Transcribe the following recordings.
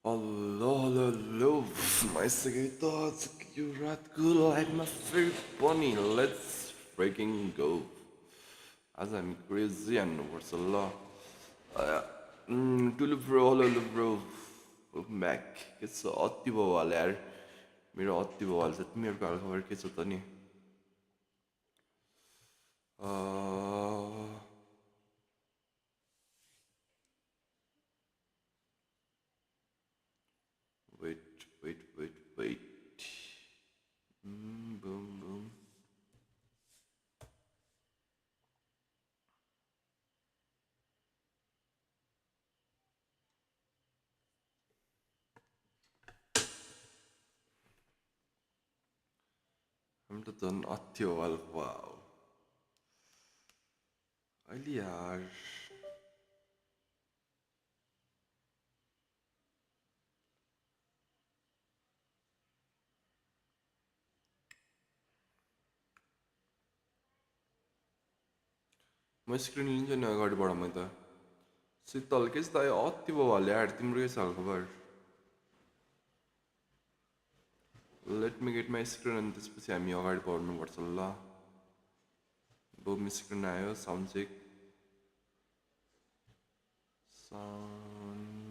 Hello, hello, hello, my seguidores, que o रातको लाइफमा फेरि पनि लेट्स फ्रेकिङ गो आज हामी क्रेजी हान्नुपर्छ ल Tullu bro hello bro welcome back के छ अति भयो हाल यार मेरो अति भयो हाल छ तिमीहरूको हालखबर के छ त नि वेट बुम बुम हामी त झन् अति हो हाल वाउ अहिले यार म स्क्रिन लिन्छु नि अगाडिबाट म त शीतल के छ त अति भयो हाल यार तिम्रो के छ हालखबर let me get my screen अनि त्यसपछि हामी अगाडि बढ्नुपर्छ ल बुम स्क्रिन आयो साउन्ड चेक साउन्ड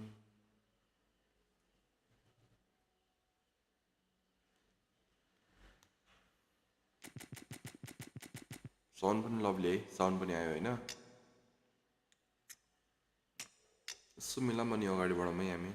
साउन्ड पनि लभली है साउन्ड पनि आयो होइन यसो मिलाम अनि अगाडि बढौँ है हामी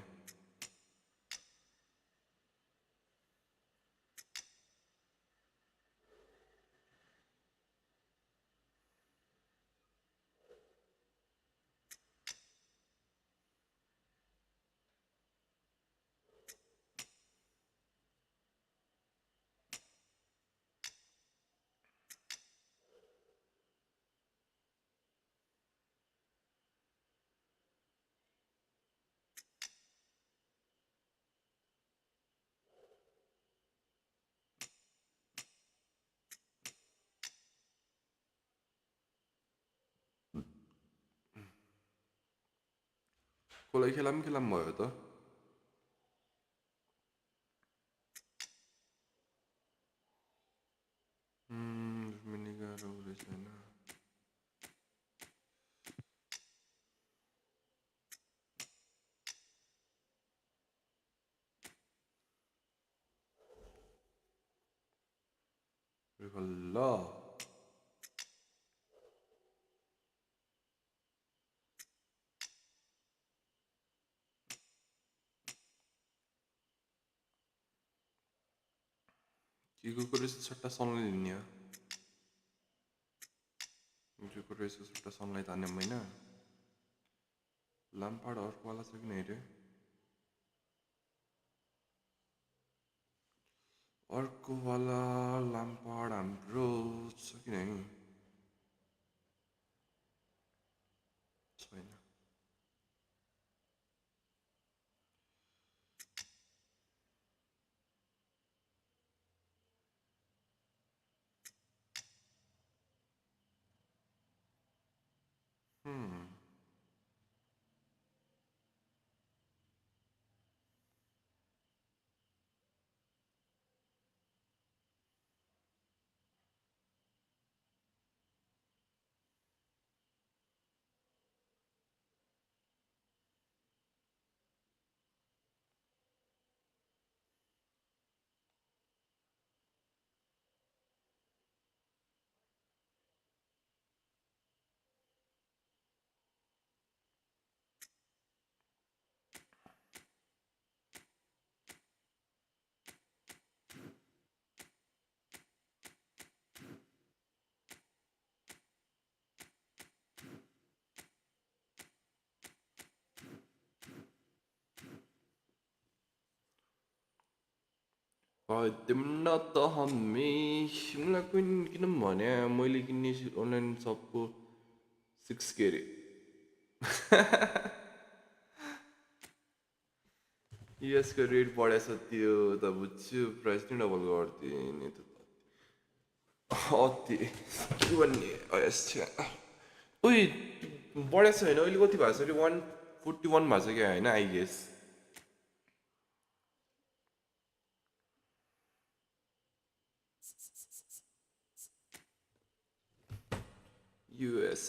कसलाई खेलाम भयो त मिनी गाह्रो रहेछ होइन ल के रहेछ सट्टा सनलाई लिने हो के रहेछ सट्टा सनलाई तान्यौँ होइन लाम्पाड अर्कोवाला छ कि नै रे अर्कोवाला लाम्पाड हाम्रो छ कि नै छैन दिम्न त हामी मलाई किन भने मैले किन्ने अनलाइन सपको 6K रे युएसको रेट बढेछ त्यो त बुझ्छु प्राइस नै डबल गरिदिए नि त अति के भन्ने उही बढेको छ होइन अहिले कति भएको छ अरे 141 भएको छ क्या होइन आई गेस US.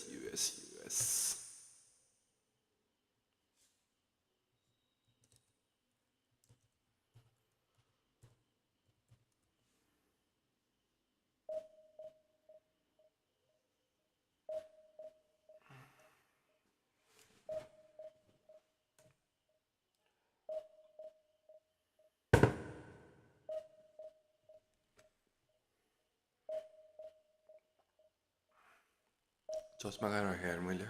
चस्मा कहाँ राखेँ यार मैले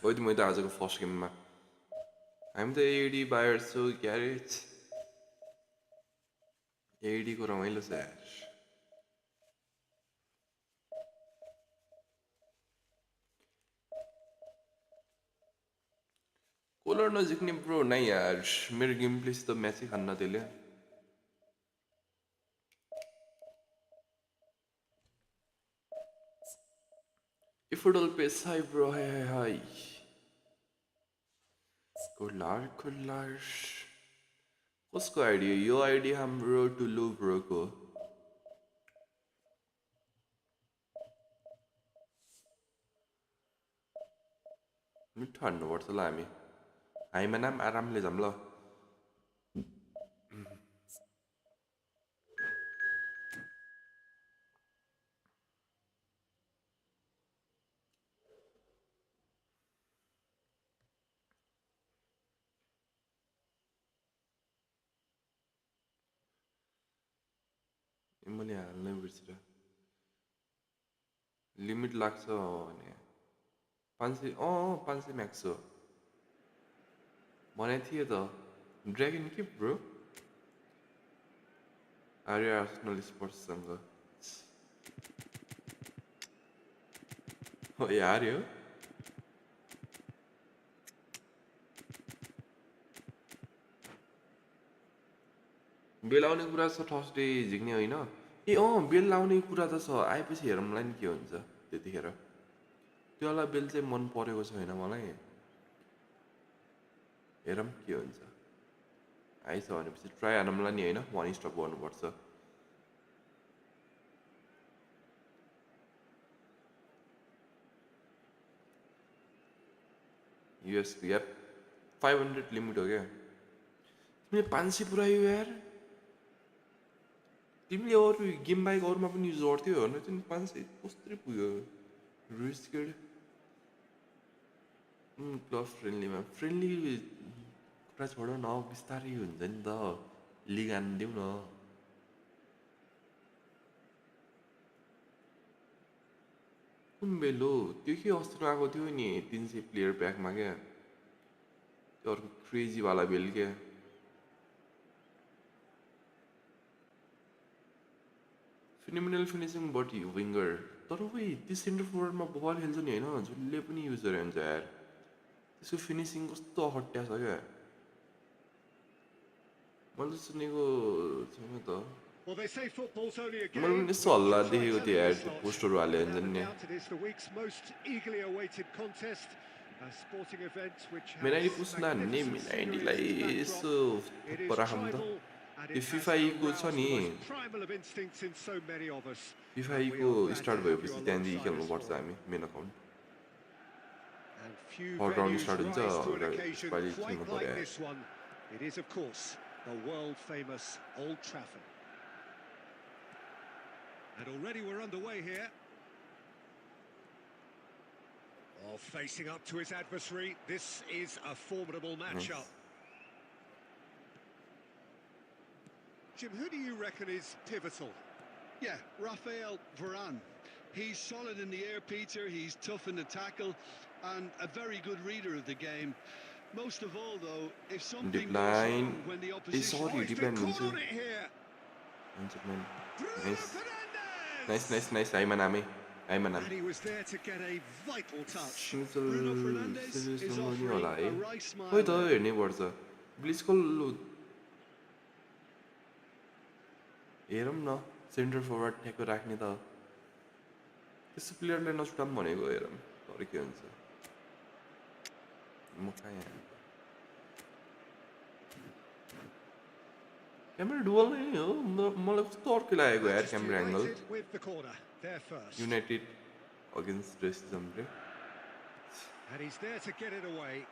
वही मैले त आजको फर्स्ट गेममा हामी त एडी बायर छौँ ग्यारेज एडीको रमाइलो छ यार कोलर नजिक्ने ब्रो नै यार मेरो गेम प्लेसित म्याचै खान्न त्यसले eFootball पे हाई ब्रो हाई कोलार कसको आइडी यो आइडी हाम्रो टुलु ब्रोको मिठो हान्नुपर्छ ल हामीमा नाम आरामले जाऊँ ल मैले हाल्नै बिर्सेर लिमिट लाग्छ भने 500 500 म्याक्स हो भनेको थिएँ त ड्र्यागन के ब्रो आर्य आर्सेनल स्पोर्ट्ससँग हो यार यो बेल आउने कुरा छ थर्सडे झिक्ने होइन ए बेल लाउने कुरा त छ आएपछि हेरौँला नि के हुन्छ त्यतिखेर त्योवाला बेल चाहिँ मन परेको छैन मलाई हेरौँ के हुन्छ आइछ भनेपछि ट्राई हानौँला नि होइन वान स्टप गर्नुपर्छ युएस यार 500 लिमिट हो क्या तिमीले 500 पुऱ्यायो यार तिमीले अरू गेम बाहेक अरूमा पनि युज गर्थ्यौ भने तिमी 500 कस्तरी पुग्यो रिस्केड क्लब फ्रेन्डलीमा फ्रेन्डली कुरा छोड न बिस्तारै हुन्छ नि त लिग हानिदेऊ न कुन बेल हो त्यो के अस्ति आएको थियो नि 300 प्लेयर प्याकमा क्या त्यो अर्को क्रेजीवाला बेल क्या फिनोमिनल फिनिसिङ बट विङ्गर तर उही त्यो सेन्टर फरवर्डमा बल खेल्छ नि होइन जसले पनि युज गरे हुन्छ यार त्यसको फिनिसिङ कस्तो हट्या छ क्या मैले सुनेको छैन त मैले पनि यस्तो हल्ला देखेको थिएँ यार त्यो पोस्टरहरू हाले हुन्छ नि मेनाइडी पुस्ना नि मेनाइडीलाई यसो राखौँ त यो फिफाईको छ नि फिफाईको स्टार्ट भएपछि त्यहाँदेखि खेल्नुपर्छ हामी main account third round start हुन्छ यसपालि खेल्नु पर्यो The world famous Old Trafford. And already we're underway here. Oh, facing up to his adversary. This is a formidable matchup. Jim, who do you reckon is pivotal? Yeah, Rafael Varane. He's solid in the air, Peter. He's tough in the tackle and a very good reader of the game. Most of all, though, if something goes wrong when the opposition... Nice. I'm an And he was there to get a vital touch. Bruno Fernandes is offering a right smile. Wait, हेर्नै पर्छ ब्लिजकल हेरौँ न centre forward ठ्याक्क राख्ने त त्यस्तो प्लेयरलाई नछुटाऊँ भनेको हेरौँ तर के हुन्छ म कहाँ यहाँ क्यामेरा डुअल नै हो मलाई कस्तो अर्कै लागेको यार camera angle there first. United against racism. And he's there to get it away.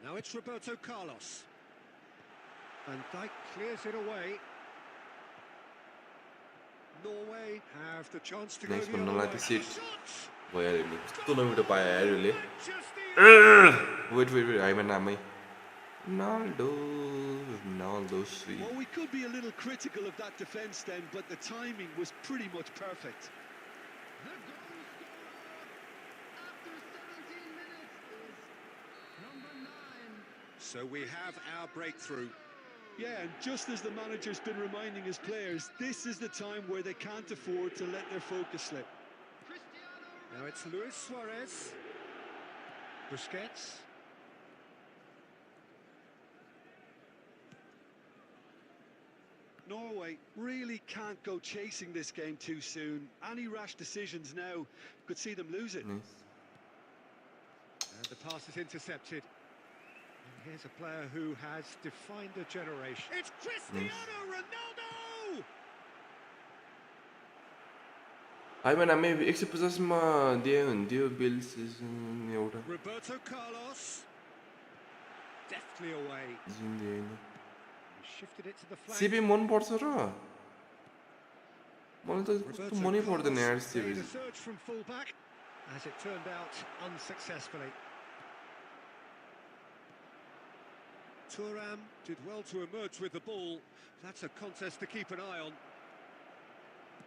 Now it's Roberto Carlos. Van Dijk clears it away. Norway have the chance to Nice go the one, other way. like sit. Shots! Boy, I didn't know to buy a really. Just the Wait, I'm an army. Ronaldo, sweet. Well, we could be a little critical of that defence then, but the timing was pretty much perfect. The goal scorer after 17 minutes is number 9. So we have our breakthrough. Yeah, and just as the manager's been reminding his players, this is the time where they can't afford to let their focus slip. Now it's Luis Suarez. Busquets. Norway really can't go chasing this game too soon. Any rash decisions now could see them lose it. Nice. And the pass is intercepted. And here's a player who has defined a generation. It's Cristiano Ronaldo! I'm an army. 150 ma dia Bills is एउटा Roberto Carlos. Deftly away. जिन्दै Shifted it to the flank. CB मन पर्छ र मलाई त Roberto कस्तो मनै पर्दैन यार Carlos CB made a surge from fullback, as it turned out unsuccessfully. Thuram did well to emerge with the ball. That's a contest to keep an eye on.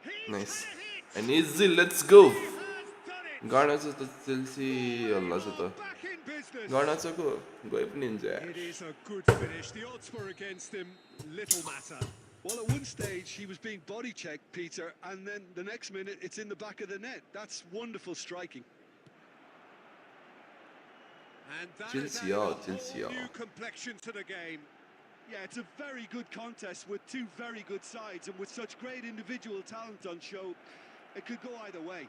He's Nice. had it! And easy, let's go. He has done it! Garnacho त Chelsea हल्ला छ त Back in business. Garnacho को गए पनि हुन्छ यार It is a good finish. The odds were against him. Little matter. Well, at one stage he was being body checked, Peter, and then the next minute it's in the back of the net. That's wonderful striking. And that Chelsea, has added oh, a Chelsea, whole oh. new complexion to the game. Yeah, it's a very good contest with two very good sides, and with such great individual talent on show, it could go either way.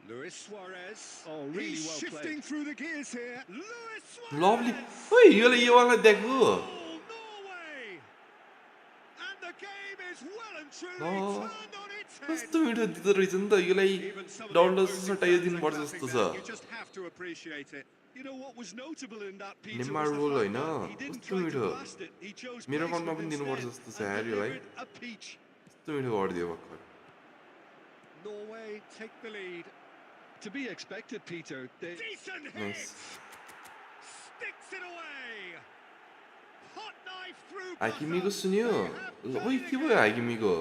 Luis Suarez. Oh, really He's well shifting played. through the gears here. Luis Suarez. Lovely. ओइ यो वाला देखो Oh, Norway. And the game is well and truly Oh. turned on its head. कस्तो मिठो दिँदो रहेछ नि त यसलाई Even some of the डन्डो opposing सटाइ fans दिनु are पर्छ clapping जस्तो that. छ You just have to appreciate it. You know what was notable in that, Peter, was Neymar the role fact होइन that he didn't कस्तो try to मिठो blast it. He chose मेरो pace मनमा with पनि दिनुपर्छ instead जस्तो छ यार and यसलाई delivered a peach. कस्तो मिठो गरिदियो भर्खर Norway take the lead. To be expected, Peter. Decent hit. Nice. Sticks it away. Hot knife through. हाकिमीको buzzer. सुन्यो They have ओइ done के it भयो again. हाकिमीको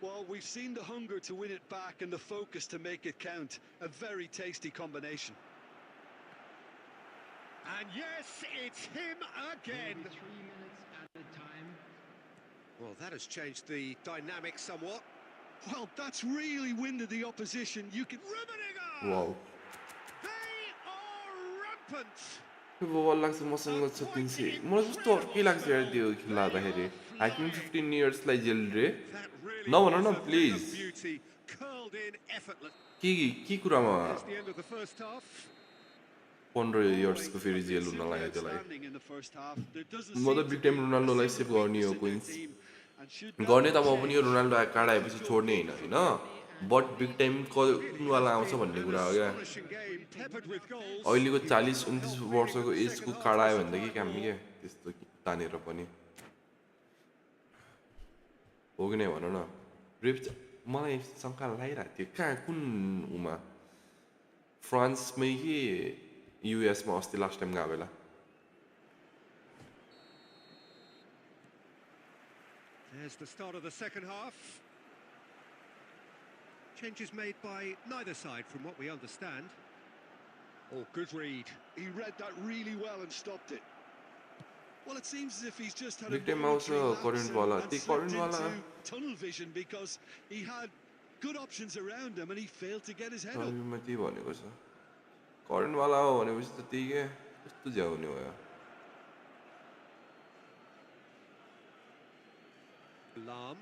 Well, we've seen the hunger to win it back and the focus to make it count. A very tasty combination. And yes, it's him again. 3 minutes at a time. Well, that has changed the dynamic somewhat. Well, that's really winded the opposition. You can... Rummenigge! Wow They are rampant. बल लाग्छ मसँग छ 300 मलाई कस्तो अर्कै लाग्छ यार त्यो खेल्दाखेरि हाकिम 15 इयर्सलाई जेल रे That really No, no, was no, a thing of please. beauty, curled in effortless. के कुरामा That's the end of the first half. 15 इयर्सको फेरि जेल हुन लाग्यो त्यसलाई Outstanding in the first half. There doesn't म seem त to big be time रोनाल्डोलाई a save single गर्ने हो weakness in क्विन्स their team. And should गर्ने त that म पनि यो change, रोनाल्डो काडाएपछि छोड्ने होइन होइन बट बिग टाइम कुनवाला आउँछ भन्ने कुरा हो क्या Astonishing game, peppered with goals. अहिलेको 40-29 वर्षको एजको काडायो भनेदेखि काम क्या त्यस्तो तानेर पनि हो कि नै भन न रेप मलाई शङ्का लागिरहेको थियो कहाँ कुन उमा फ्रान्समै कि युएसमा अस्ति लास्ट टाइम गएको बेला There's the start of the second half. Changes made by neither side from what we understand. Oh, good read. He read that really well and stopped it. Well, it seems as if he's just had a Big time momentary also lapse current and wala. slipped The current wala. into tunnel vision because he had good options around him and he failed to get his head up. सर्भीमा त्यही भनेको छ करेन्टवाला हो भनेपछि त त्यही क्या कस्तो झ्याउने भयो Lam.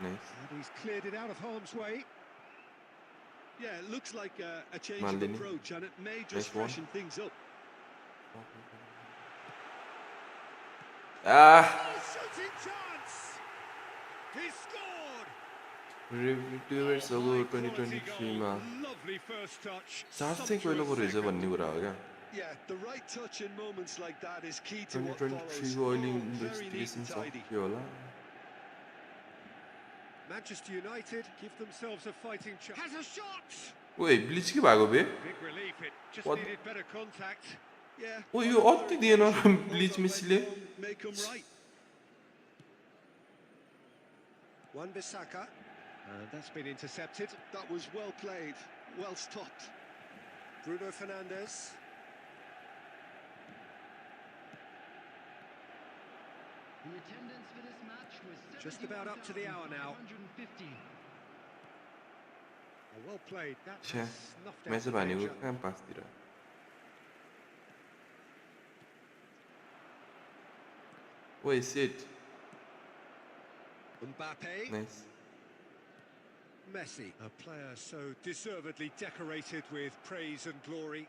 Nice And he's cleared it out of harm's way. Yeah, it looks like a change of Maldini. approach and it may Nice just one. freshen things up. Ah, Oh, shooting chance! He scored! Reviewer so High good quality 2023 goal. मा Lovely first touch. Charge चाहिँ पहिलो पो रहेछ भन्ने कुरा हो क्या Yeah, the right touch in moments like that is key to what 2023 follows. को अहिले Oh, very neat investigation and tidy. सक्यो होला Manchester United give themselves a fighting chance. Has a shot! ओए ब्लिच के भएको बे Big relief, it just What? needed better contact. Yeah. O on yo another अति दिएन occasion, bleach hold on, मेसीले let go, may come right. Wan-Bissaka. And that's been intercepted. That was well played, well stopped. Bruno Fernandes. The attendance for this match was Just about up to the hour now. 71,550. Oh, well played. That छ्या has snuffed out match the भनेको danger. कहाँ पासतिर ओए set Mbappe. Nice Messi. A player so deservedly decorated with praise and glory.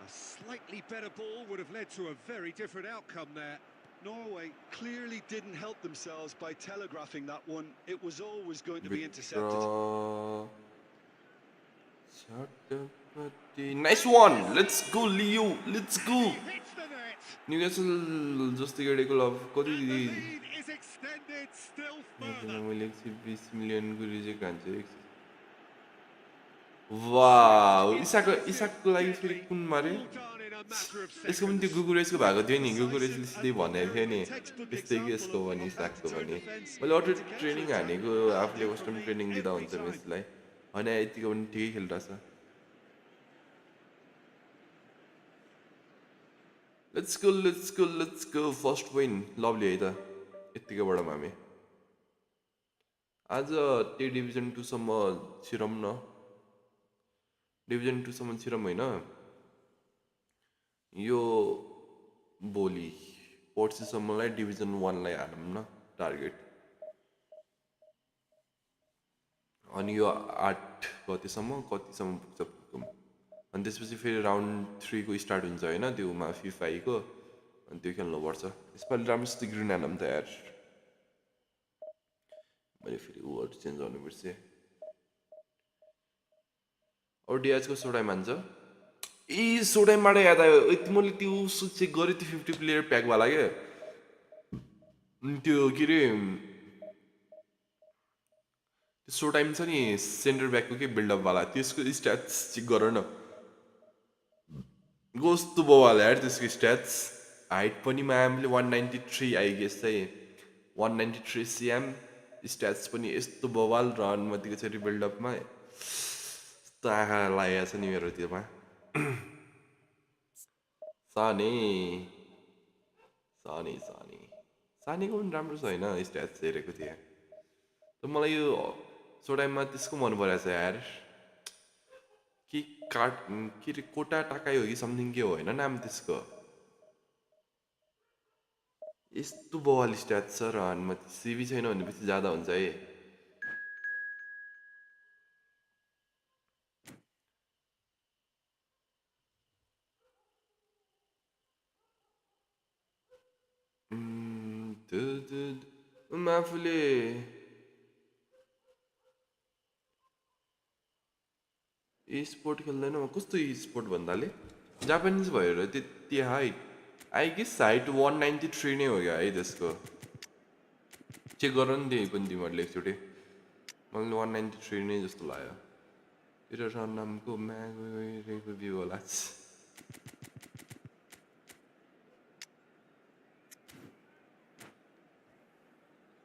A slightly better ball would have led to a very different outcome there. Norway clearly didn't help themselves by telegraphing that one. It was always going to be intercepted. Nice one. Let's go, Leo. Let's go. He hits the net. Newcastle जस्तो गरेको लभ कति And the lead is extended still further. मैले 120 million को reject हान्छु wow इसाकको लागि फेरि कुन मारे All done in a matter of यसको पनि त्यो seconds. गुगुरेसको भएको थियो नि गुगुरेसले सिधै भनेको थियो नि त्यस्तै कि यसको भने इसाकको भने मैले अटो ट्रेनिङ हानेको आफूले कस्टम ट्रेनिङ दिँदा हुन्छ मेसीलाई होइन यतिको पनि ठिकै खेलिरहेछ let's go first win lovely है त यत्तिकोबाट हामी आज त्यही डिभिजन 2 सम्म छिरौँ न डिभिजन 2 सम्म छिरौँ होइन यो भोलि पर्सिसम्मलाई डिभिजन 1 लाई हालौँ न टार्गेट अनि यो 8 गतेसम्म कतिसम्म पुग्छ पुगौँ अनि त्यसपछि फेरि राउन्ड 3 को स्टार्ट हुन्छ होइन त्यो FIFA को अनि त्यो खेल्नुपर्छ यसपालि राम्रोसित ग्रिन हालौँ त यार मैले फेरि वर्ड चेन्ज गर्नुपर्छ ODI को सोडाइ मान्छ ए सोडाइबाट याद आयो यति मैले त्यो चेक गरेँ त्यो 50 प्लेयर प्याकवाला क्या त्यो के अरे सो टाइम छ नि सेन्टर ब्याकको के बिल्डअपवाला त्यसको स्ट्याट्स चेक गर न कस्तो बवाल यार त्यसको स्ट्याट्स हाइट पनि म्यामले 193 आई गेस चाहिँ 193 cm स्ट्याट्स पनि यस्तो बवाल रन मतिको चाहिँ बिल्डअपमा यस्तो आँखा लागेको छ नि मेरो त्योमा साने सानेको पनि राम्रो छ होइन स्ट्याट्स हेरेको थिएँ तर मलाई यो सो टाइममा त्यसको मन परेको छ यार के अरे कोटा टाकाइ हो कि समथिङ के हो होइन नाम त्यसको यस्तो बवाल स्ट्याट्स छ र म सिभी छैन भनेपछि ज्यादा हुन्छ है आफूले स्पोर्ट खेल्दैन कस्तो स्पोर्ट भन्दाले जापानिज भएर त्यति हाइट आई गेस हाइट 193 नै हो क्या है त्यसको चेक गर नि त्यही पनि तिमीहरूले एकचोटि मलाई 193 नै जस्तो लाग्यो तेरो रन नामको म्यागको भ्यू होला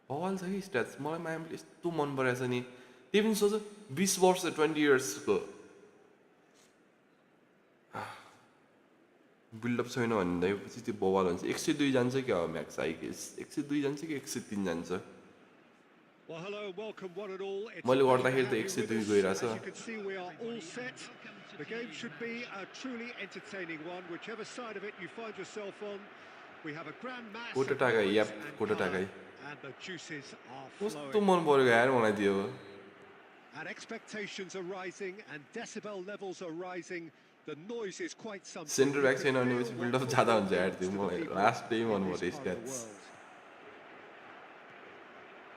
बवाल छ कि स्ट्याट्स मलाई म्यामले यस्तो मन परेको छ नि त्यही पनि सोच 20 वर्ष 20 इयर्सको बिल्डअप छैन भन्दैपछि त्यो बवाल हुन्छ 102 जान्छ क्या हो म्याक्स आई गेस 102 जान्छ कि 103 जान्छ Well, hello, welcome one and all. It's मैले a pleasure गर्दाखेरि to त have you 102 with us. गइरहेछ As you can see, we are all set. The game should be a truly entertaining one, whichever side of it you find yourself on. We have a grand mass of Kota टाकाइ points YAP and Kota colour, टाकाइ and the juices are कस्तो flowing. मन परेको यार मलाई त्यो And expectations are rising and decibel levels are rising The noise is quite something. Centre back छैन You could भनेपछि feel buildup what ज्यादा football हुन्छ यार means त्यो to the मलाई people लास्ट डे in मन this पऱ्यो part of the stats world.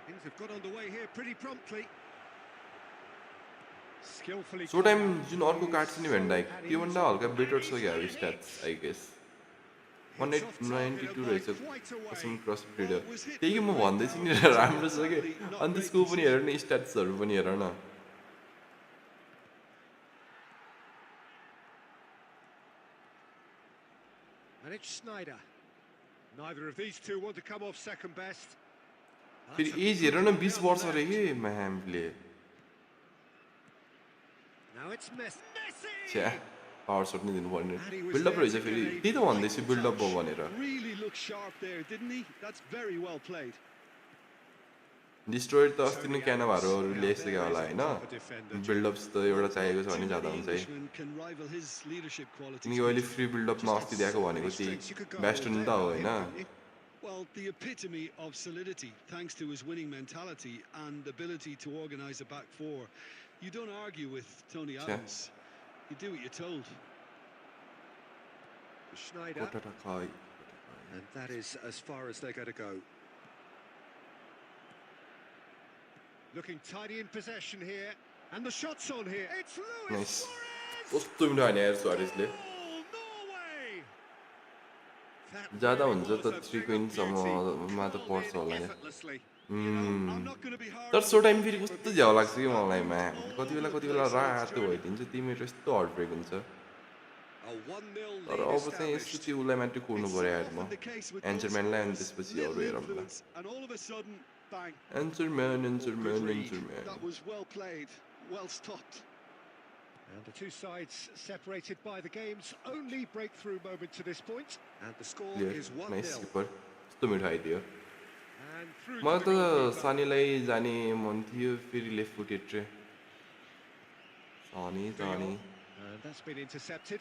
Things have got underway here pretty promptly. Skillfully so time cut out. जुन अर्को card छ नि भेन्डाइक त्योभन्दा हल्का बेटर छ क्या stats I guess Hits off target 192 and by रहेछ quite a कसम way. Cross Well, period it was hit त्यही with म great भन्दैछु नि power, राम्रो छ कि sadly, not अनि great त्यसको पनि हेर precision. न स्ट्याट्सहरू पनि हेर न And it's Snyder. Neither of these two want to come off second best. फेरि एज हेर न 20 वर्ष अरे कि म्यामले Now it's Messi. छ्या पावर सट नै दिनु पर्ने बिल्डअप रहेछ फेरि त्यही त भन्दैछु बिल्डअप भयो भनेर Really looked sharp there, didn't he? That's very well played. Destroyer त अस्ति नै क्यानाभाहरू ल्याइसक्यो होला होइन बिल्डअप्स त एउटा चाहिएको छ भने Too ज्यादा many हुन्छ है Englishmen can rival his leadership qualities. किनकि अहिले Peter. फ्री बिल्डअपमा अस्ति दिएको भनेको त्यही बेस्टन त हो होइन Well, the epitome of solidity, thanks to his winning mentality and ability to organise a back four. You don't argue with Tony Adams. You do what you're told. Schneider. Kota खै And that is as far as they're going to go. Looking tidy in possession here. And the shot's on here. It's Luis nice Suarez! कस्तो मिठो हाने यार सुआरेसले Goal, Norway! That ज्यादा really हुन्छ was त a 3 thing of beauty. क्विन्ससम्ममा त पर्छ Controlled होला in नि effortlessly. I'm not going to be hard तर on सो the टाइम फेरि goalkeeper कस्तो झ्याउ लाग्छ because कि मलाई he म्याम was कति all बेला over the place on his रातो journey. भइदिन्छ तिमीहरू यस्तो हार्ट ब्रेक हुन्छ A 1-0 तर lead अब चाहिँ यस्तो established. त्यो उसलाई मात्रै कुर्नु It's पऱ्यो so यार म often the case with एन्चरम्यानलाई अनि goal त्यसपछि scorers, अरू little हेरौँ ल influence, and all of a sudden, bang. एन्चरम्यान Oh, एन्चरम्यान good read. एन्चरम्यान That was well played, well stopped. And the two sides separated by the game's only breakthrough moment to this point. And the score clear is nice 1-0. किपर कस्तो मिठो आइदियो And through मलाई to the त goalkeeper. सानीलाई जाने मन थियो फेरि left footed रे सानी सानी And that's been intercepted.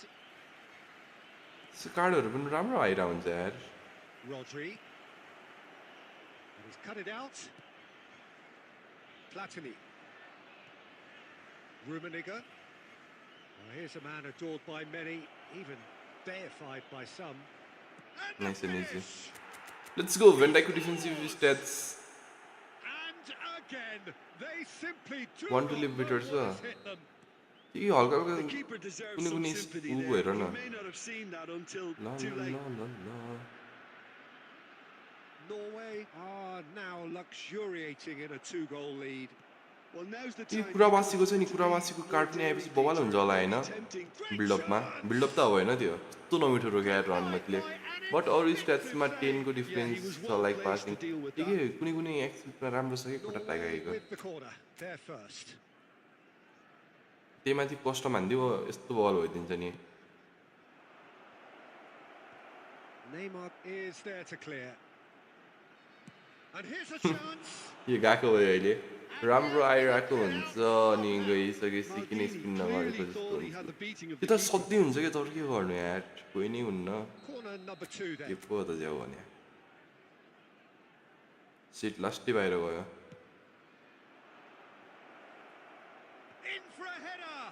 त्यो कार्डहरू पनि राम्रो आइरहेको हुन्छ यार Rodri. And he's cut it out. Platini. Rummenigge. Well, here's a man adored by many, even deified by some. And Nice the and easy. finish. Let's go भेन्डाइको defensive stats And again, they simply do Want to not live know better, what sir? has hit them. त्यही हल्का The हल्का keeper deserves कुनै some कुनै sympathy ऊ there. Hair He न may not have seen that until ल too ल late. ल ल Norway are now luxuriating in a two-goal lead. Well, now's the यी time कुरावासीको to छ नि be कुरावासीको more कार्ड पनि daring, आएपछि बवाल हुन्छ Peter. होला होइन Maybe tempting. बिल्डअपमा बिल्डअप त अब होइन त्यो यस्तो नमिठो रोक्यो यार रनमतले बट अरू स्ट्याट्समा 10 को डिफरेन्स छ लाइक पासिङ के कुनै कुनै एक्सपिटमा राम्रो छ कि खुट्टा Norway टाइगाएको with the corner, they're first. त्यही माथि कष्ट हानिदियो यस्तो बल भइदिन्छ नि Neymar is there to clear. And here's a chance. यो गएको भयो अहिले राम्रो आइरहेको हुन्छ अनि गइसकेपछि किन Maldini स्पिन clearly नगरेको जस्तो thought he हुन्छ had the beating of त्यो the त keeper. सधैँ हुन्छ क्या तर के गर्नु यार कोही नै हुन्न Corner number 2 के then. पो त जाऊ भने सिट लास्टै बाहिर गयो In for a header.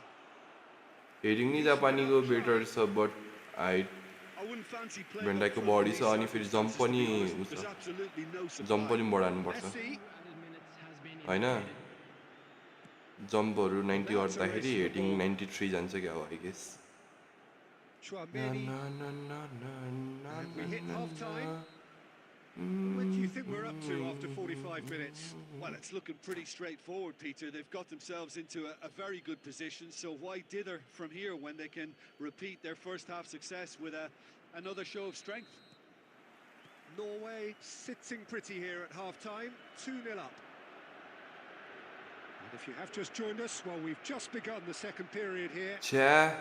Heading नै जापानीको बेटर छ but height I wouldn't fancy playing Van up Dijkको front बडी in छ these अनि फेरि जम्प circumstances, to पनि be honest. उ There's छ absolutely no जम्प supply. पनि बढाउनुपर्छ Messi. होइन जम्पहरू 90 गर्दाखेरि हेडिङ 93 जान्छ क्या हो I guess Chouameni. And we hit half-time. Where do you think we're up to after 45 minutes? Well, it's looking pretty straightforward, Peter. They've got themselves into a very good position, so why dither from here when they can repeat their first half success with another show of strength? Norway sitting pretty here at half-time, 2-0 up. And if you have just joined us, well, we've just begun the second period here. छ्या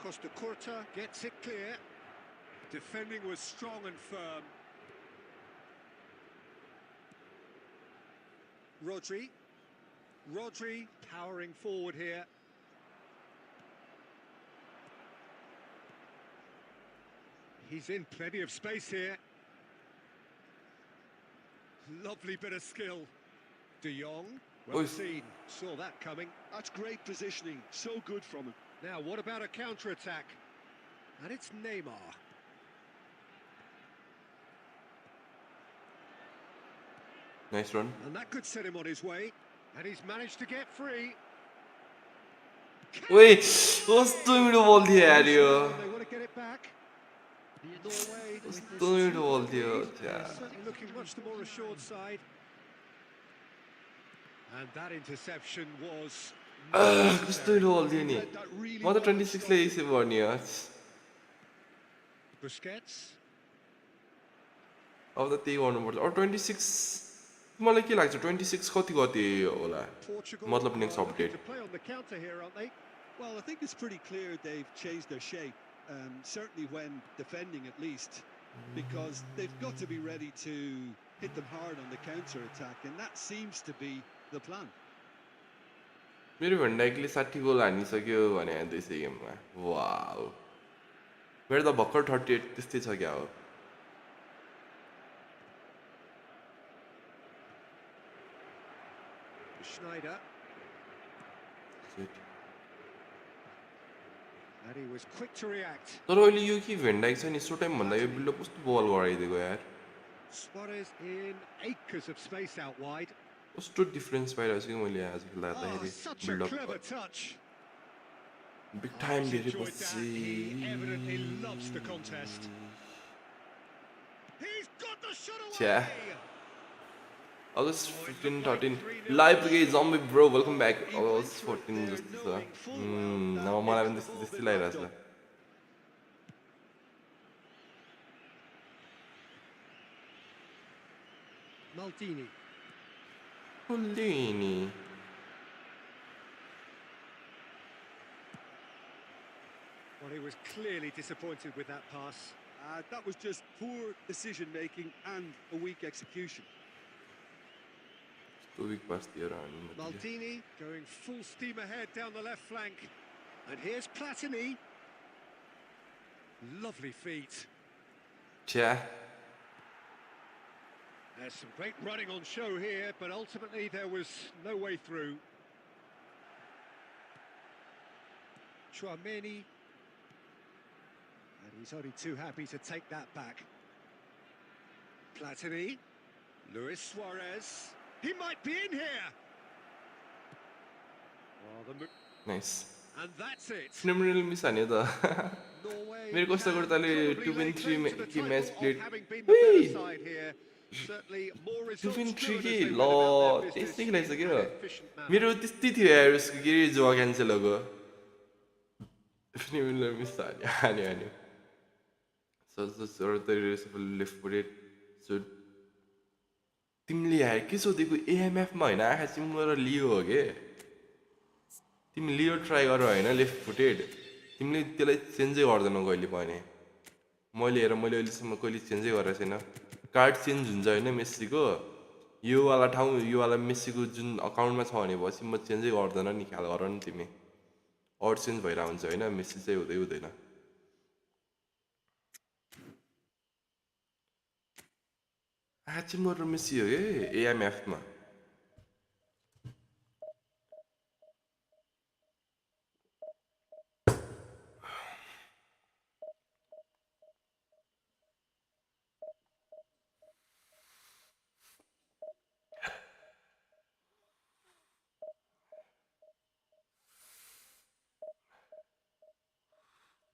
Costa Curta gets it clear. Defending was strong and firm. Rodri. Rodri powering forward here. He's in plenty of space here. Lovely bit of skill. De Jong, well Oy. seen, saw that coming. That's great positioning. So good from him. Now, what about a counter-attack? And it's Neymar. Nice run. And that could set him on his way. And he's managed to get free. Wait, कस्तो मिठो बल थियो यार यो They want to get it back. Norway with कस्तो this मिठो बल 2-1 थियो lead. Certainly looking much the more assured side. And that interception was कस्तो मिठो बल थियो नि Read that really म त well and 26 stopped ले it. यसो गर्ने हो Busquets. अब त त्यही गर्नुपर्छ अब 26 मलाई के लाग्छ 26 कति कति होला Portugal मतलब are next looking update to play on the counter here, aren't they? Well, I think it's pretty clear they've changed their shape, certainly when defending at least, because they've got to be ready to hit them hard on the counter-attack, and that seems to be the plan. मेरो भेन्डाइकले 60 गोल हानिसक्यो भने 200 गेममा wow मेरो त भर्खर 38 त्यस्तै छ क्या हो Schneider. And he was quick to react. तर अहिले यो कि भेन्डाइक छ नि सो टाइम भन्दा यो बिल्डअप कस्तो बल गराइदिएको यार Suarez in acres of space out wide. कस्तो डिफरेन्स पाइरहेको छु कि मैले आज Oh, खेल्दाखेरि such a clever buildup touch. Big Oh, time he's enjoyed that. दिएपछि He evidently loves the contest. He's got the shot away. छ्या August 15, 13 live gay zombie bro welcome back August 14 जस्तो छ नभए मलाई पनि त्यस्तै लागिरहेको छ Maldini. Hollini Well, he was clearly disappointed with that pass. That was just poor decision-making and a weak execution. Too weak pass दिएर हान्नु Maldini going full steam ahead down the left flank. And here's Platini. Lovely feet. छ्या There's some great running on show here, but ultimately there was no way through. Chouameni. And he's only too happy to take that back. Platini. Luis Suarez. He might be in here. Oh, nice and that's it. phenomenal miss हान्यो त Norway मेरो कस्तो गर्दाले can 2-3 probably lay claim to कि the match title played of having been the better side here. Certainly more results 2-3 fluid कि as they ल went about their त्यस्तै business खेलाइसक्यो in an efficient manner. मेरो त्यस्तै थियो यार उसको के अरे जुवा क्यान्सलको phenomenal miss हान्यो so लेफ्ट फुटेड सो तिमीले यार के सोधेको एएमएफमा होइन आँखा चिम्लेर लियो हो के तिमी लियो ट्राई गर होइन लेफ्ट फुटेड तिमीले त्यसलाई चेन्जै गर्दैनौ कहिले पनि मैले अहिलेसम्म कहिले चेन्जै गरेको छैन कार्ड चेन्ज हुन्छ होइन मेस्सीको यो वाला ठाउँ यो वाला मेस्सीको जुन अकाउन्टमा छ भनेपछि म चेन्जै गर्दैन नि ख्याल गर नि तिमी अरू चेन्ज भइरहेको हुन्छ होइन मेस्सी चाहिँ हुँदैन आचिम गरेर मेस्सी हो के एएमएफमा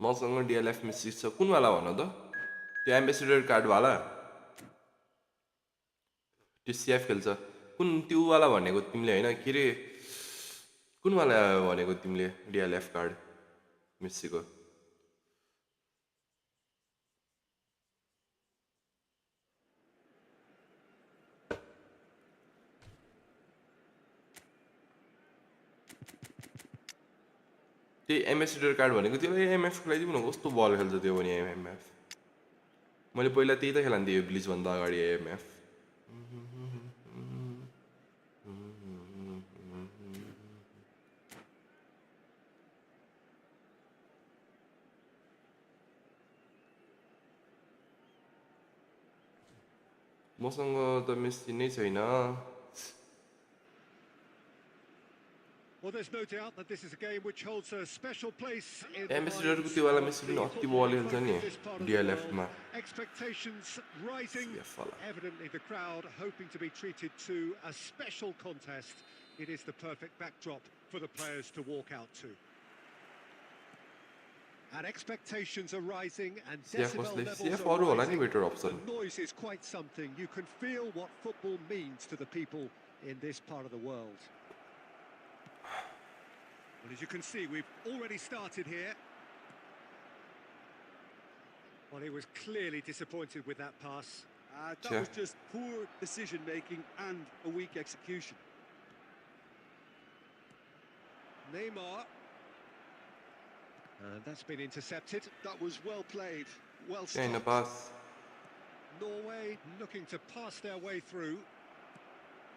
मसँग डिएलएफ मेसेज छ कुन वाला भन त त्यो एम्बेसडर कार्ड वाला त्यो सिएफ खेल्छ कुन त्यो वाला भनेको तिमीले होइन के रे कुन वाला भनेको तिमीले डिएलएफ कार्ड मेस्सीको त्यही एम्बेसडर कार्ड भनेको त्यो एएमएफ खेलाइदिउँ न कस्तो बल खेल्छ त्यो पनि एएमएफ मैले पहिला त्यही त खेलान्थेँ ब्लिजभन्दा अगाडि एएमएफ मसँग त मेस्सी नै छैन Well, there's no doubt that this is a game which holds a special place in the ambassador को minds त्यो वाला of मेसी the पनि अति footballing बल खेल्छ folk नि in this part of the DLF world. मा Expectations rising. CF वाला Evidently, the crowd hoping to be treated to a special contest. It is the perfect backdrop for the players to walk out to. And expectations are rising, and CF decibel कसले levels CF are अरु होला नि rising. Better option The noise is quite something. You can feel what football means to the people in this part of the world. Well, as you can see, we've already started here. Well, he was clearly disappointed with that pass. That was just poor decision-making and a weak execution. Neymar. And that's been intercepted. That was well played, well त्यही न stopped. Pass Norway looking to pass their way through.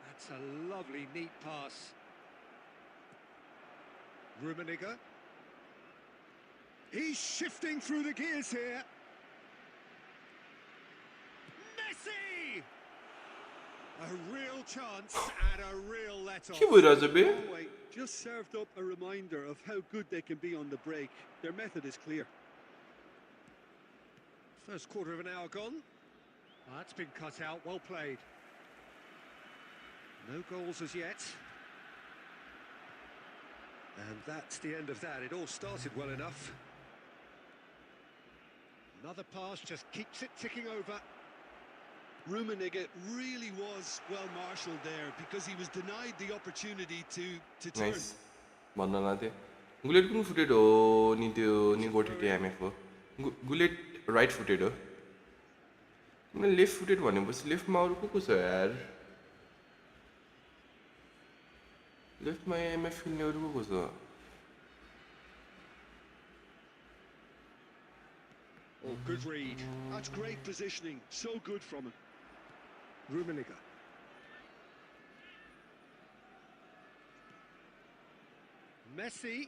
That's a lovely, neat pass. Rummenigge. He's shifting through the gears here. Messi! A real chance and a real let-off. के भइरहेछ बे Norway just served up a reminder of how good they can be on the break. Their method is clear. First quarter of an hour gone. That's been cut out, well played. No goals as yet. And that's the end of that. It all started well enough. Another pass just keeps it ticking over. Rummenigge really was well marshalled there because he was denied the opportunity to turn. Nice भन्न नथे gullet कुन footed हो नि त्यो नि गोटेटी MF हो gullet right footed हो मैले left footed भनेपछि लेफ्टमा अरु को छ यार लेफ्टमा एमएफ खेल्ने अरु को छ Oh, good read. That's great positioning. So good from him. Rummenigge. Messi.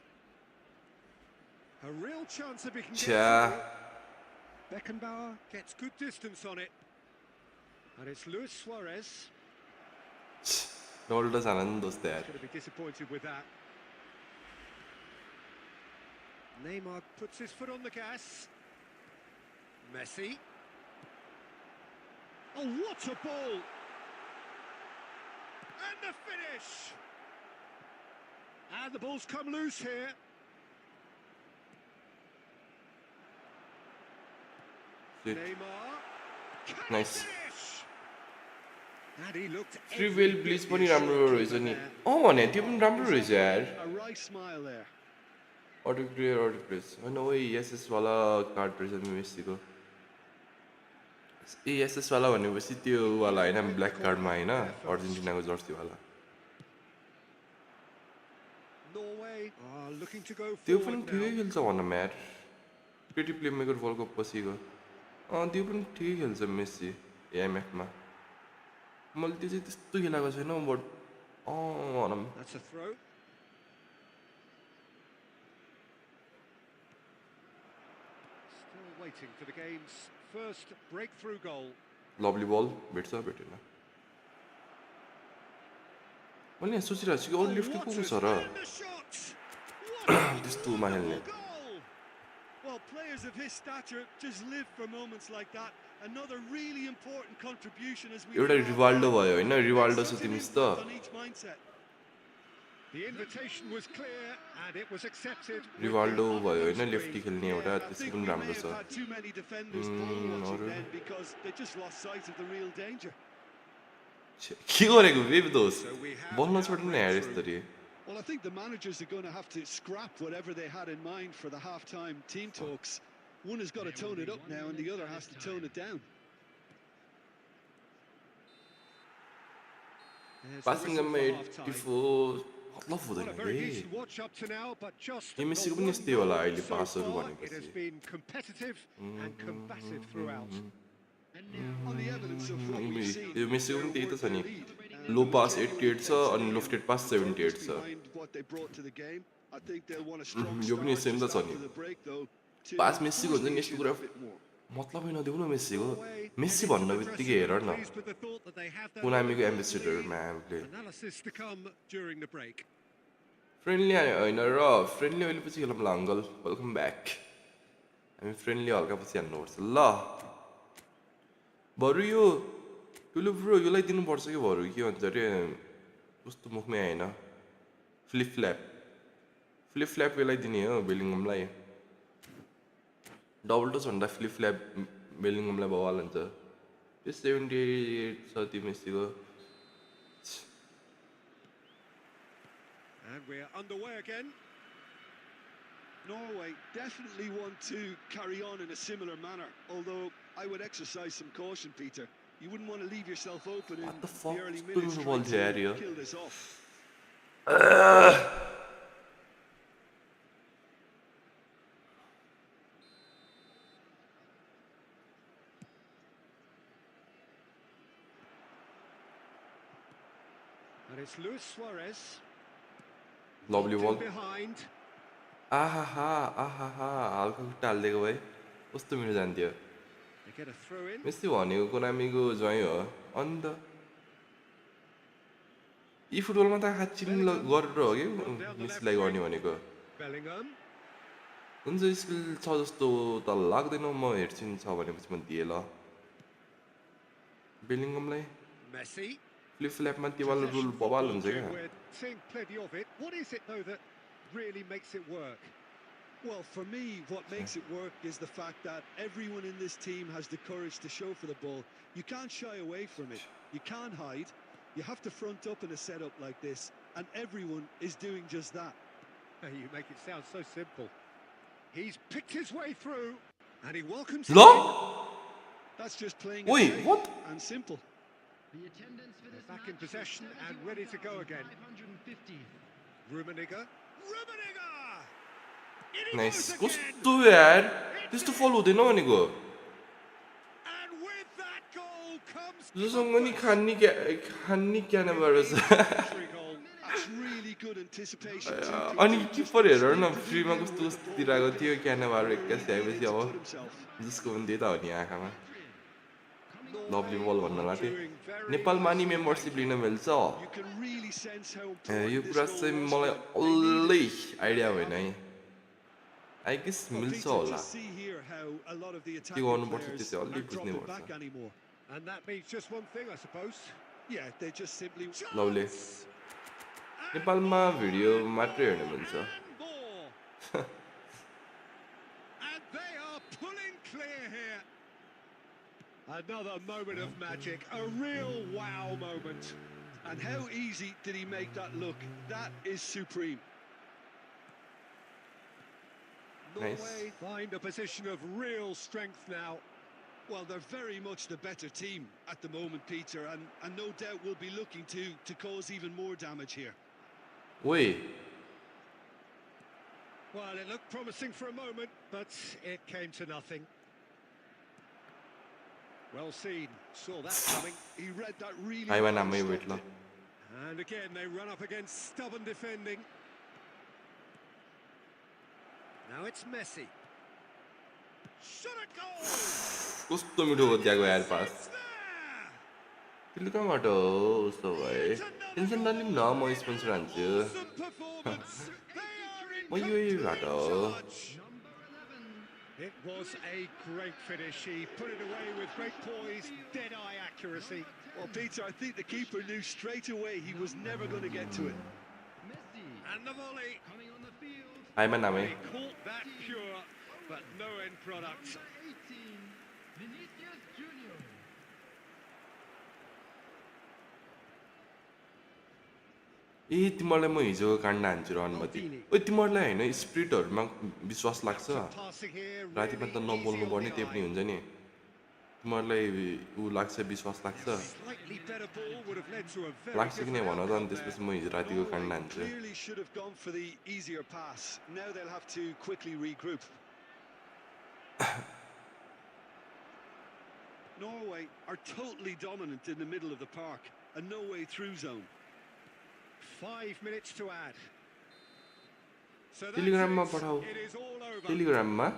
A real chance if he can get छ्या through. Beckenbauer gets good distance on it. And it's Luis Suarez. रोल्डो जान नि दोस्त यार Going to be disappointed with that. Neymar puts his foot on the gas. Messi. Oh, what a ball! And the finish! And the ball's come loose here. Shit. Neymar. Can Nice. he finish? And he looked three every well bit please पनि reassured राम्रो रहेछ नि there. अँ भने त्यो पनि राम्रो रहेछ यार A right smile there. अटो क्लियर अटो प्रेस होइन ओ एसएस वाला कार्ड रहेछ मेसीको एएसएस वाला भनेपछि त्यो वाला होइन ब्ल्याक कार्डमा होइन अर्जेन्टिनाको जर्सी वाला Norway are looking to go त्यो forward पनि ठिकै now. खेल्छ भन म्याट केटी प्ले मेकर वर्ल्ड कप पछिको त्यो पनि ठिकै खेल्छ मेसी एएमएफमा मैले त्यो चाहिँ त्यस्तो खेलाएको छैन बट भनौँ That's a throw. Still waiting for the game's first breakthrough goal. Lovely बल भेट्छ भेटेन मैले यहाँ सोचिरहेको छु कि अरू लेफ्ट को छ र And the shot! What a त्यस्तोमा खेल्ने Goal! Well, players of his stature just live for moments like that. Another really important contribution as we एउटा रिवाल्डो भयो होइन रिवाल्डो छ तिमी त on each mindset. The invitation was clear and it was accepted. with Rivaldo the भयो होइन utmost lefty grace. खेल्ने Yeah, एउटा I त्यसको think पनि we may राम्रो have छ had too many defenders ball watching अरू then because they just lost sight of the real danger. के गरेको बे दोस्त So we have बल now नछोड्नु नि यार breakthrough. यसरी Well, I think the managers are going to have to scrap whatever they had in mind for the half-time team talks. One has got to tone it up now and the other has to tone it down. There's the passing whistle गेममा for half-time. 84 मतलब Well, a हुँदैन very रे decent watch up to now, but just yo the मेसीको पनि one यस्तै होला goal अहिले so पासहरू far. It has भनेपछि been competitive and combative throughout. On the evidence of what we've seen, यो मेसीको पनि त्यही त छ नि lead. लो पास 88 छ अनि लोफ्टेड पास 78 छ Behind what they brought to the game, I think they'll want a strong यो पनि start सेम त just छ नि after the break, though, to पास मेसीको हुन्छ नि push यस्तो the कुरा issue a bit more. मतलबै नदेऊ न मेसीको Norway मेसी head into भन्ने the बित्तिकै dressing हेर room, न pleased with the thought that they have their कोनामीको own ambassador lead. म्यामले Analysis to come during the break. Friendly होइन र friendly अहिले पछि खेलौँ ल uncle welcome back हामी friendly हल्का पछि हान्नुपर्छ ल बरु यो ठुलो ब्रो योलाई दिनुपर्छ कि बरु के भन्छ अरे कस्तो मुखमै आएन फ्लिप फ्ल्याप यसलाई दिने हो बेलिङमलाई डबल टच भन्दा फ्लिप फ्ल्याप बेलिङमलाई बवाल हुन्छ त्यो 78 छ त्यो मेसीको And we're underway again. Norway definitely want to carry on in a similar manner, although I would exercise some caution, Peter. You wouldn't want to leave yourself open in What the fuck? the early Spin minutes the trying ball there, to yeah. kill this off. And it's Luis Suarez. Lovely Locked in ball. behind. आहा हल्का खुट्टा हालिदिएको भए कस्तो मिठो जान्थ्यो They get a throw in. Messi भनेको कोनामीको ज्वाइँ हो अन्त यी फुटबलमा त खाँच्ची गरेर हो कि मेसीलाई गर्ने भनेको Bellingham. हुन्छ स्किल छ जस्तो त लाग्दैन म हेर्छु नि छ भनेपछि म दिएँ ल बेलिङमलाई Messi. फ्लिप फ्ल्यापमा त्यो वाला रुल बवाल हुन्छ क्या We're seeing plenty of it. What is it though that really makes it work? Well, for me, what makes it work is the fact that everyone in this team has the courage to show for the ball. You can't shy away from it. You can't hide. You have to front up in a setup like this, and everyone is doing just that. You make it sound so simple. He's picked his way through, and he welcomes ल it in. That's just playing Wait, it safe what? and simple. The attendance for this Back in match possession is and ready to go again. 71,550. Rummenigge. In he nice goes again. कस्तो यार त्यस्तो फल हुँदैन भनेको And with that goal comes जोसँग नि खान्नी क्यानाबाट छ victory goal. That's really good anticipation. अनि किपर हेर न फ्रीमा कस्तो तिराको थियो क्यानाबाट एक्कासी आएपछि अब जसको पनि त्यही त हो नि आँखामा लभली बल भन्न लाग्थ्यो नेपालमा नि मेम्बरसिप लिन मिल्छ You can really sense how yo important कुरा this चाहिँ goal was. मलाई अलि आइडिया भएन है आई गेस Well, मिल्छ Peter, होला just see here how a lot of the के attacking गर्नुपर्छ players त्यो चाहिँ अलि aren't बुझ्नै dropping पर्छ back anymore. And that means just one thing, I suppose. Yeah, they just simply lovely नेपालमा video मात्रै हेर्न मिल्छ And more. And they are pulling clear here. Another moment of magic, a real wow moment. And how easy did he make that look? That is supreme. Nice. Norway find a position of real strength now. Well, they're very much the better team at the moment, Peter, and no doubt will be looking to cause even more damage here. ओइ Well, it looked promising for a moment, but it came to nothing. Well seen, saw that coming. He read that really Aima well and नामै wait stopped ल it. And again, they run up against stubborn defending. Now it's Messi. Shot a goal! कस्तो मिठो गतियाको यार पास It's there! तिमीले कहाँबाट हो उसो भए tension नलिम न म sponsor हान्छु Awesome performance. They are in म यहीबाट हो charge. It was a great finish. He put it away with great poise, dead-eye accuracy. Well, Peter, I think the keeper knew straight away he was never going to get to it. Messi And the volley. coming on the field. आइमा नामै He caught that pure, but no end product. Number 18, Vinicius Junior. ए तिमीहरूलाई म हिजो काण्ड हान्छु र अनुमति ओ तिमीहरूलाई होइन स्पिरिटहरूमा विश्वास लाग्छ Passing here, रातिमा त really नबोल्नु easy on पर्ने the त्यही पनि eye. हुन्छ नि तिमीहरूलाई ऊ लाग्छ विश्वास लाग्छ Slightly better ball would have led to a very लाग्छ कि नै different भन त अनि outcome त्यसपछि there. म हिजो रातिको काण्ड Norway हान्छु clearly should have gone for the easier pass. Now they'll have to quickly regroup. Norway are totally dominant in the middle of the park. A no-way through zone. 5 minutes to add. So that's टेलिग्राममा it. पठाऊ It is all over. टेलिग्राममा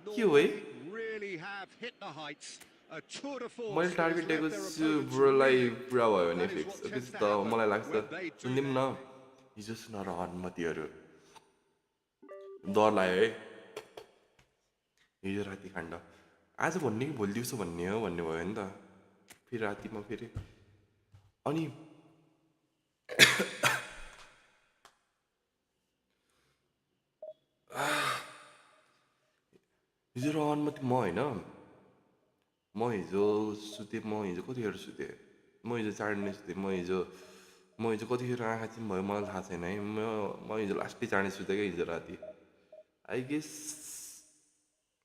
के हो है Norway really have hit the heights. A tour de force मैले that target has दिएको left their छु opponents ब्रोलाई reeling. पुरा भयो भने That is fix what त्यसपछि tends to त happen मलाई लाग्छ when they do सुनिदिउँ न that. हिजो सुन र अनुमतिहरू डर लाग्यो है हिजो राति काण्ड आज भन्ने कि भोलि दिउँसो भन्ने हो भन्ने भयो नि त फेरि रातिमा फेरि अनि हिजो र अनुमति म होइन म हिजो सुतेँ म हिजो कतिखेर सुतेँ म हिजो चाँडै नै सुतेँ म हिजो कतिखेर आँखा चिम भयो मलाई थाहा छैन है म हिजो लास्टै चाँडै सुतेँ क्या हिजो राति आई गेस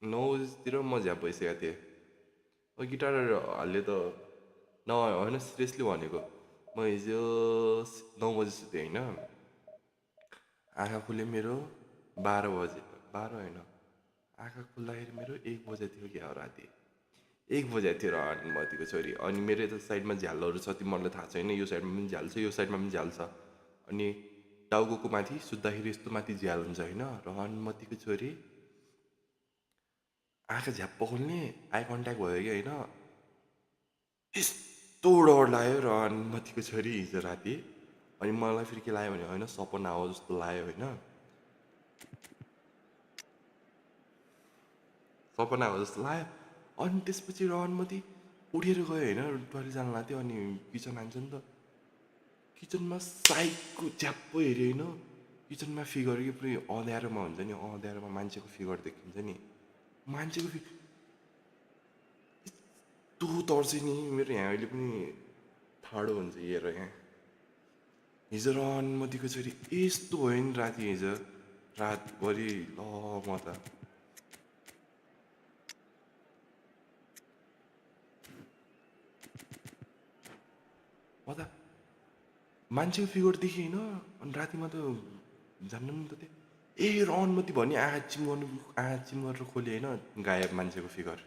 9 बजीतिर म झ्याप भइसकेको थिएँ गिटार हाल्यो त होइन सिरियसली भनेको म हिजो 9 बजी सुतेँ होइन आँखा खुल्यो मेरो 12 बजे 12 होइन आँखा खुल्दाखेरि मेरो 1 बजे थियो क्या हो राति 1 बजे थियो र अनुमतिको छोरी अनि मेरो यता साइडमा झ्यालहरू छ तिमीहरूलाई थाहा छैन यो साइडमा पनि झ्याल छ यो साइडमा पनि झ्याल छ अनि टाउको माथि सुत्दाखेरि यस्तो माथि झ्याल हुन्छ होइन र अनुमतिको छोरी आँखा झ्याप्प खोल्ने आई कन्ट्याक्ट भयो कि होइन यस्तो डर लाग्यो र अनुमतिको छोरी हिजो राति अनि मलाई फेरि के लाग्यो भने होइन सपना हो जस्तो लाग्यो होइन सपना हो जस्तो लाग्यो अनि त्यसपछि र अनुमति उठेर गयो होइन टोइलेट जानु लाग्थ्यो अनि किचन हान्छ नि त किचनमा साइडको झ्याप्प हेऱ्यो होइन किचनमा फिगर कि पुरै अँध्यारोमा हुन्छ नि अँध्यारोमा मान्छेको फिगर देखिन्छ नि मान्छेको यस्तो तर्छ नि मेरो यहाँ अहिले पनि ठाडो हुन्छ हेर यहाँ हिजो र अनुमतिको छोरी यस्तो भयो नि राति हिजो रातभरि ल म त मान्छेको फिगर देखेँ होइन अनि रातिमा त जान्नु नि त त्यो र अनुमति भन्ने आँखा चिम गरेर खोलेँ होइन गायब मान्छेको फिगर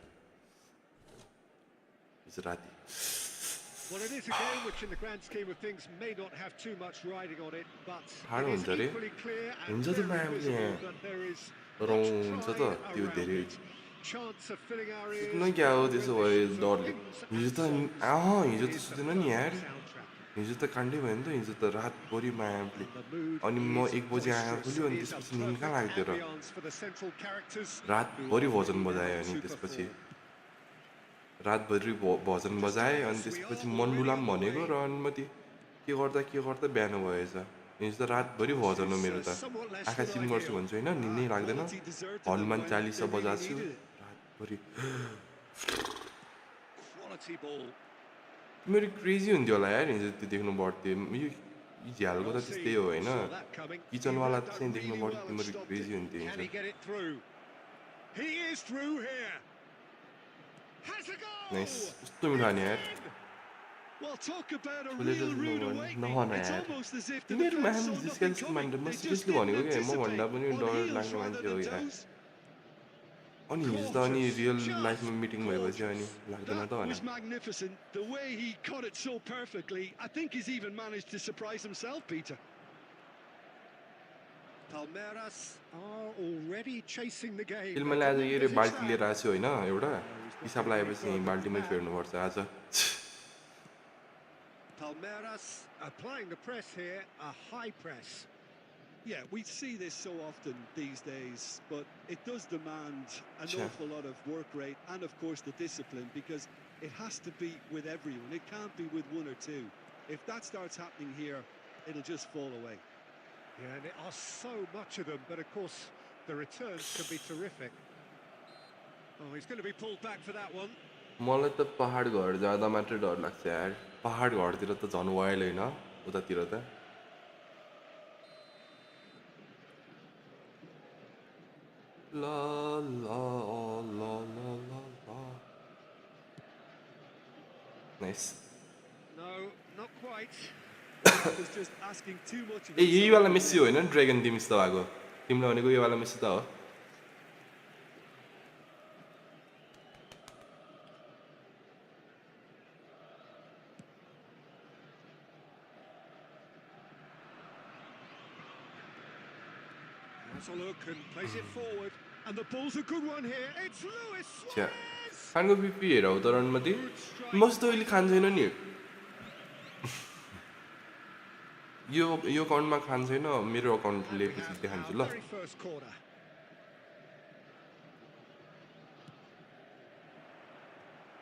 हिजो राति Well, it is a game which in the grand scheme of things may not have too much riding on it, but ठाडो it is हुन्छ रे equally clear and हुन्छ त very म्यामले visible that there is तर much हुन्छ त pride त्यो around धेरै it. Chance of filling our सुत्नु ears क्या हो with त्यसो भयो renditions of डरले hymns हिजो and त songs. हिजो It त is the सुतेन नि यार perfect soundtrack. हिजो त काण्डै भयो नि त हिजो त रातभरि म्यामले And the mood अनि म is 1 बजी आँखा boisterous. खुल्यो It अनि is a त्यसपछि निन्द कहाँ perfect लाग्थ्यो र ambience for the central characters who रातभरि are भजन ready बजाएँ now अनि to त्यसपछि perform. रातभरि भजन Just बजाएँ ahead अनि as we त्यसपछि are मन already बुलाम on the भनेको way. र अनुमति के गर्दा बिहान भएछ हिजो त रातभरि This भजन हो is मेरो त somewhat less आँखा than चिम गर्छु ideal. भन्छु होइन निन्दै लाग्दैन Quality deserted them Hanuman when Chalisa they really बजाएको छु needed it. रातभरि Quality ball. मेरो क्रेजी हुन्थ्यो होला यार हिजो त्यो देख्नु पर्थ्यो यो झ्यालको त Well त्यस्तै seen. हो होइन Saw that coming. He किचनवाला read that चाहिँ देख्नु really पर्थ्यो well त्यो and मेरो stopped क्रेजी it. हुन्थ्यो Can हिजो he get it through? He is through here. Has a nice goal. कस्तो मिठो हान्यो यार Well, talk about a कसले real जस्तो rude नभन awakening. It's यार almost as if the तिमीहरू defense म्याम saw जिस्का nothing जस्तो coming. मान्छे म They just सिरियसली didn't भनेको क्या म भन्दा anticipate. पनि On डर heels लाग्ने rather मान्छे हो than यार toes. अनि हिजो त अनि Gorgeous. रियल लाइफमा Just मिटिङ भएपछि अनि gorgeous. लाग्दैन त That भने was magnificent. The way he caught it so perfectly. I think he's even managed to surprise himself, Peter. Palmeiras are already chasing the game. फेरि They मैले आज didn't yo envisage बाल्टी that. लिएर आएको छु होइन एउटा He's not पिसाब getting any लगाएपछि further बाल्टीमै than that. फेर्नुपर्छ आज Palmeiras applying the press here, a high press. Yeah, we see this so often these days, but it does demand an Sure. awful lot of work rate and, of course, the discipline, because it has to be with everyone. It can't be with one or two. If that starts happening here, it'll just fall away. Yeah, and there are so much of them, but of course the returns can be terrific. Oh, he's going to be pulled back for that one. मलाई त पहाड घर जाँदा मात्रै डर लाग्छ यार पहाड घरतिर त झन् वाइल्ड होइन उतातिर त ला ला ला ला ला ला nice No, not quite. That was just asking too much of ए यही himself वाला in मेस्सी the होइन end. ड्रेगन दिमिस त भएको तिमीले भनेको यो वाला मेस्सी त हो Has a look and plays it forward. And the ball's a good one here. It's Luis छ्या Suarez. खानको पिपी हेर हो त रणमती मस्त अहिले खान्छ छैन नि यो अकाउन्टमा खान छैन मेरो अकाउन्टले We पछि have देखाउँछु our ल very first corner.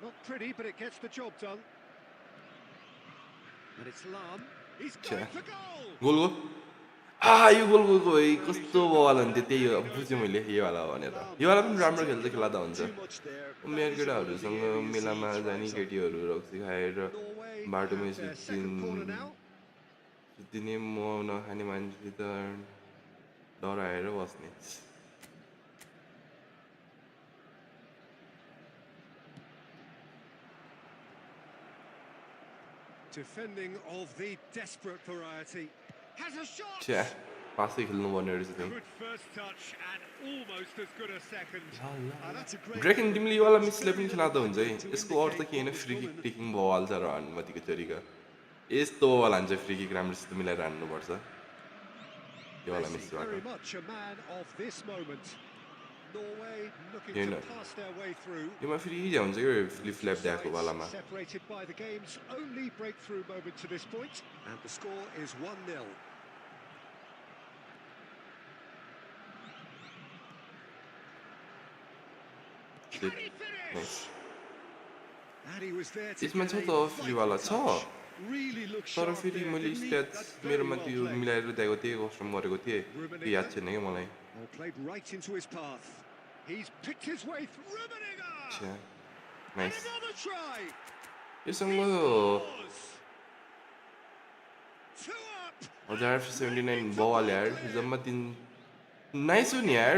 Not pretty, but it gets the job done. And it's Lam. He's going for goal. गोल गोल यो गोल गोलको है कस्तो बवाल हुन्थ्यो त्यही हो बुझेँ मैले यो वाला भनेर यो वाला पनि राम्रो खेल्छ खेलादा हुन्छ Too much there. मेरो That is a worthy केटाहरूसँग area, you मेलामा see, जाने tries on. केटीहरू रक्सी खाएर Norway बाटोमै have their second corner now. सुत्तिने म नखाने मान्छे त डराएर बस्ने Defending of the desperate variety. Has a shot. छ्या पासै खेल्नु पर्ने रहेछ त्यो Good first touch and almost as good a second. Ah, that's a great ड्रेकन goal. तिमीले यो वाला मिसले पनि It's खेलाउँदा very हुन्छ है likely to यसको अर्थ indicate के होइन what was free kick coming. Taking बवाल छ र अनुमतिको तरिका यस्तो बवाल हान्छ फ्री किक राम्रोसित मिलाएर हान्नुपर्छ यो वाला Messi, मिसबाट very much a man of this moment. Norway looking You to know. pass their way through. Yoma फेरि इजी हुन्छ क्या फ्लिप फ्ल्याप दिएको वालामा Separated by the game's only breakthrough moment to this point, and the score is 1-0. Can he finish? And he was there to यसमा get छ a त free वाला छ touch. Really looks तर sharp फेरि there, मैले didn't he? Stats That's very मेरोमा well त्यो played. मिलाएर दिएको थिएँ कस्टम गरेको थिएँ त्यो याद छैन क्या मलाई Ball played right into his path. He's picked his way through. Rummenigge! छ्या And nice another try. योसँग Scores! Two up. 1079 बवाल यार जम्मा तिन नाइस हो नि यार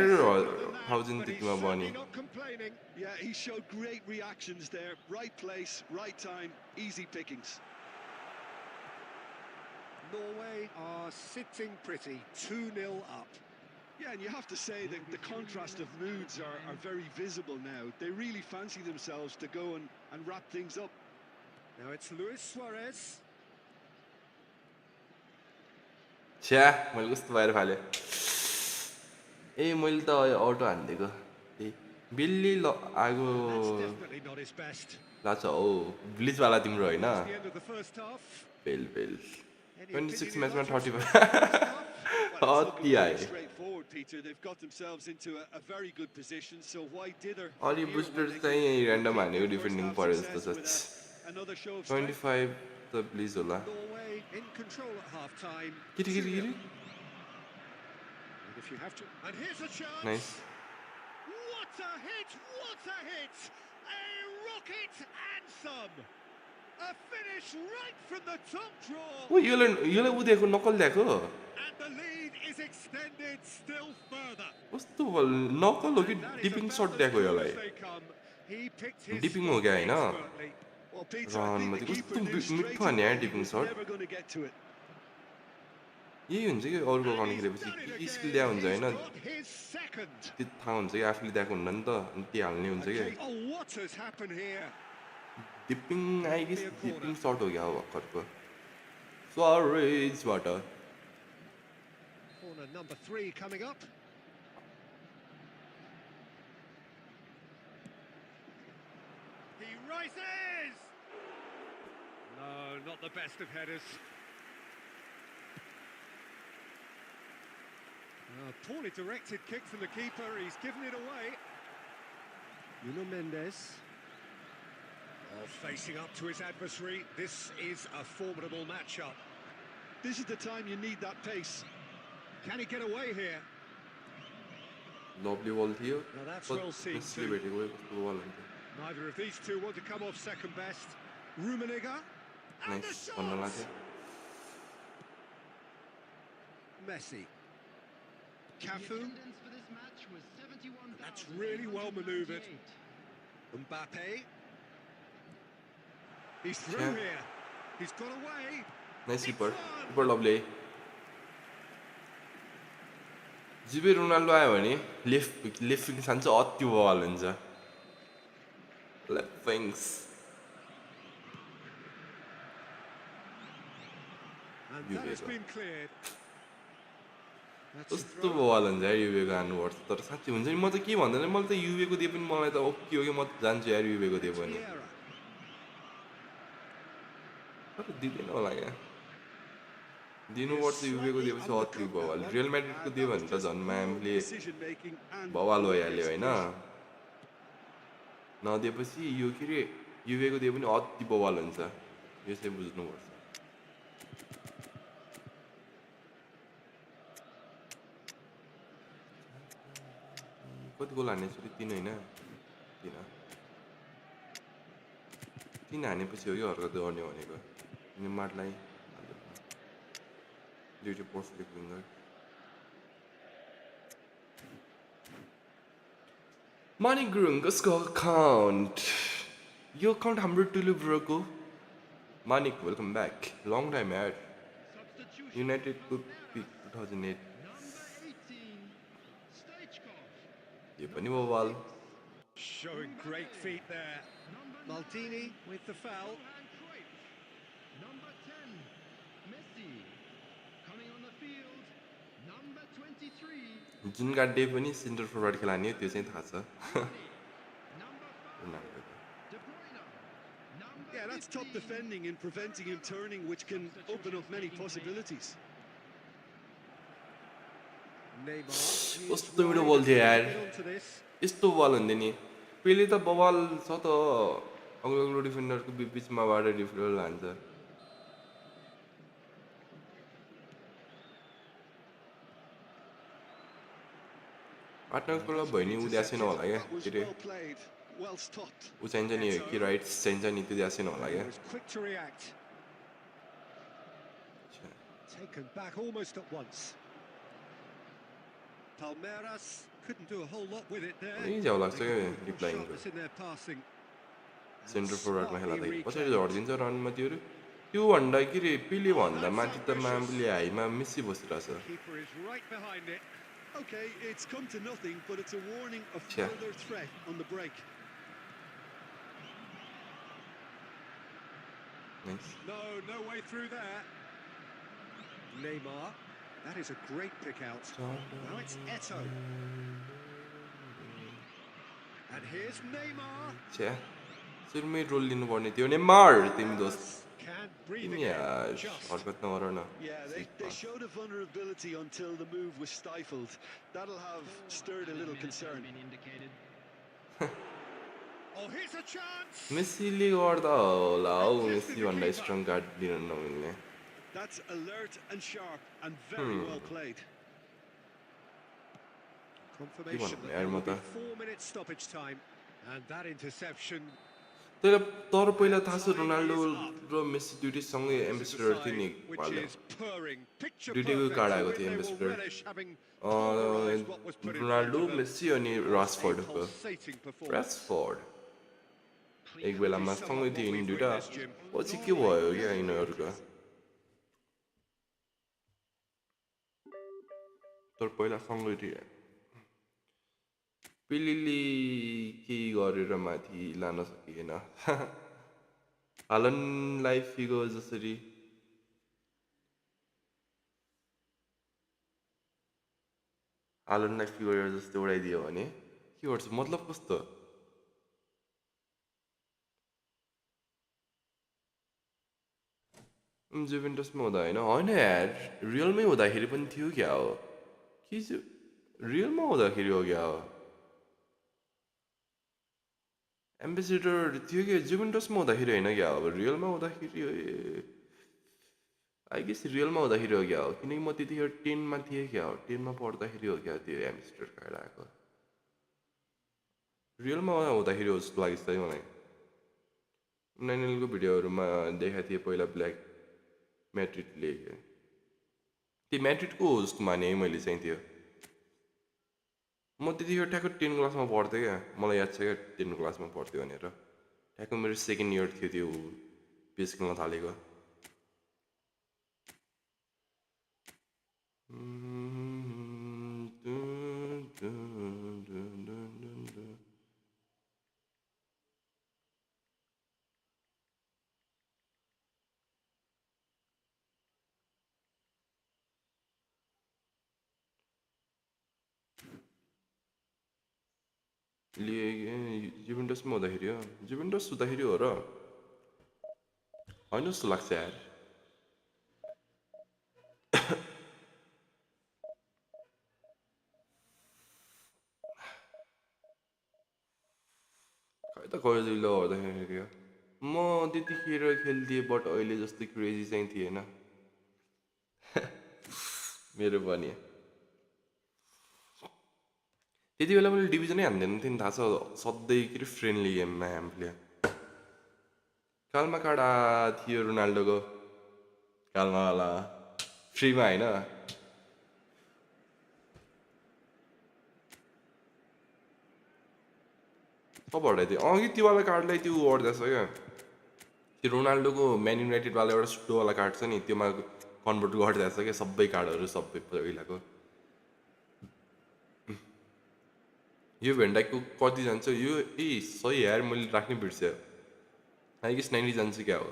थाउजन्ड But he's त्यतिमा भयो नि certainly not complaining. Yeah, he showed great reactions there. Right place, right time, easy pickings. Norway are sitting pretty, 2-0 up. Yeah, and you have to say that the contrast of moods are very visible now. They really fancy themselves to go and wrap things up. Now it's Luis Suarez. छ्या मैले कस्तो भएर फालेँ ए मैले त अटो हानिदिएको त्यही बिल्ली आगो That's definitely not his best. लाग्छ हौ ब्लिचवाला तिम्रो होइन That's the end of the first half. बेल बेल Any 26 opinion म्याचमा you'd like 35 to express on the first half? Well, it's अति looking आयो very straightforward, Peter. They've got themselves into a very good position, so why dither? अलि here booster when they चाहिँ can random repeat हानेको their defending first half पऱ्यो जस्तो success छ with another show of strength. 25 त please होला Norway in control at half-time. Giri Giri 2-0. Giri And if you have to... And here's a chance. Nice What a hit! What a hit! A rocket and some! A finish right from the top draw! ओ यसलाई उदेको नकल दिएको And the lead is extended still further. कस्तो नकल हो कि And that is डिपिङ about सर्ट as दिएको true यसलाई as they come. He picked his Dipping हो spot गया होइन expertly. Well, Peter, I Ron, think the but keeper कस्तो knew straight मिठो हान्यो यार away he डिपिङ was सर्ट never going to get to it. यही हुन्छ कि अरूको And account he's खेलेपछि done it के again. स्किल दिएको हुन्छ He's होइन got his second. त्यो थाहा हुन्छ कि आफूले दिएको हुन्न नि त अनि त्यो हाल्ने हुन्छ कि Okay. Oh, what has happened here? Dipping I guess dipping सर्ट हो क्या भर्खरको स्वारेजबाट Corner number 3 coming up. He rises! No, not the best of headers. Poorly directed kick from the keeper. He's given it away. Nuno Mendes. Oh, facing up to his adversary. This is a formidable matchup. This is the time you need that pace. Can he get away here? Lovely बल थियो Now that's well seen मिसले too. भेटेको कस्तो बल हुन्थ्यो Neither of these two want to come off second best. Rummenigge. And the nice भन्न shot! लाग्यो Messi. The Cafu. attendance for this match was 71,898. That's really well manoeuvred. Mbappe. He's through Yeah. here. He's got away. Nice It's keeper on. Keeper lovely जिबे Ronaldo आयो भने left wing सान्छ अति बवाल हुन्छ left wings And You that has get been cleared. That's a कस्तो throw. बवाल हुन्छ यार युवेको हान्नुपर्छ तर साँच्चै हुन्छ नि म त के भन्दैन मैले त युवेको दिए पनि मलाई त ओके हो कि म त जान्छु यार युवेको दिए पनि Vieira. तर दिँदैन होला क्या दिनुपर्छ युवेको दिएपछि अति बवाल रियल म्याड्रिडको दियो भने त झन् म्यामले बवाल भइहाल्यो होइन नदिएपछि यो के अरे युवेको दिए पनि अति बवाल हुन्छ यो चाहिँ बुझ्नुपर्छ कति गोल हान्ने छु 3 होइन 3 हानेपछि हो कि हरकत गर्ने भनेको निमार्टलाई दुईटा पर्सपेक्ट winger Money Grunga's account. Your account हाम्रो Tulibrogo. Manik, welcome back. Long time ad. Substitution United of could pick Neras. 2008. Number 18, Stoichkov. यो पनि बवाल Showing great feet there. Number Maldini 9, with the foul. Johan Cruyff. Number 10, Messi. Coming on the field, number 23, जुन गाड्डे पनि centre forward खेलाउने हो त्यो चाहिँ थाहा छ number 5, De Bruyne. Number Yeah, that's top 15, defending and preventing him turning, which can open up many possibilities. Neymar. he is कस्तो मिठो wide बल as थियो he यार get onto this. यस्तो बल हुन्थ्यो नि पहिले त बवाल छ त अग्लो अग्लो डिफेन्डरको बिचमा बाट डिफेन्डर हान्छ पार्टनरको भयो नि उद्यासेन होला क्या That was के अरे well played, well stopped. ऊ चाहिन्छ नि कि राइट्स चाहिन्छ नि त्यो द्यासेन होला He क्या was quick to react. Taken back almost at once. Palmeiras couldn't do a whole lot with it there. यही झ्याउ लाग्छ They क्या got good रिप्लाइङको sharpness in their passing. Centre फरवर्डमा खेला Smartly त कसरी reclaimed. झरिदिन्छ रनमा त्योहरू त्यो भन्दा के अरे पिले भन्दा माथि त मामले हाइमा मिसी बसिरहेछ Keeper is right behind it. Okay, it's come to nothing, but it's a warning of Yeah. further threat on the break. Nice No way through there. Neymar. That is a great pick out. Now it's Eto. And here's Neymar. छ्या सुरुमै role लिनुपर्ने थियो भने मार तिमी दोस्त Can't breathe तिमी again. यार Just. हरकत नगर न Yeah, they showed a vulnerability until the move was stifled. That'll have stirred a little concern. Oh, here's a chance. मेसीले गर्दा होला हौ मेसी भन्दा स्ट्रङ कार्ड दिन नमिल्ने That's alert and sharp and very well played. Confirmation that यार there म will be त 4 minutes stoppage time. And that interception. तर पहिला थाहा छ रोनाल्डो र मेसी दुइटै सँगै एम्बेसडर थियो नि Which एकपल्ट is purring. Picture दुइटैको perfect. कार्ड To आएको win, थियो they will ambassador relish having pulverized what was put in front Ronaldo of them. Messi अनि रासफोर्डको Pulsating performance. रासफोर्ड एक बेलामा सँगै थियो यिनी दुइटा पछि के भयो क्या यिनीहरूको तर पहिला सँगै थियो पिलिली केही गरेर माथि लान सकिएन हालनलाई फिगो जसरी हालनलाई फिगो जस्तो उडाइदियो भने के गर्छ मतलब कस्तो जुभेन्टसमा हुँदा होइन यार रियलमै हुँदाखेरि पनि थियो क्या हो कि रियलमा हुँदाखेरि हो क्या हो एम्बेसेडर थियो कि जुभेन्टसमा हुँदाखेरि होइन क्या अब रियलमा हुँदाखेरि आई गेस रियलमा हुँदाखेरि हो क्या हो किनकि म त्यतिखेर 10मा थिएँ क्या हो 10मा पढ्दाखेरि हो क्या त्यो एम्बेसेडर कार्ड आएको रियलमा हुँदाखेरि हो जस्तो लाग्छ है मलाई नाइनलको भिडियोहरूमा देखाएको थिएँ पहिला ब्ल्याक म्याट्रिडले त्यो म्याट्रिडको हो जस्तो माने मैले चाहिँ त्यो म त्यतिखेर ठ्याक्क 10 क्लासमा पढ्थेँ क्या मलाई याद छ क्या 10 क्लासमा पढ्थ्यो भनेर ठ्याक्क मेरो सेकेन्ड इयर थियो त्यो पेस खेल्न थालेको जुभेन्टसमा हुँदाखेरि हो जुभेन्टस हुँदाखेरि हो र होइन जस्तो लाग्छ यार कजिलो गर्दाखेरि हो म त्यतिखेर खेल्दिएँ बट अहिले जस्तै क्रेजी चाहिँ थिएन मेरो पनि त्यति बेला मैले डिभिजनै हान्दैन थिएँ नि थाहा छ सधैँ के अरे फ्रेन्डली गेममा हामीले कालमा काडा थियो रोनाल्डोको कालमावाला फ्रीमा होइन कब हटाइदियो अघि त्योवाला कार्डलाई त्यो गर्दैछ क्या त्यो रोनाल्डोको म्यान युनाइटेडवाला एउटा सुटोवाला कार्ड छ नि त्योमा कन्भर्ट गरिदिएछ क्या सबै कार्डहरू सबै पहिलाको यो भेन्डाइको कति जान्छ यो सही यार मैले राख्नै बिर्सेँ आई गेस 90 जान्छ क्या हो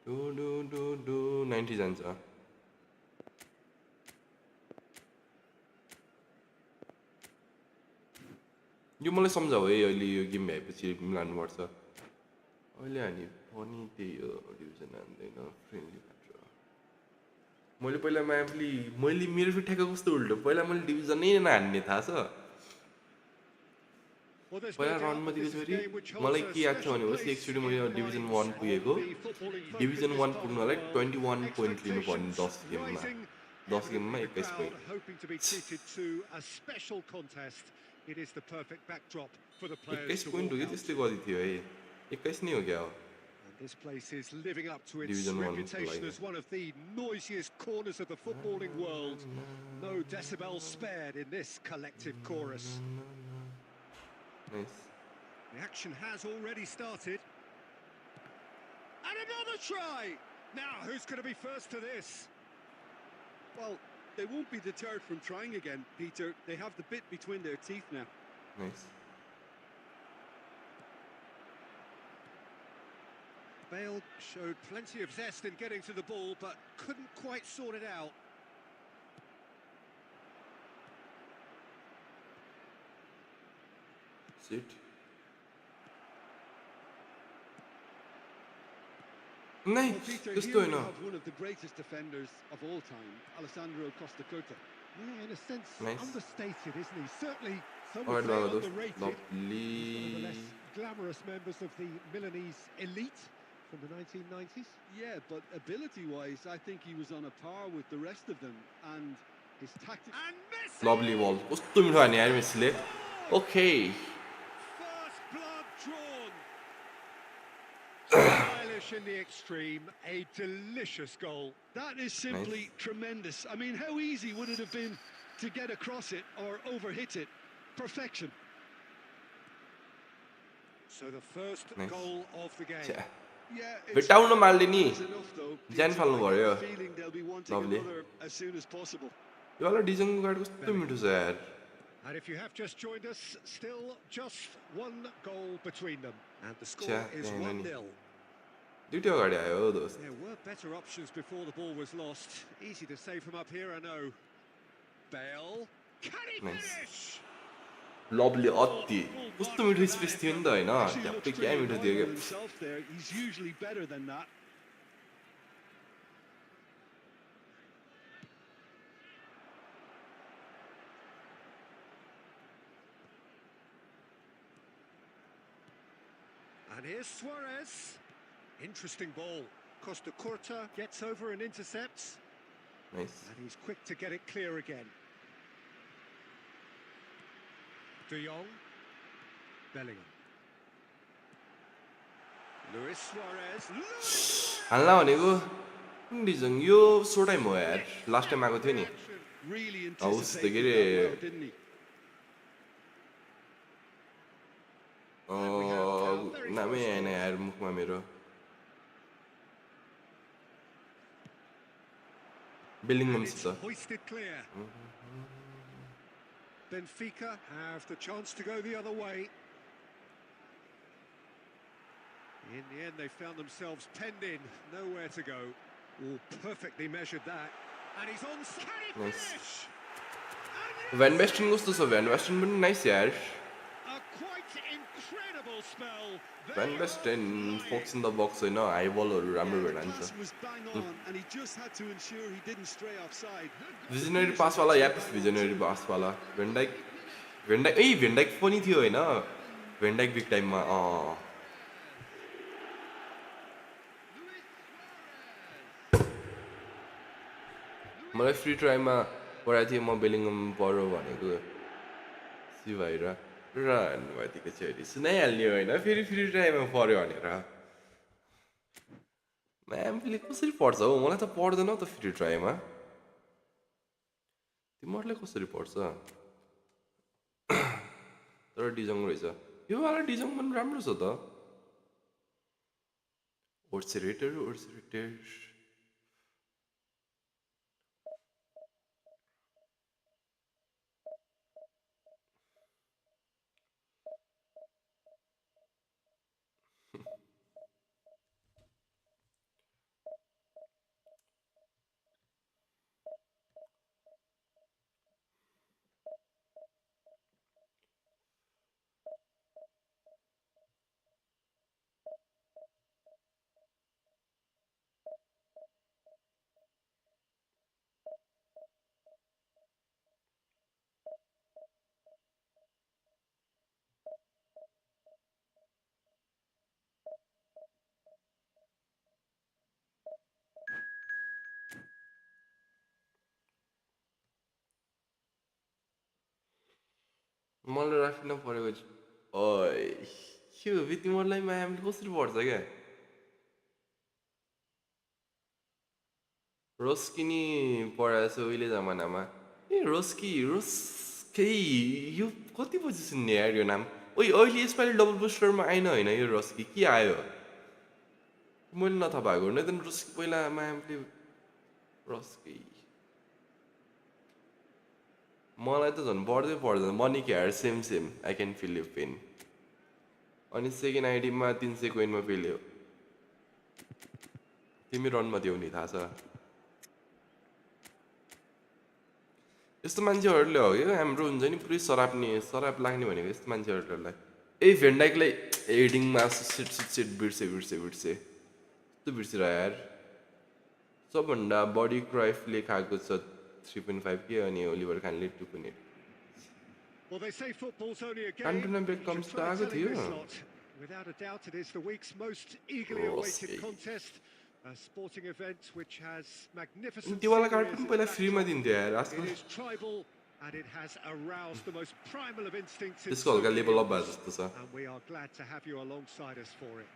90 जान्छ यो मलाई सम्झाऊ है अहिले यो गेम भएपछि लानुपर्छ अहिले हानि पनि त्यही हो डिभिजन हान्दैन फ्रेन्डली मात्र मैले पहिला मैले मेरो फेरि ठ्याक्क कस्तो उल्टो पहिला मैले डिभिजनै नहान्ने थाहा छ पहिला राउन्डमा दिँदाखेरि मलाई के याद छ भनेपछि एकचोटि मैले डिभिजन 1 पुगेको डिभिजन 1 पुग्नलाई 21 पोइन्ट लिनु पर्ने 10 गेममा 21 point It is the perfect backdrop for the 21 players to point हो कि त्यस्तै गरि थियो है 21 नै हो क्या हो And this place is living up to its Division 1 reputation as one of the noisiest corners of the footballing world. No decibels spared in this collective chorus. Nice. The action has already started. And another try! Now, who's going to be first to this? Well, they won't be deterred from trying again, Peter. They have the bit between their teeth now. Nice. Bale showed plenty of zest in getting to the ball, but couldn't quite sort it out. Sit. Well, Peter, here we have one of the greatest defenders of all time, Alessandro Costa Curta. Yeah, in a sense, Nice. understated, isn't he? Certainly, some Alright, would say Baba, underrated. lovely. One of the less glamorous members of the Milanese elite from the 1990s. Yeah, but ability-wise, I think he was on a par with the rest of them, and his tactics. And Messi! Lovely ball. कस्तो मिठो हान्यो यार मेसीले okay First blood drawn. Stylish in the extreme, a delicious goal. That is simply tremendous. I mean, how easy would it have been to get across it or overhit it? Perfection. So the first Nice. goal of the game. Yeah, भेटाउन माल्ने नि it's enough though. ज्यान Peter. फाल्नु I पर्यो get the feeling they'll be wanting Lovely. another as soon as possible. यो वाला डिजनको card कस्तो मिठो छ यार And if you have just joined us, still just one goal between them. And the score Tja, is yeah, no 1-0. दुईटै अगाडि आयो हो दोस्त There were better options before the ball was lost. Easy to say from up here, I know. Bale. Can he Nice. finish? Lovely अति कस्तो मिठो space थियो नि त होइन Actually looks झ्याप्पै क्या pretty मिठो थियो reliable क्या himself there. He's usually better than that. And here's Suarez. Interesting ball. Costa Curta gets over and intercepts. Nice And he's quick to get it clear again. De Jong. Bellingham. Luis Suarez. हाल्ला भनेको डिजङ यो सो time हो यार last time आएको थियो नि Really Oh, anticipated the- that well, didn't he? नामै आएन यार मुखमा मेरो बेलिङम्स It's त hoisted clear. Benfica have the chance to go the other way. In the end, they found themselves penned in, nowhere to go. Oh, perfectly measured that. And he's on. Can he Nice. finish? Van Basten कस्तो छ van बेस्टन पनि nice यार A quite incredible spell. Van Basten fox in the box होइन high बलहरू राम्रो The भेटान्छ pass was bang on, and he just had to ensure he didn't stray offside. Visionary पासवाला या भिजनरी पासवाला भेन्डाइक भेन्डाइक पनि थियो होइन भेन्डाइक बिग टाइममा मलाई फ्री ट्राईमा पढाएको थिएँ म बेलिङम पढो भनेको सी भएर र भन्नुभएको थियो सुनाइहाल्ने होइन फेरि फ्री ट्राईमा पढ्यो भनेर म्यामले कसरी पढ्छ हौ मलाई त पढ्दैन त फ्री ट्राईमा तिमीहरूलाई कसरी पढ्छ तर डिजङ रहेछ यो वाला डिजङ पनि राम्रो छ त ओर्सेरेटर मलाई राखिन परेको के तिमीहरूलाई म्यामले कसरी पढ्छ क्या रोस्किनी पढाएको छ उहिले जमानामा रोस्कै यो कति पछि सुन्ने यार यो नाम अहिले यसपालि डबल बुस्टरमा आएन होइन यो रोस्की के आयो मैले नथाहा भएको नै त रोस्की पहिला म्यामले रोस्की मलाई त झन् पर्दैन मनी क्यार same I can feel you pain अनि सेकेन्ड आइडीमा 300 कोइनमा पेल्यो तिमी रनमा देऊ नि थाहा छ यस्तो मान्छेहरूले हो क्या हाम्रो हुन्छ नि पुरै सराप लाग्ने भनेको यस्तो मान्छेहरूलाई भेन्डाइकलाई हेडिङमा सिट बिर्से यस्तो बिर्सेर यार सबभन्दा बढी क्राइफले खाएको छ 3.5 के अनि ओलिभर खानले 2.8 Cantona Beckham's आएको थियो Without a doubt, it is the week's most eagerly awaited contest. A sporting event which has magnificent तिमीलाई कार्ड पनि पहिला फ्रीमा दिन्थ्यो यार आजकल It is tribal and it has aroused the most primal of instincts in त्यसको हल्का level up भएको जस्तो छ and we are glad to have you alongside us for it.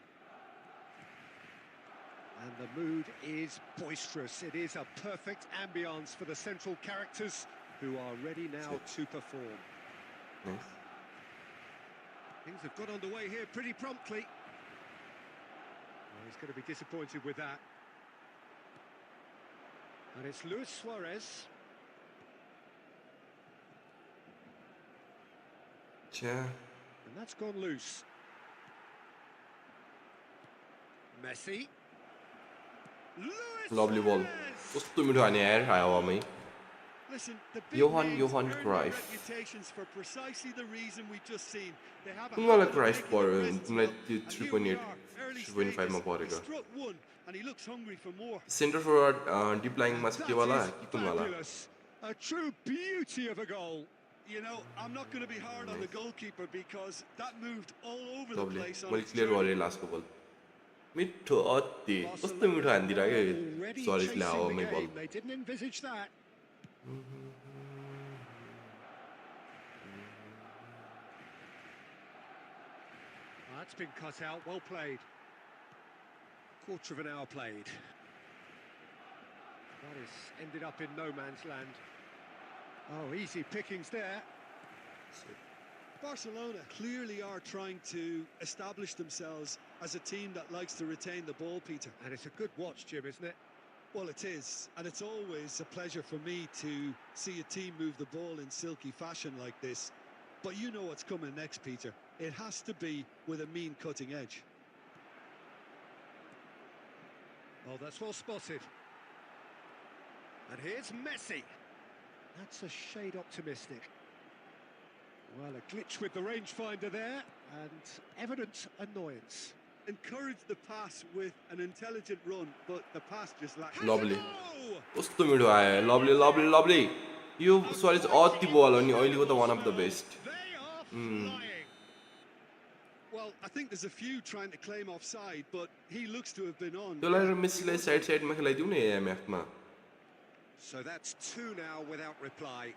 And the mood is boisterous. It is a perfect ambience for the central characters who are ready now to perform. Nice. Things have got underway here pretty promptly. Well, he's going to be disappointed with that. And it's Luis Suarez. And that's gone loose. Messi. Lovely ball. कस्तो मिठो हाने यार हावामै Listen, the big Johan names earn their Cruyff. reputations for precisely the reason we've just seen. They have a तिमीलाई habit of क्राइफ making पढ्यो the भने rest तिमीलाई well. त्यो And here we 3.8 are, early 3.5 मा stages. He पढेको struck one and he looks hungry for more. Centre forward डिप्लाइङमा That चाहिँ के वाला is कि कुन वाला fabulous. A true beauty of a goal. You know, I'm not going to be hard on the goalkeeper because that moved all over the Lovely. place on मैले its clear journey. गरेँ लास्टको बल मिठो अति कस्तो मिठो हानिदिरहेको Already सरिसले chasing the हावामै बल game. They didn't envisage that. That's been cut out. Well played. Quarter of an hour played. That has ended up in no man's land. Oh, easy pickings there. Barcelona clearly are trying to establish themselves as a team that likes to retain the ball, Peter. And it's a good watch, Jim, isn't it? Well, it is, and it's always a pleasure for me to see a team move the ball in silky fashion like this. But you know what's coming next, Peter. It has to be with a mean cutting edge. Oh, that's well spotted. And here's Messi. That's a shade optimistic. Well, a glitch with the rangefinder there, and evident annoyance. Encourage the pass with an intelligent run, but the pass just lacks. Lovely कस्तो मिठो आयो lovely यो सरी अति बल हो नि अहिलेको त one of the best They flying. Well, I think there's a few trying to claim offside, but he looks to have been on. त्यो लाएर मेसीलाई साइडमा खेलाइदिउ न एएमएफ मा So that's two now without reply.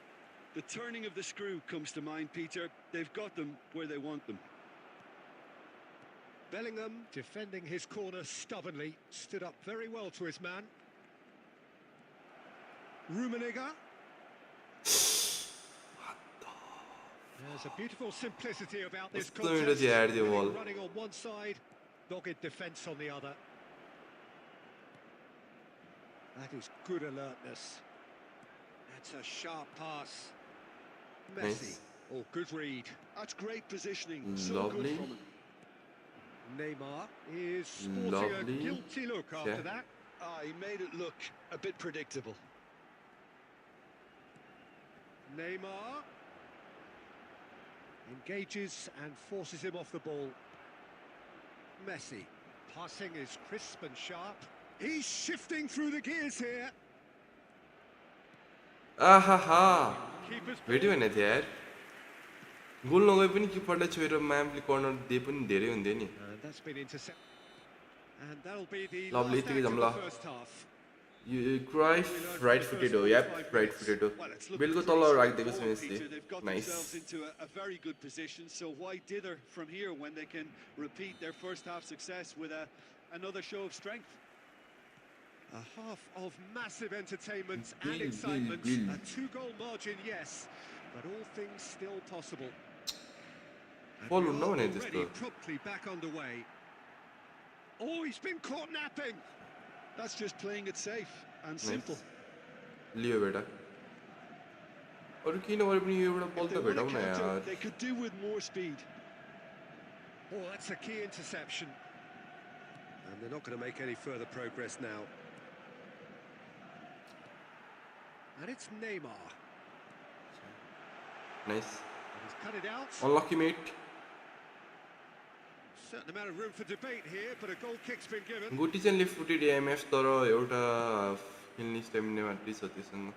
The turning of the screw comes to mind, Peter. They've got them where they want them. Bellingham defending his corner stubbornly, stood up very well to his man. Rummenigge. There's a beautiful simplicity about this contest. Running on one side, dogged defence on the other. That is good alertness. That's a sharp pass. Messi. Nice. Oh, good read. That's great positioning. So Lovely. good from him. Neymar is sporting a guilty look after that. He made it look a bit predictable. Neymar engages and forces him off the ball. Messi. Passing is crisp and sharp. He's shifting through the gears here. आहाहा Keeper's भेट्यो भने थियो यार गोल नगए पनि किपरलाई छोएर म्यामले corner दिए पनि धेरै हुन्थ्यो नि And that's been intercepted. And that'll be the Lovely, last act of the first half. Yo क्राइफ right footed हो याप राइट फुटेड हो बेलको तल राखिदिएको छ Peter, यसले they've got nice themselves into a very good position, so why dither from here when they can repeat their first half success with another show of strength? A half of massive entertainment and Bill, excitement. Bill. A two-goal margin, yes, but all things still possible. And Ball we no are one is already this promptly back underway. Oh, he's been caught napping. That's just playing it safe and simple. लियो बेटा अरु किन गरे पनि यो एउटा बल If त they won a भेटाउन counter, यार they could do with more speed. Oh, that's a key interception. And they're not going to make any further progress now. And it's Neymar. Nice He's cut it out. Unlucky mate Certain amount of room for debate here, but a goal kick's been given. गुटी चाहिँ left footed AMF तर एउटा खेल्ने stamina मात्रै छ त्यससँग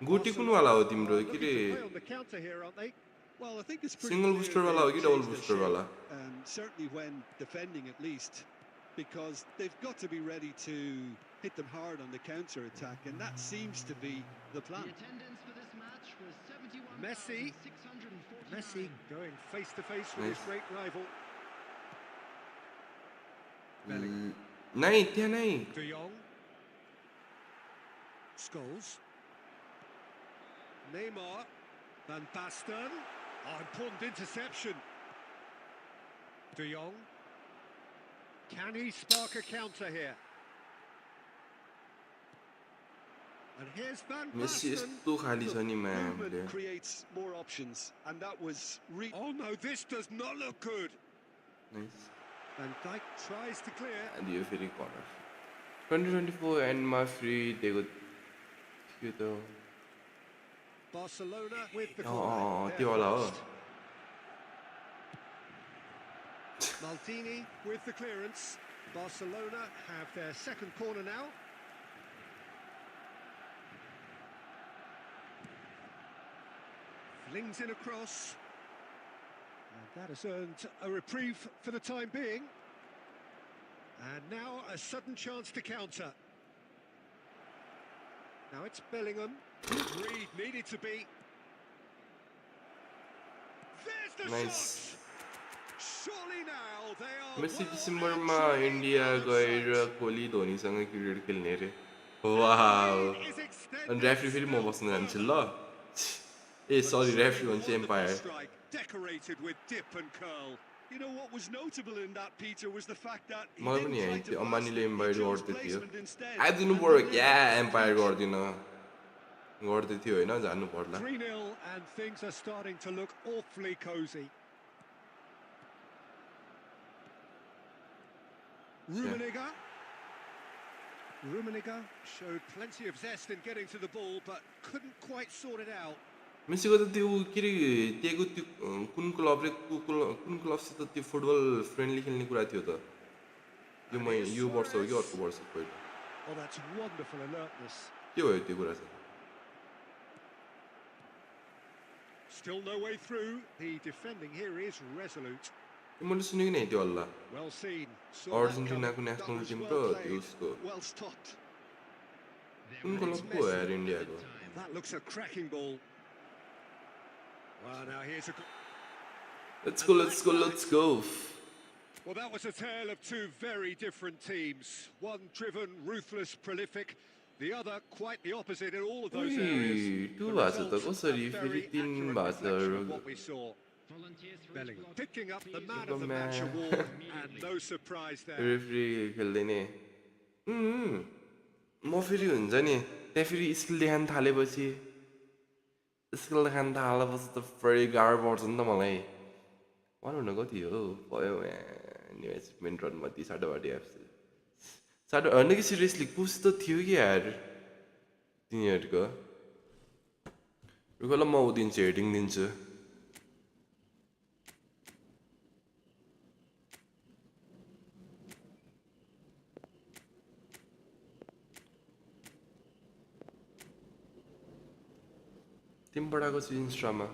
गुटी कुन वाला हो तिम्रो के Looking रे to play on the counter here, aren't they? Well, I think it's pretty Single clear booster they've wala ho ki double changed their booster shape, wala? certainly when defending at least, because they've got to be ready to hit them hard on the counter attack, and that seems to be the plan. The attendance for this match was Messi. 71,649. Messi going face to face with his Nice. great rival. Bellingham. नै त्यहाँ नै De Jong. Scholes. Neymar. Van Basten. Oh, important interception. De Jong. Can he spark a counter here? And here's Van Messi Basten. यस्तो खाली छ नि म्यामले Movement creates more options, and that was Oh no, this does not look good. Nice Van Dijk tries to clear. अनि यो फेरि corner 2024 एन्डमा free दिएको थियो त Barcelona with the Oh, corner. त्यो वाला हो Maldini with the clearance. Barcelona have their second corner now. Flings in a cross. And that has earned a reprieve for the time being. And now a sudden chance to counter. Now it's Bellingham. Reed needed to be. There's the Nice. shot! Surely now they are Messi well डिसेम्बरमा and truly India on गएर site. Kohli धोनीसँग cricket खेल्ने रे wow Lead is extended अनि referee फेरि म बस्न जान्छु ल ए सरी रेफ्री भन्छ umpire Strike decorated with dip and curl. You know what was notable in that, Peter, was the fact that he मलाई didn't पनि try यहाँ to थियो pass अम्बानीले it, एम्पायर he chose गर्दै थियो placement instead. आइदिनु And पर्यो the क्या rest एम्पायर teach. गर्दिन गर्दै थियो होइन जानु पर्ला 3-0 and things are starting to look awfully cosy. Rummenigge. Rummenigge showed plenty of zest in getting to the ball, but couldn't quite sort it out. मेसीको त त्यो के रे त्यहीको त्यो कुन क्लबले कुन क्लबसित त्यो फुटबल फ्रेन्डली खेल्ने कुरा थियो त यो यो वर्ष हो कि अर्को वर्ष पहिला Oh, that's wonderful alertness. के भयो त्यो कुरा चाहिँ Still no way through. The defending here is resolute. मैले सुनेको नि त्यो हल्ला Well seen. Saw that अर्जेन्टिनाको coming. That national was team well र played. त्यो उसको Well stopped. कुन क्लबको हो यार इन्डियाको That looks a cracking ball. Well, now here's a... Let's go, let's go, let's go. Well, that was a tale of two very different teams. One driven, ruthless, prolific. The other quite the opposite in all of those areas. Two The भएको छ त result, कसरी a फेरि very तीन accurate भएको छ reflection of what we saw. Volunteers for each Bellingham block. picking up the man Super of the match man. award, and no surprise there. Referee खेल्दै नि म फेरि हुन्छ नि त्यहाँ फेरि स्किल देखाउन थालेपछि स्किल देखाउन थालेपछि त फेरि गाह्रो पर्छ नि त मलाई भनौँ न कति हो भयो न्यु एचिभमेन्ट रनमा ती साटोबाटी एफसी साटो होइन कि सिरियसली कुछ त थियो कि यार तिनीहरूको रुख ल म दिन्छु हेडिङ दिन्छु तिमी पठाएको छु इन्स्टामा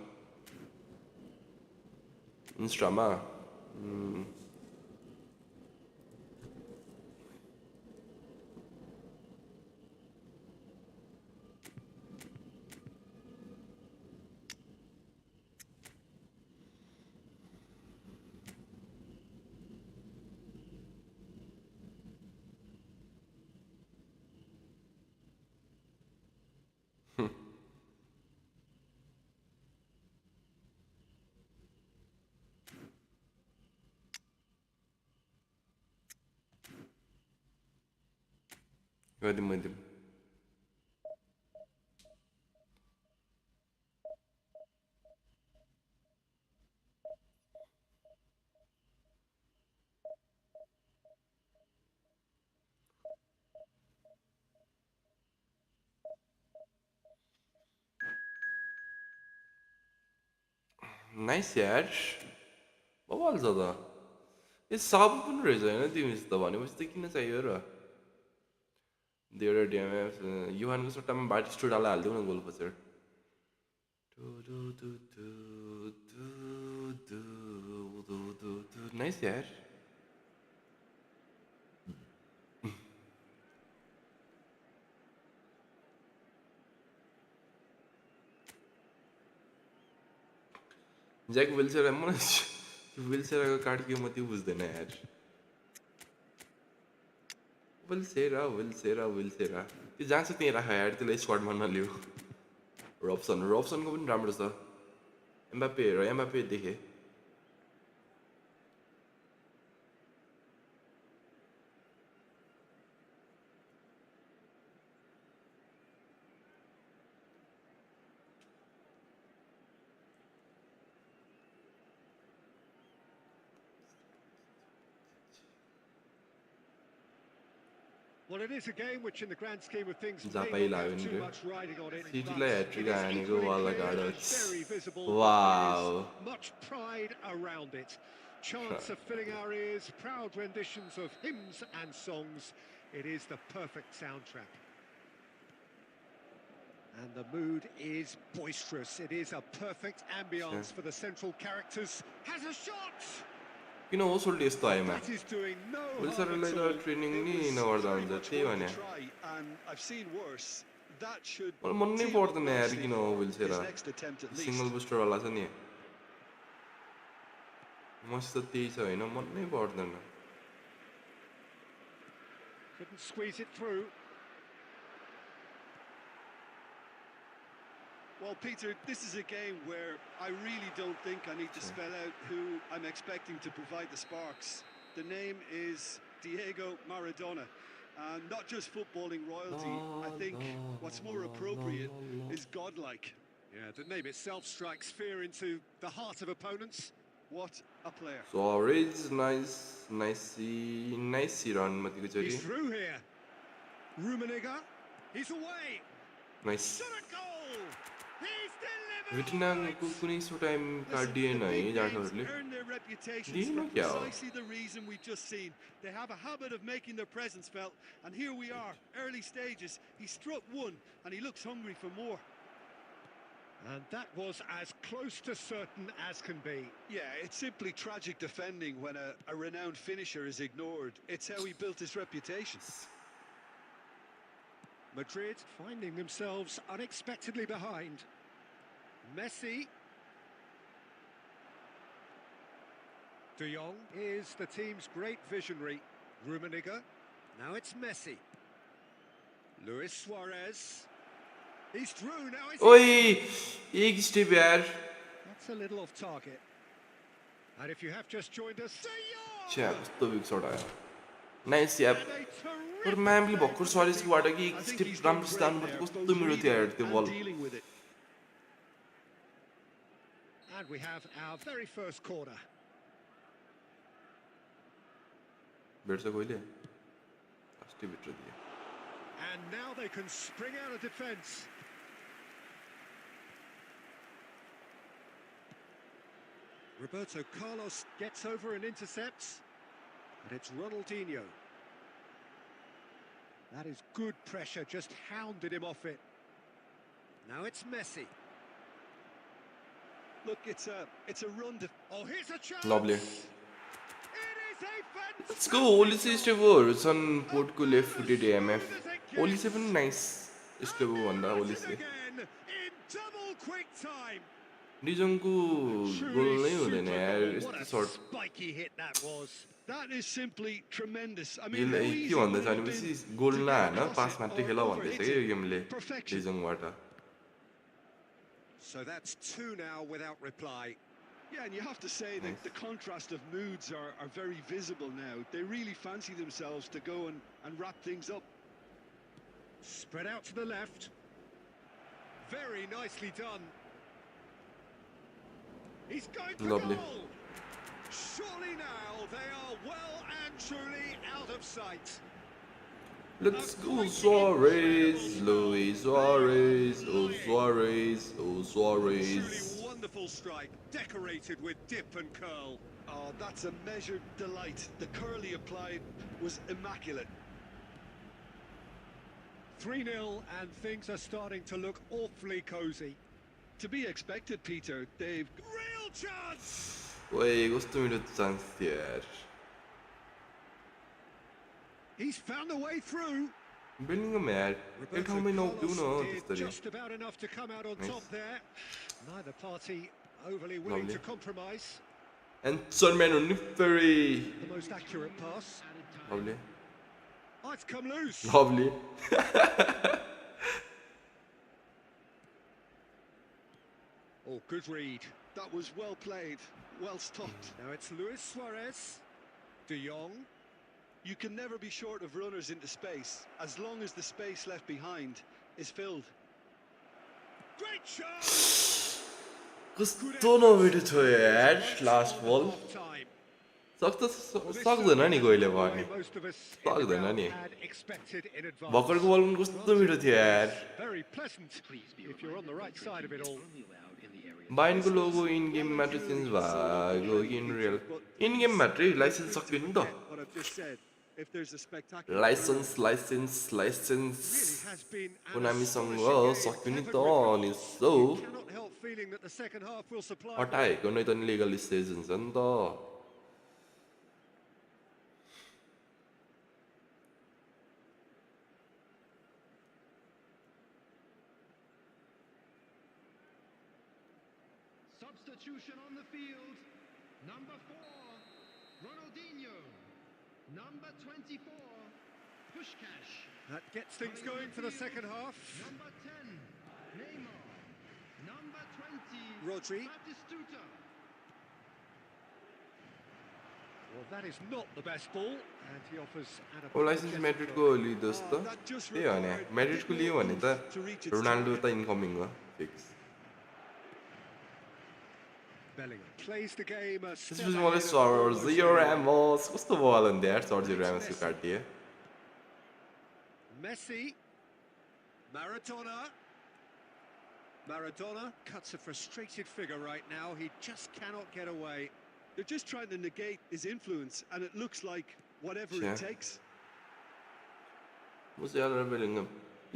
गरिदिउँ नाइस यार बवाल छ त ए सब पनि रहेछ होइन तिमीसित भनेपछि त किन चाहियो र धेरै ड्यामेज युहानको सट्टामा बाटिस्टुडालाई हालिदिउँ न गोल पछाडि नाइस यार ज्याक विल्सेरा मलाई विल्सेराको कार्ड के म त्यो बुझ्दैन यार विल्सेरा त्यो जहाँ छ त्यहीँ राख यार त्यसलाई स्क्वाडमा नलियो रब्सनको पनि राम्रो छ एम्बापे देखेँ Well, it is a game which, in the grand scheme of things, Zapai may not have लाग्यो too नि much riding on it. सिटीलाई But hat-trick it is हानेको equally वाला clear गाडो and very visible. Wow There is much pride around it. Chants are filling our ears, proud renditions of hymns and songs. It is the perfect soundtrack. And the mood is boisterous. It is a perfect ambience for the central characters. Has a shot! किन होसोल्ट यस्तो आएमा That is doing no harm विल्सेरालाई at त all. Training It नि was नगर्दा very हुन्छ much त्यही worth भने a try, and I've seen worse. That should मलाई मन नै seal up पर्दैन यार nicely किन हो for विल्सेरा his next attempt at single least. बुस्टरवाला छ नि मसित त्यही छ होइन मन नै पर्दैन Couldn't squeeze it through. Well, Peter, this is a game where I really don't think I need to spell out who I'm expecting to provide the sparks. The name is Diego Maradona. And not just footballing royalty, I think what's more appropriate is godlike. Yeah, the name itself strikes fear into the heart of opponents. What a player. Suarez, nice run मतिको चोरी He's through here. Rummenigge, he's away. nice Shot a goal. He's delivered. वियतनामको कुनै सो time Listen, काटिएन the है big names जाटहरूले earn their reputations Dino for क्या हो? precisely the reason we've just seen. They have a habit of making their presence felt, and here we are, early stages. He struck one, and he looks hungry for more. And that was as close to certain as can be. Yeah, it's simply tragic defending when a renowned finisher is ignored. It's how he built his reputation. Madrid finding themselves unexpectedly behind. Messi. De Jong is the team's great visionary. Rummenigge. Now it's Messi. Luis Suarez. He's through now. ओए एक step यार That's a little off target. And if you have just joined us, छ्या कस्तो big shot आयो nice यार and a terrific पर म्यामले भर्खर सरेसकोबाट कि एक I think step he's done राम्रो great स्थान there, कस्तो both मिठो थियो यार reading त्यो and बल dealing with it. And we have our very first corner. भेट्छ कहिले अस्ति भित्र दिए And now they can spring out of defence. Roberto Carlos gets over and intercepts. And it's Ronaldinho. That is good pressure, just hounded him off it. Now it's Messi. Look, it's a run to... Oh, here's a chance! Lovely. It is a fantastic... Let's go Olise स्टेपहरू छन् पोर्टको left footed MF Olise पनि nice step हो भन्दा Olise Again in double quick time. डिजङको goal नै हुँदैन यार What यस्तो a short spiky hit that was. That is simply tremendous. I mean, यसले how के easy भन्दैछ would it have भनेपछि been गोल to get नहान across पास it मात्रै or खेल भन्दैछ overhit क्या यो it. गेमले Perfection. डिजङबाट So that's two now without reply. Yeah, and you have to say that the contrast of moods are very visible now. They really fancy themselves to go and wrap things up. Spread out to the left. Very nicely done. He's going for Lovely. goal. Surely now they are well and truly out of sight. Let's go Suarez, Luis Suarez, oh Suarez, oh Suarez. Truly wonderful strike, decorated with dip and curl. Oh, that's a measured delight. The curl he applied was immaculate. 3-0 and things are starting to look awfully cosy. To be expected, Peter. They've... Real chance! ओए कस्तो मिठो chance थियो यार He's found a way through. बेलिङम यार एक ठाउँमै नउक्यौ न Carlos did त्यसरी just about enough to come out on Nice. top there. Neither party overly willing Lovely. to compromise. And Sunman only very The most accurate pass. lovely. Oh, it's come loose. Lovely. Oh, good read. That was well played, well stopped. Now it's Luis Suarez. De Jong. You can never be short of runners into space, as long as the space left behind is filled. Great shot. कस्तो नमिठो थियो यार last बल Half time. सक्दैन नि कहिले पनि Most of us सक्दैन नि had expected in advance. भर्खरको बल पनि कस्तो मिठो थियो यार Very pleasant if you're on the right side of it all. बाइनको लोगो इन गेममा चाहिँ चेन्ज भएको कि इन रियल इन गेम मात्रै लाइसेन्स सक्यो नि त What I've just said. If there's a spectacular... licence Really has been an कोनामीसँग astonishing game. सक्यो नि Heaven त rip अनि off. So You cannot help feeling that the second half will supply. हटाएको नै त लिगल स्टेज हुन्छ नि त Substitution on the field. Number 4, Ronaldinho. Number 24, Pushkash. That gets things going for the second half. Number 10, Neymar. Number 20, Rodri. Batistuta. Well, that is not the best ball, and he offers an ओ licence म्याड्रिडको लिइदोस् त त्यही हो नि म्याड्रिडको लियो भने त Ronaldo त इन्कमिङ हो fix Bellingham plays the game a step त्यसपछि ahead मलाई of सर्जियो almost ऱ्यामोस कस्तो भयो होला नि त यार Sergio ऱ्यामोसको काटिए Messi. Maradona. Maradona cuts a frustrated figure right now. He just cannot get away. They're just trying to negate his influence, and it looks like whatever Yeah. it takes. Musiala र Bellingham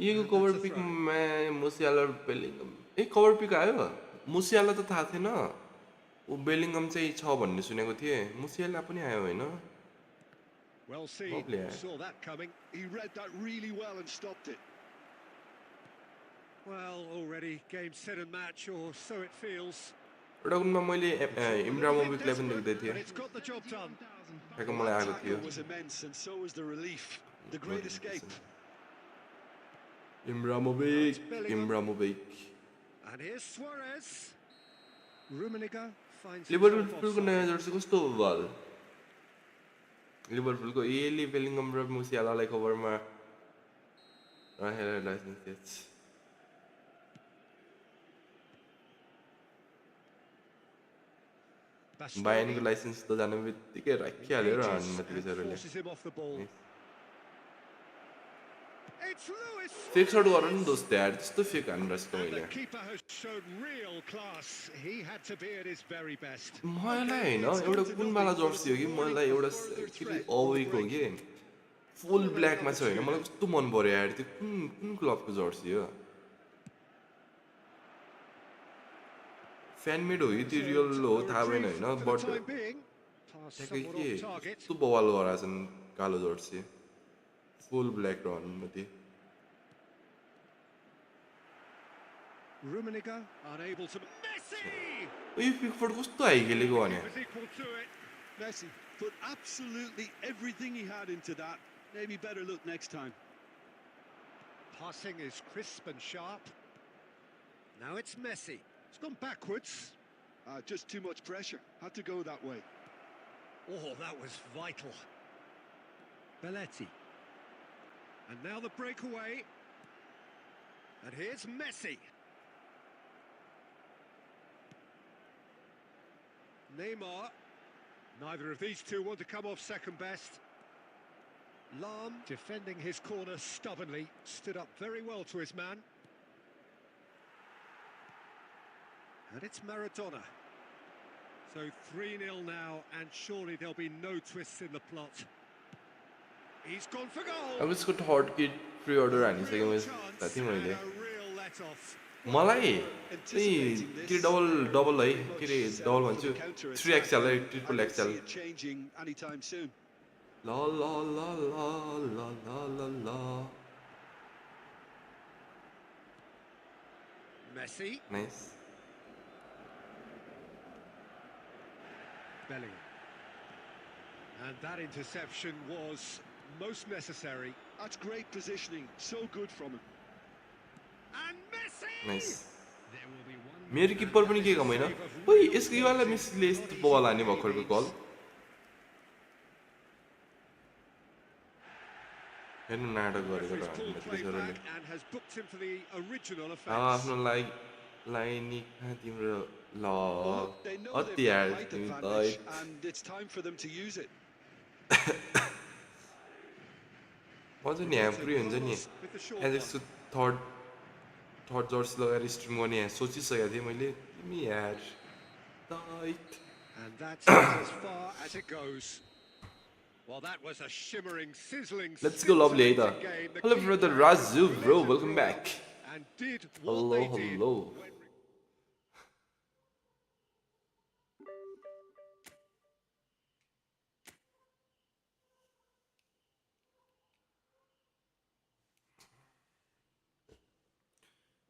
यीको cover पिकमा Musiala र बेलिङम ए cover pick आयो मुसियाला त थाहा थिएन ऊ बेलिङम चाहिँ छ भन्ने सुनेको थिएँ मुसियाला पनि आयो होइन Well seen, Lovely, eh? saw that coming. He read that really well and stopped it. Well, already game, set and match, or so it feels. एउटा कुनमा मैले A little इब्राहिमोभिकलाई bit पनि देख्दै desperate, थिएँ but it's got the job done. ठ्याक्क Well, मलाई that आएको थियो tackle was immense, and so was the relief. The great escape. इब्राहिमोभिक And here's Suarez. Rummenigge finds himself लिभरपुलको नयाँ offside. जर्सी कस्तो हो बल लिभरपुलको एली बेलिङम र मुसियालालाई कभरमा राखेर लाइसेन्स बायनको लाइसेन्स त जाने बित्तिकै राखिहाल्यो र हानमा त्यो बिचराले Forces him off the ball. It's Lewis. Fake short गर नि दोस्त यार त्यस्तो फेक हानिरहेको And मैले the keeper has shown real class. He had to be at his very best. मलाई होइन एउटा कुन वाला जर्सी हो कि मलाई एउटा अवेको हो कि फुल ब्ल्याकमा छ होइन मलाई कस्तो मन पर्यो यार त्यो कुन कुन क्लबको जर्सी हो फ्यानमेड हो कि त्यो रियल हो थाहा भएन होइन For the but time being, pass ठ्याक्कै somewhat के off target. कस्तो बवाल गराएको छन् कालो जर्सी फुल ब्ल्याक र अनुमति Rummenigge unable to. Messi! Yo Pickford कस्तो हाइखेलेको भने Was equal to it. Messi put absolutely everything he had into that. Maybe better look next time. Passing is crisp and sharp. Now it's Messi. It's gone backwards. Just too much pressure. Had to go that way. Oh, that was vital. Belletti. And now the breakaway. And here's Messi. Neymar. Neither of these two want to come off second best. Lahm defending his corner stubbornly. Stood up very well to his man. And it's Maradona. So 3-0 now, and surely there'll be no twists in the plot. He's gone for goal. अब यसको third kit pre order हानिसकेँ Real मैले chance थाहा थियो मैले and a real let-off. मलाई चाहिँ के डबल डबल है के अरे डबल भन्छु 3XL है triple I XL don't see it changing anytime soon. ल ल ल ल ल ल ल ल Messi. Nice Bellingham. And that interception was most necessary. That's great positioning. So good from him. And Messi! Nice There will be one. मेरो किपर पनि के कम होइन ओइ यसको योवाला मिसले यस्तो बल हाने भर्खरको कल हेर्नु नाटक गरेको र Referee's हान्नु pulled play बिचराले back and has booked him for the original आफ्नो offence. लागि लाइनी कहाँ तिम्रो ल Well, they know अति they've यार got height तिमी advantage, त and it's time for them to use it. अझ नि यहाँ पुरै हुन्छ नि With the short एजेक्सको थर्ड थर्ड जर्सी लगाएर स्ट्रिम गर्ने यहाँ सोचिसकेको थिएँ मैले तिमी यार tight And that's as far as it goes. Well, that was a shimmering, sizzling, Let's go lovely है त scintillating game. The hello key brother players Raju bro let it welcome roll back and did what hello they did. Hello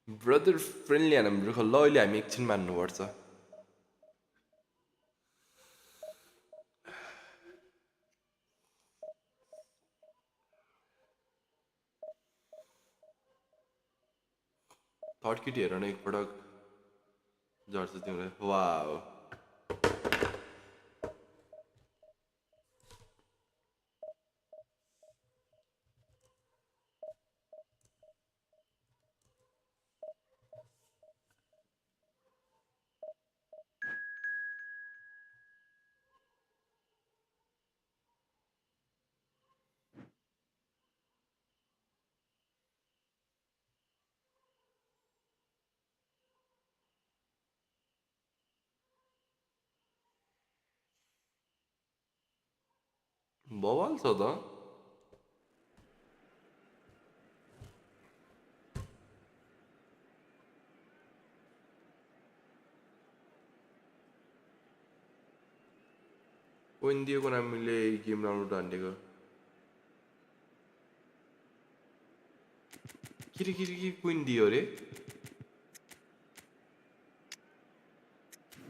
brother friendly हाम्रो ल अहिले हामी एकछिन मान्नुपर्छ third kit हेर न एकपटक झर्छ तिमीलाई वाउ बवाल छ त Poin दिएको नामले गेम राउन्ड हान्डेको के क्विन दियो रे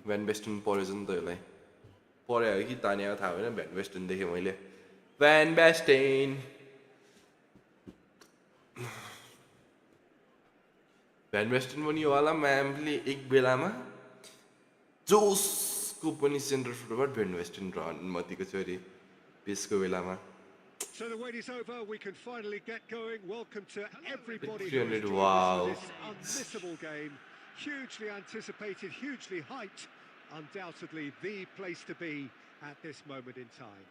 भ्यान बेस्टन परेछ नि त यसलाई परे हो कि तानिएको थाहा भएन भ्यान बेस्टन देखेँ मैले भ्यान बेस्टन भ्यान बेस्टन पनि यो वाला म्यामले एक बेलामा जोसको पनि सेन्टर फरवर्ड भ्यान बेस्टन रहन मतिको छु अरे पेसको बेलामा So the wait is over. We can finally get going. Welcome to everybody who 300, has joined wow. us for this unmissable game. Hugely anticipated, hugely hyped. Undoubtedly the place to be at this moment in time.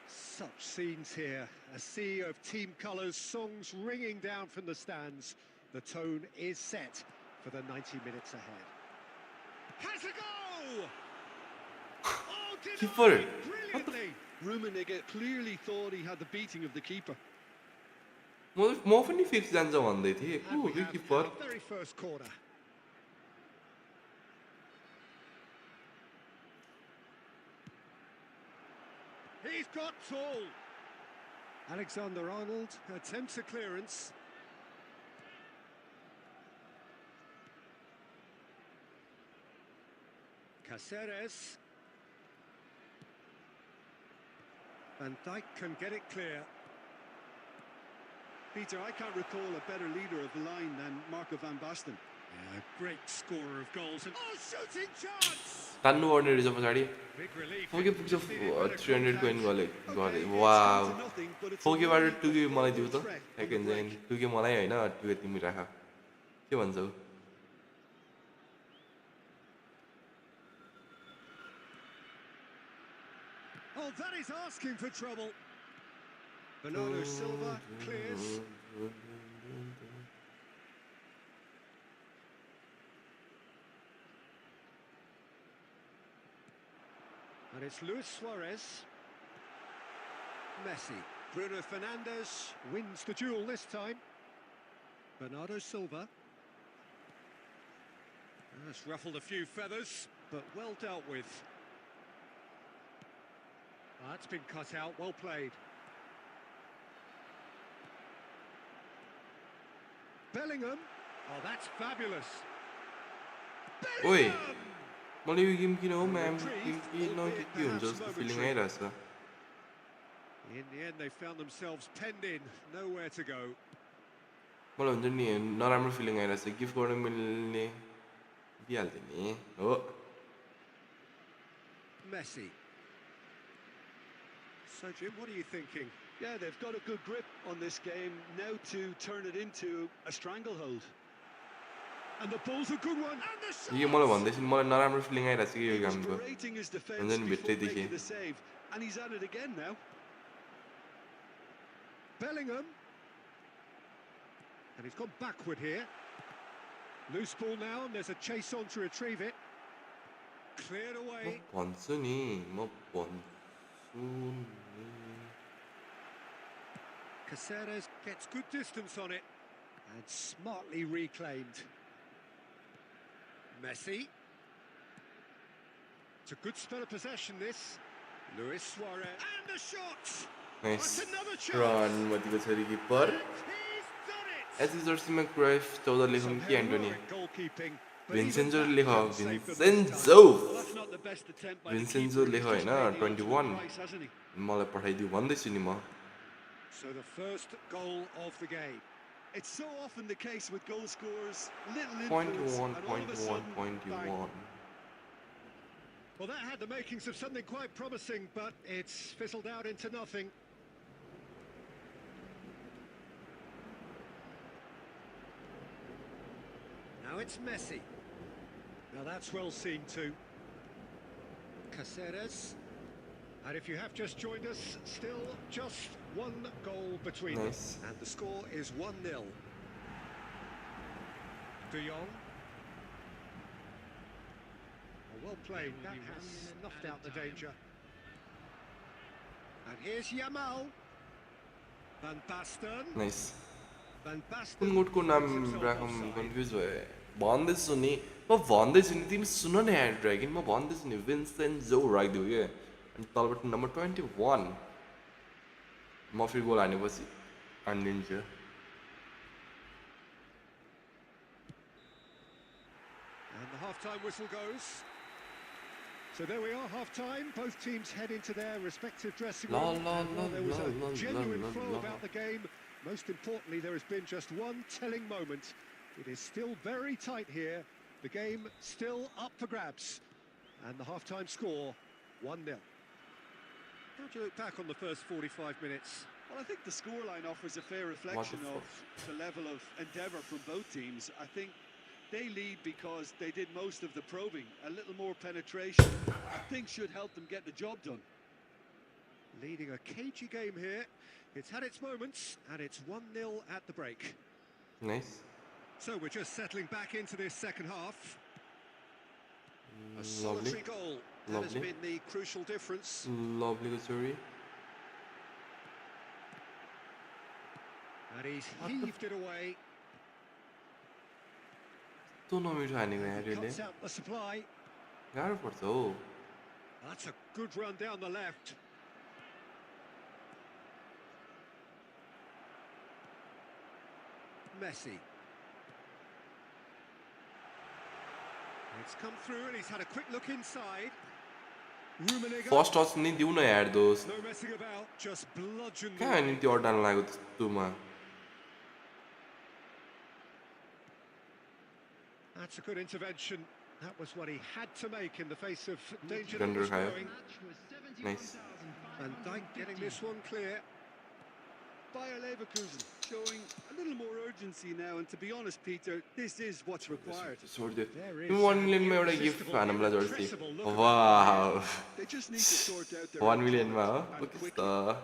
Such scenes here. A sea of team colours, songs ringing down from the stands. The tone is set for the 90 minutes ahead. Has a go! Oh, Keeper. denied brilliantly. Rummenigge clearly thought he had the beating of the keeper. म पनि fix जान्छ भन्दै थिएँ And we have keeper our very first corner. He's got tall. Alexander-Arnold attempts a clearance. Caceres. Van Dijk can get it clear. Peter, I can't recall a better leader of the line than Marco van Basten. Yeah, great scorer of goals. And oh, shooting chance! तान्नु पर्ने रहेछ पछाडि Big relief. फोके पुग्छ Just needed better 300 coin contact. गरे Okay, wow it's down to nothing, but it's a फोकेबाट really 2K मलाई दिउ त threat on the second break. चाहिँ 2K मलाई होइन 2K तिमी राख के भन्छौ Oh, that is asking for trouble. Bernardo Silva clears. And it's Luis Suarez. Messi. Bruno Fernandes wins the duel this time. Bernardo Silva. That's ruffled a few feathers, but well dealt with. That's been cut out, well played. Bellingham. Oh, that's fabulous. ओए Bellingham! मलाई यो game किन हो ma'am game के न के हुन्छ जस्तो feeling आइरहेछ In the end, they found themselves penned in, nowhere to go. मलाई हुन्छ नि नराम्रो फिलिङ आइरहेछ गिफ्ट गर्न मिल्ने दिइहाल्थेँ नि हो Messi. So, Jim, what are you thinking? Yeah, they've got a good grip on this game now to turn it into a stranglehold. And the ball's a good one. And the shot! यो मलाई भन्दैछु मलाई नराम्रो feeling आइरहेछ कि यो He was गेमको berating his defence हुन्छ नि before भित्रैदेखि making the save, and he's at it again now. Bellingham. And he's gone backward here. Loose ball now, and there's a chase on to retrieve it. Cleared म away. भन्छु नि म भन्छु नि Caceres gets good distance on it. And smartly reclaimed. Messi. It's a good spell of possession, this. Luis Suarez. And the shot! Nice That's another chance! रन मतिको छोरी keeper He's done it! एज जर्सीमा क्राइफ 14 लेखौँ Some कि Antony heroic goalkeeping. But Vincenzo even that लेख couldn't save them this time. भिन्सेन्जो Well, that's not the best attempt by the भिन्सेन्जो keeper. लेख He's just होइन paid the ultimate 21 price, hasn't he? मलाई पठाइदिउ भन्दैछु नि म So the first goal of the game. It's so often the case with goal scorers, little Point influence, one, and all of a point sudden, one, point bang. one. Well, that had the makings of something quite promising, but it's fizzled out into nothing. Now it's Messi. Now that's well seen too. Caceres. And if you have just joined us, still just one goal between Nice. them. And the score is 1-0. De Jong. Well played, that has snuffed out the danger. And here's Yamal. Van Basten. Nice Van कुन Basten. मोडको नाम finds himself राखौँ offside. Confuse भयो भन्दैछु नि तिमी सुन न यार dragon म भन्दैछु नि विन्सेन्जो राखिदिऊ क्या अनि तलबाट नम्बर 21 म फेरि गोल हानेपछि हानिदिन्छु And the half-time whistle goes. So there we are, half-time. Both teams head into their respective dressing room. And while there was a genuine flow about the game, most importantly, there has been just one telling moment. It is still very tight here. The game still up for grabs. And the half-time score, 1-0. How do you look back on the first 45 minutes? Well, I think the scoreline offers a fair reflection of the level of endeavour from both teams. I think they lead because they did most of the probing. A little more penetration, I think, should help them get the job done. Leading a cagey game here. It's had its moments, and it's 1-0 at the break. Nice. So we're just settling back into this second half. A Lovely. solitary goal. That has Lovely. been the crucial difference. Lovely Gusuri. And he's heaved it away. तँ नमिठो हानेको यहाँ रेले Cuts out the supply. गाह्रो पर्छ हो That's a good run down the left. Messi. It's come through and he's had a quick look inside. First touch नि दिउ न यार दोस्त No messing about, just bludgeoned कहाँ अनि त्यो अड्डान लाग्यो त्यस्तोमा That's a good intervention. That was what he had to make in the face of danger that Defender was higher. growing. Nice. And Dijk getting this one clear. Bayer Leverkusen showing a little more urgency now, and to be honest, Peter, this is what's required. छोडिदियो There is तिमी 1 million मा एउटा gift irresistible, हान मलाई Jersey irrepressible look. Wow They just need to sort out their 1 million मा हो and okay quickly. त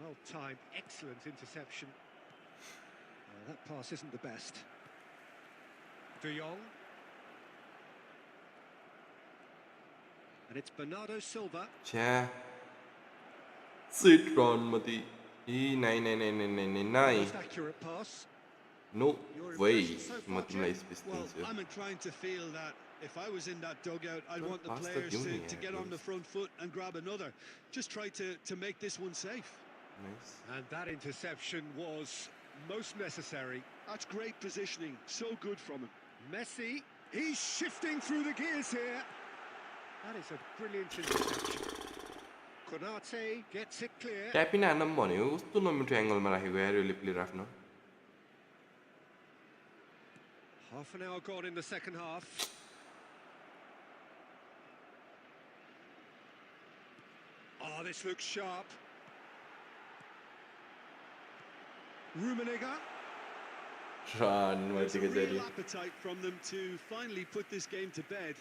Well-timed, excellent interception. That pass isn't the best. De Jong. And it's Bernardo Silva. छ्या seat run मती ई नाइ नाइ नाइ नाइ नाइ नाइ नाइ Most accurate pass. No Your way impression so far, म तिमीलाई Jim? स्पेस Well, दिन्छु I'm inclined to feel that if I was in that dugout, I'd Don't want the pass the players Dune to here, get on the please. front foot and grab another. Just try to make this one safe. Nice And that interception was most necessary. That's great positioning. So good from him. Messi, he's shifting through the gears here. That is a brilliant interception. Konate gets it clear. ट्यापिन हान्न पनि भनेको कस्तो नमिठो एङ्गलमा राखेको यार यसले player आफ्नो Half an hour gone in the second half. Oh, this looks sharp. Rummenigge. रन There's a मर्तीको जरी real appetite from them to finally put this game to bed.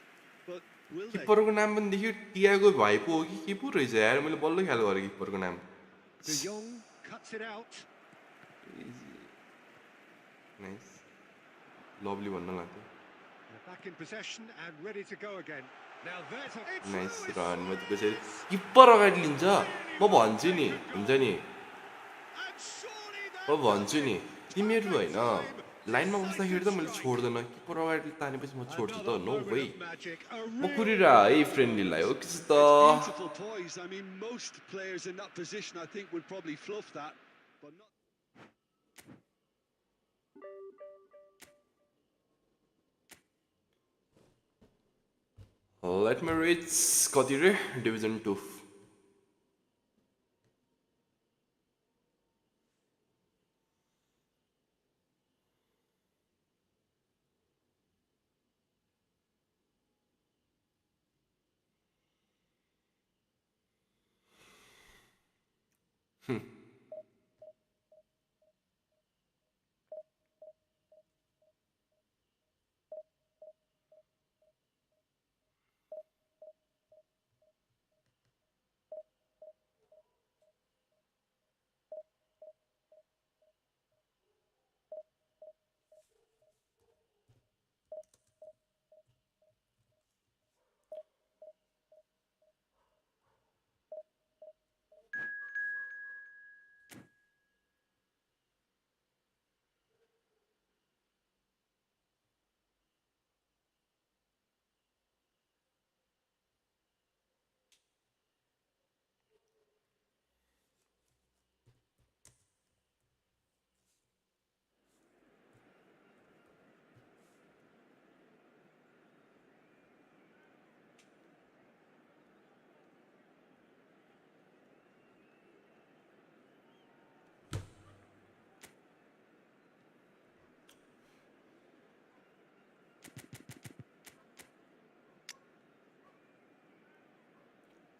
But will they? किपरको नाम पनि देखियो टियागो भाइ पो हो कि के पो रहेछ यार मैले बल्ल ख्याल गरेँ किपरको नाम De Jong cuts it out. Nice lovely भन्न लाग्थ्यो They're back in possession and ready to go again. Now there's a... It's nice Lewis. रन मर्तीको जरी किपर अगाडि लिन्छ म भन्छु नि हुन्छ नि And surely that म भन्छु नि तिमीहरू होइन time. लाइनमा बस्दाखेरि त मैले छोड्दैन किपर अगाडि तानेपछि म छोड्छु त Another no moment way of magic. A म real कुरिरा है फ्रेन्डलीलाई हो कि It's त beautiful poise. I mean, most players in that position, I think, would probably fluff that, but not. Let me reach कति रे division 2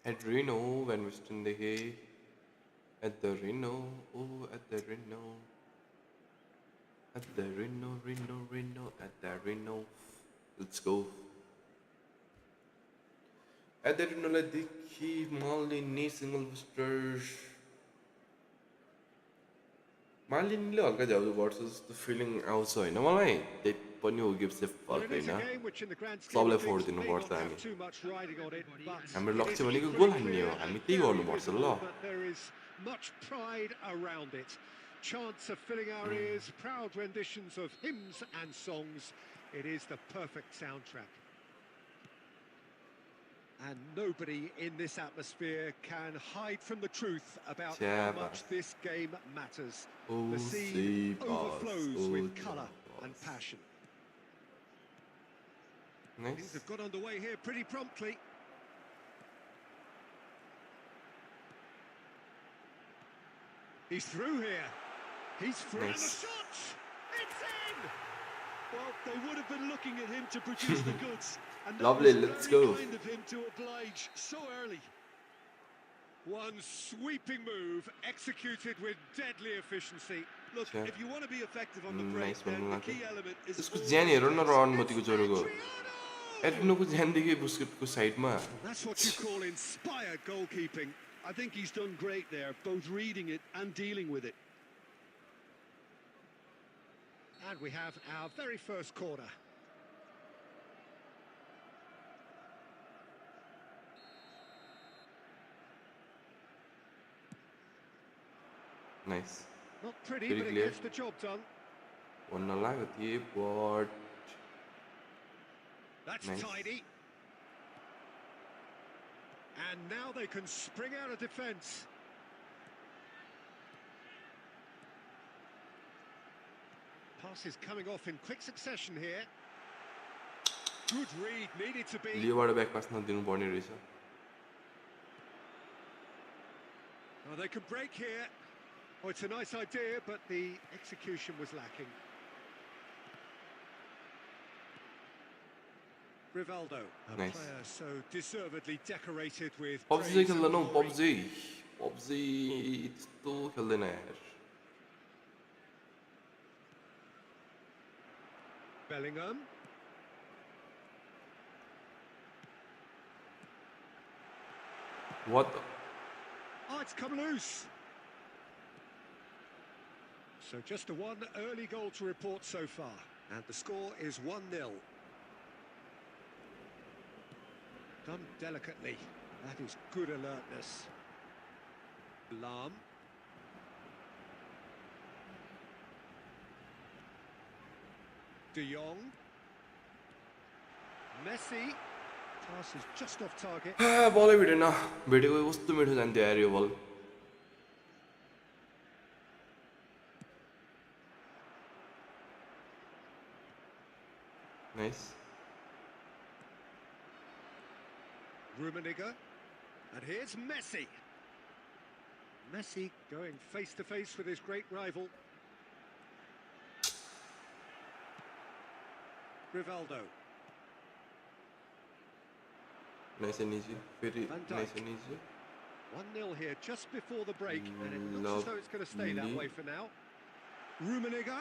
At Reno, Van Westendahe. At the Reno, oh, at the Reno. At the Reno, at the Reno. Let's go. At the Reno, let the key Malini single booster. Malini हल्का जाऊ versus the feeling आउँछ हैन मलाई त्यही पनि हो gives a Well, fuck it is a Hahn game which in the grand scheme सबलाई of फोड things may दिनुपर्छ not हामी have too much riding on it, but हाम्रो it लक्ष्य is भनेको equally गोल हान्ने clear हो हामी and त्यही very गर्नुपर्छ ल visible that there is much pride around it. Chants are filling our ears, proud renditions of hymns and songs. It is the perfect soundtrack. And nobody in this atmosphere can hide from the truth about how much this game matters. The scene overflows with colour and passion. Nice. Things have got underway here pretty promptly. He's through here. He's free. And the shot! It's in! Well, they would have been looking at him to produce the goods. And that Lovely, was let's very go. kind of him to oblige so early. One sweeping move, executed with deadly efficiency. Look, Yeah. if you want to be effective on the break, Nice then one, the Lucky. key element is त्यसको always ज्यान हेर न pace. रन मतिको जोरोको Adriano! एड्रिनोको ज्यानदेखि बुस्केटको साइडमा That's what you call inspired goalkeeping. I think he's done great there, both reading it and dealing with it. And we have our very first corner. Nice Not pretty, Very but clear. it gets the job done. भन्न लाग्यो थिएँ but That's Nice. tidy. And now they can spring out of defence. Pass is coming off in quick succession here. Good read, needed to be. लियोबाट back pass नदिनु पर्ने रहेछ Oh, they can break here. Oh, it's a nice idea, but the execution was lacking. Rivaldo, a Nice. player so deservedly decorated with PUBG चाहिँ praise and खेल्दैन हौ glory. PUBG त्यस्तो खेल्दैन यार Bellingham. What the Oh, it's come loose. So just a one early goal to report so far. And the score is 1-0. Done delicately. That is good alertness. Lam. De Jong. Messi. Pass is just off target. बलै भेटेन भेटेको कस्तो मिठो जान्थ्यो यार यो बल nice Rummenigge. And here's Messi. Messi going face to face with his great rival. Rivaldo. Nice end easy फेरि Van Dijk. Nice end easy 1-0 here just before the break, and it looks as though it's going to stay that Lovely. way for now. Rummenigge.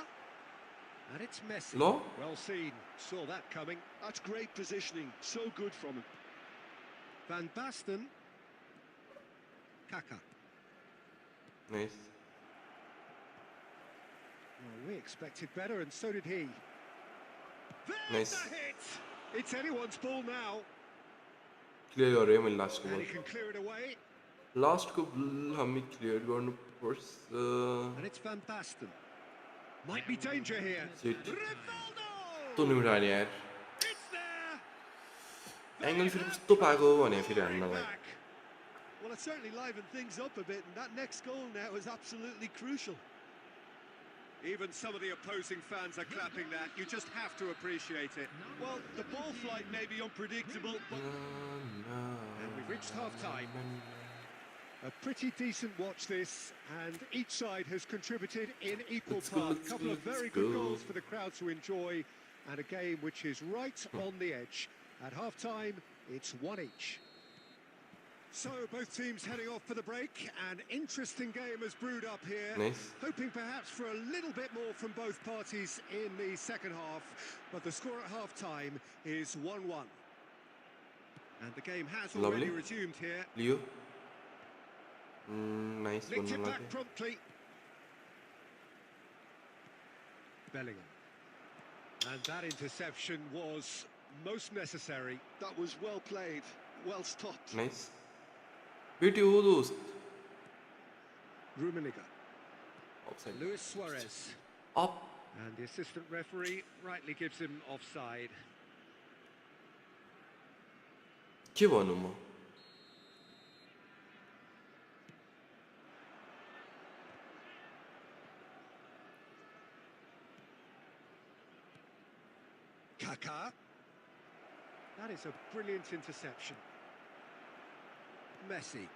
And it's Messi. Lo? Well seen. Saw that coming. That's great positioning, so good from him. Van Basten. Kaka. Nice Well, we expected better, and so did he. There's Nice. the hit! It's anyone's ball now, clear गरेँ मैले लास्टको and बल he can clear it away. लास्टको बल हामी clear गर्नुपर्छ And it's Van Basten. Might be danger here. Shit. Rivaldo! कस्तो निमिट हाल्यो यार It's there! Angle फेरि कस्तो पाएको भने फेरि हान्नलाई Back. Well, it certainly livened things up a bit, and that next goal now is absolutely crucial. Even some of the opposing fans are clapping that. You just have to appreciate it. Well, the ball flight may be unpredictable, but And we've reached half-time. A pretty decent watch this, and each side has contributed in equal Let's go, part. let's A couple go, of very let's good go. goals for the crowd to enjoy, and a game which is right on the edge. At half-time, it's one each. So both teams heading off for the break. An interesting game has brewed up here. Nice. Hoping perhaps for a little bit more from both parties in the second half. But the score at half-time is 1-1. And the game has already resumed here. Leo. Nice one. Linked it back promptly. Bellingham. And that interception was most necessary. That was well played, well stopped. Nice. Beauty हो दोस्त. Rummenigge. Offside. Luis Suarez. Up. And the assistant referee rightly gives him offside. के भन्नु म? Kaká. That is a brilliant interception. Messi.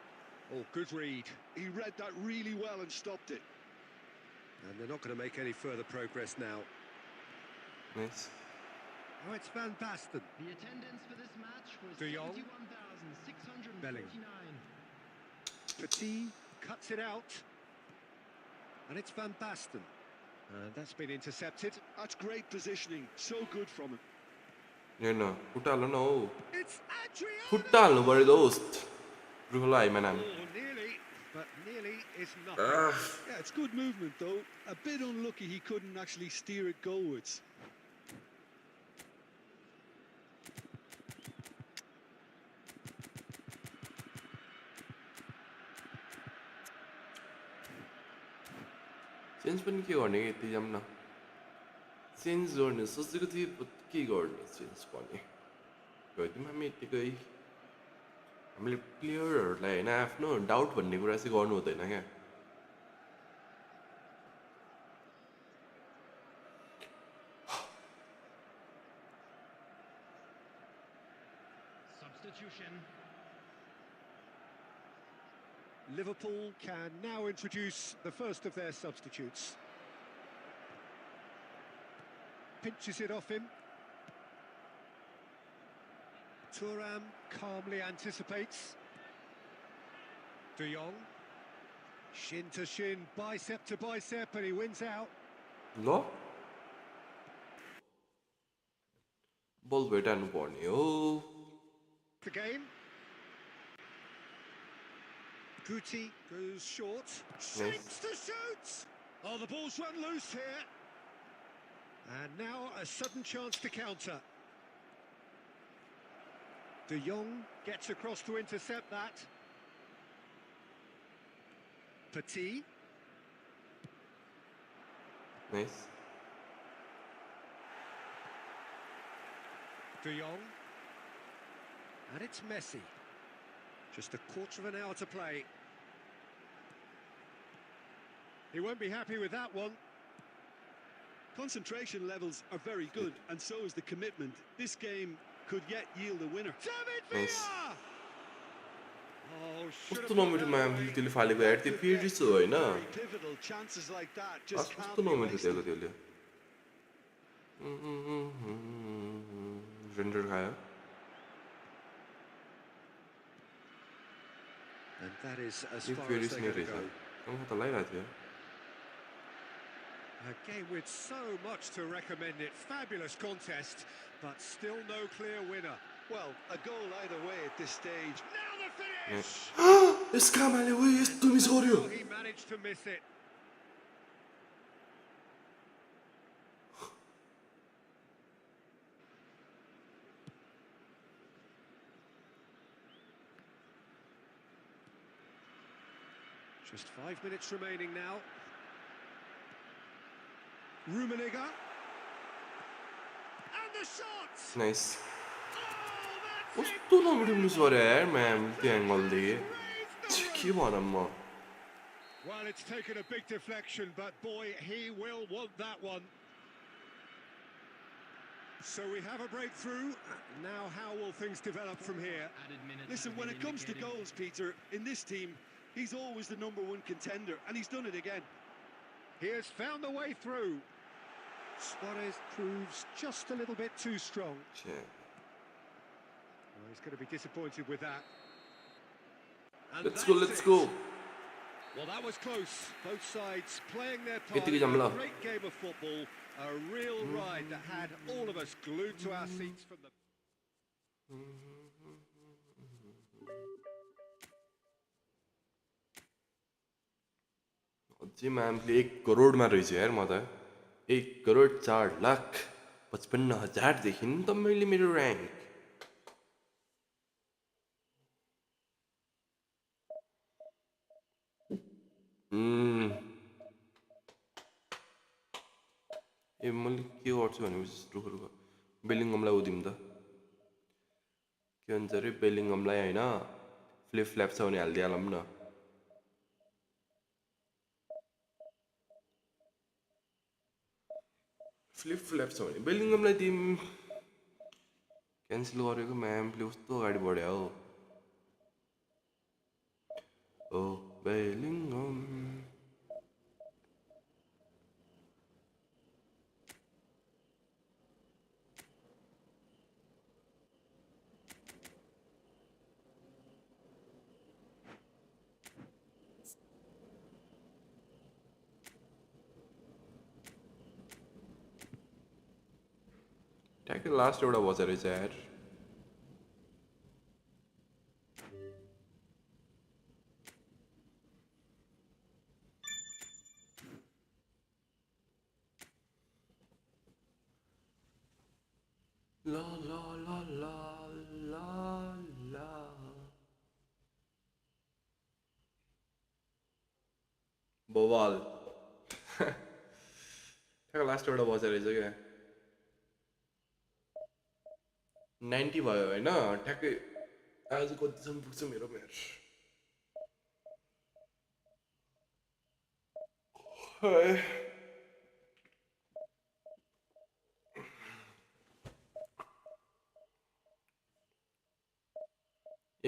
Oh, good read. He read that really well and stopped it. And they're not going to make any further progress now. Nice. Oh, it's Van Basten. The attendance for this match was De Jong. 71,649. Bellingham. Petit cuts it out. And it's Van Basten. And that's been intercepted. That's great positioning. So good from him. हेर्न खुट्टा हाल्नु न हौ. It's Adriano. खुट्टा हाल्नु पर्यो दोस्त. रुखला है man. Oh, nearly, but nearly is nothing. Yeah, it's good movement though. A bit unlucky he couldn't actually steer it goalwards. Change पनि के गर्ने के यति जाम न. चेन्ज गर्ने सोचेको थिएँ के गर्ने चेन्ज पनि. गरिदिउँ हामी यतिकै. हामीले प्लेयरहरूलाई होइन आफ्नो डाउट भन्ने कुरा चाहिँ गर्नु हुँदैन क्या. Substitution. Liverpool can now introduce the first of their substitutes. Pinches it off him. Thuram calmly anticipates. De Jong. Shin to shin, bicep to bicep, and he wins out. ल बल भेटाउनु पर्ने हो. The game. Guti goes short. Shapes to shoot. Oh, the ball's run loose here. And now a sudden chance to counter. De Jong gets across to intercept that. Petit. Nice. De Jong. And it's Messi. Just a quarter of an hour to play. He won't be happy with that one. Concentration levels are very good, and so is the commitment. This game could yet yield a winner. David Nice. Villa! Oh, should कस्तो have been नमिठो that ma'am way. त्यसले फालेको head त्यो फेरि छ होइन. Very pivotal chances like that just can't कस्तो be नमिठो wasted. दिएको त्यसले. रेन्डर खायो. And that is as yo far फेरि as they're स्ने going to रहेछ. go. म त लगाइरहेको थियो. A game with so much to recommend it. Fabulous contest, but still no clear winner. Well, a goal either way at this stage. Now the finish! Yes कामाले उ यस्तो miss गर्यो. Oh, he managed to miss it. Just 5 minutes remaining now. Rummenigge. And the shot! Nice. Oh, that's it! कस्तो नमिठो miss गर्यो यार ma'am त्यो एङ्गलले. के भनौँ म. Well, it's taken a big deflection, but boy, he will want that one. So we have a breakthrough. Now, how will things develop from here? Added minutes Listen, have when been it comes to indicated. goals, Peter, in this team, he's always the #1 contender, and he's done it again. He has found a way through. Suarez proves just a little bit too strong. Shit. Well, he's going to be disappointed with that. And Let's go, that's let's it. go. Well, that was close. Both sides playing their part यतिकै in जाऊँ ल a great game of football. A real ride that had all of us glued to our seats from the... अझै म्यामले 1 करोडमा रहेछ यार म त 1 करोड 4 लाख 55,000 देखि नि त मैले मेरो र्याङ्क ए मैले के गर्छु भनेपछि रुखरुख बेलिङगमलाई उदिम त के भन्छ अरे बेलिङगमलाई होइन फ्लिप फ्ल्याप छ भने हालिदिइहालौँ न फ्लिप फ्ल्याप छ भने बेलिङगमलाई दिम क्यान्सल गरेको म्यामले कस्तो अगाडि बढ्यो हो ओ बेलिङगम ट्याक्कै लास्ट एउटा बचा रहेछ यार ला ला ला ला ला ला बवाल ठ्याक्क लास्ट एउटा बचा रहेछ क्या 90 भयो होइन ठ्याक्कै आज कतिसम्म पुग्छ मेरो म्याच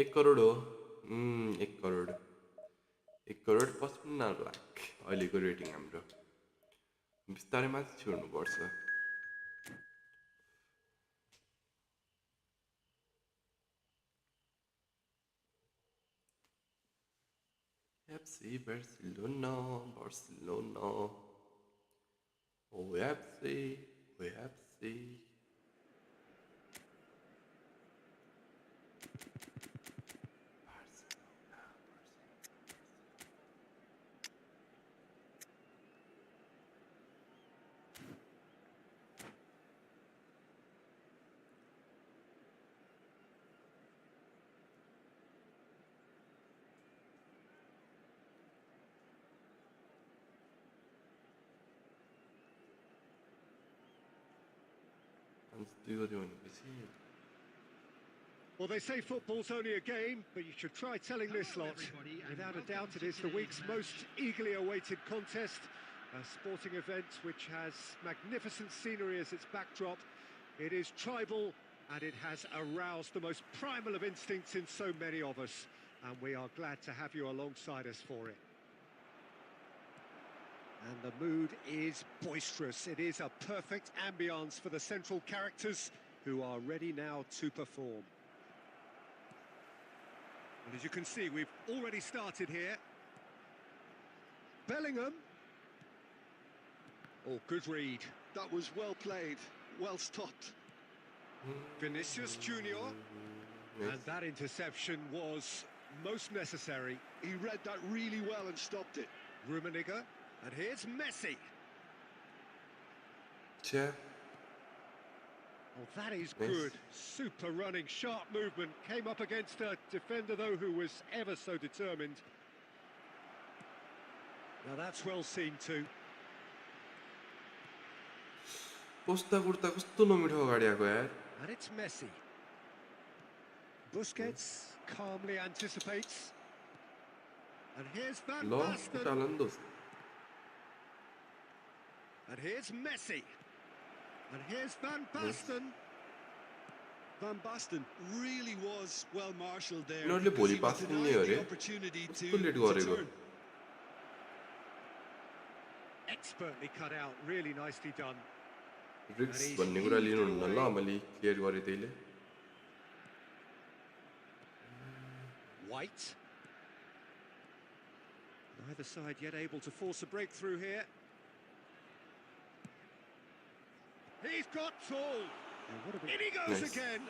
1 करोड हो 1 करोड 1 करोड 55 लाख अहिलेको रेटिङ हाम्रो बिस्तारै माथि छिर्नुपर्छ FC Barcelona Barcelona OFC OFC Well, they say football's only a game, but you should try telling this lot. Without a doubt, it is the week's most eagerly awaited contest. A sporting event which has magnificent scenery as its backdrop. It is tribal, and it has aroused the most primal of instincts in so many of us. And we are glad to have you alongside us for it. And the mood is boisterous. It is a perfect ambience for the central characters who are ready now to perform. And as you can see, we've already started here. Bellingham. Oh, good read. That was well played, well stopped. Vinicius Junior. And that interception was most necessary. He read that really well and stopped it. Rummenigge. And here's Messi. Yeah. Oh, that is good. Super running, sharp movement. Came up against a defender, though, who was ever so determined. Now that's well seen too. कस्ता कुर्ता कस्तो नमिठो अगाडि आएको यार And it's Messi. Busquets calmly anticipates. And here's Van ल Basten. उता नि दोस्त And here's Messi. And here's Van Basten. Van Basten really was well marshalled there. यिनीहरूले because भोलि he was पास खेल्ने denied अरे the opportunity कस्तो लेट to गरेको turn. Expertly cut out. Really nicely done. रिक्स भन्ने कुरा लिनुहुन्न ल मैले क्लियर गरेँ त्यहीले White. Neither side yet able to force a breakthrough here. He's got tall. In he goes Nice. again.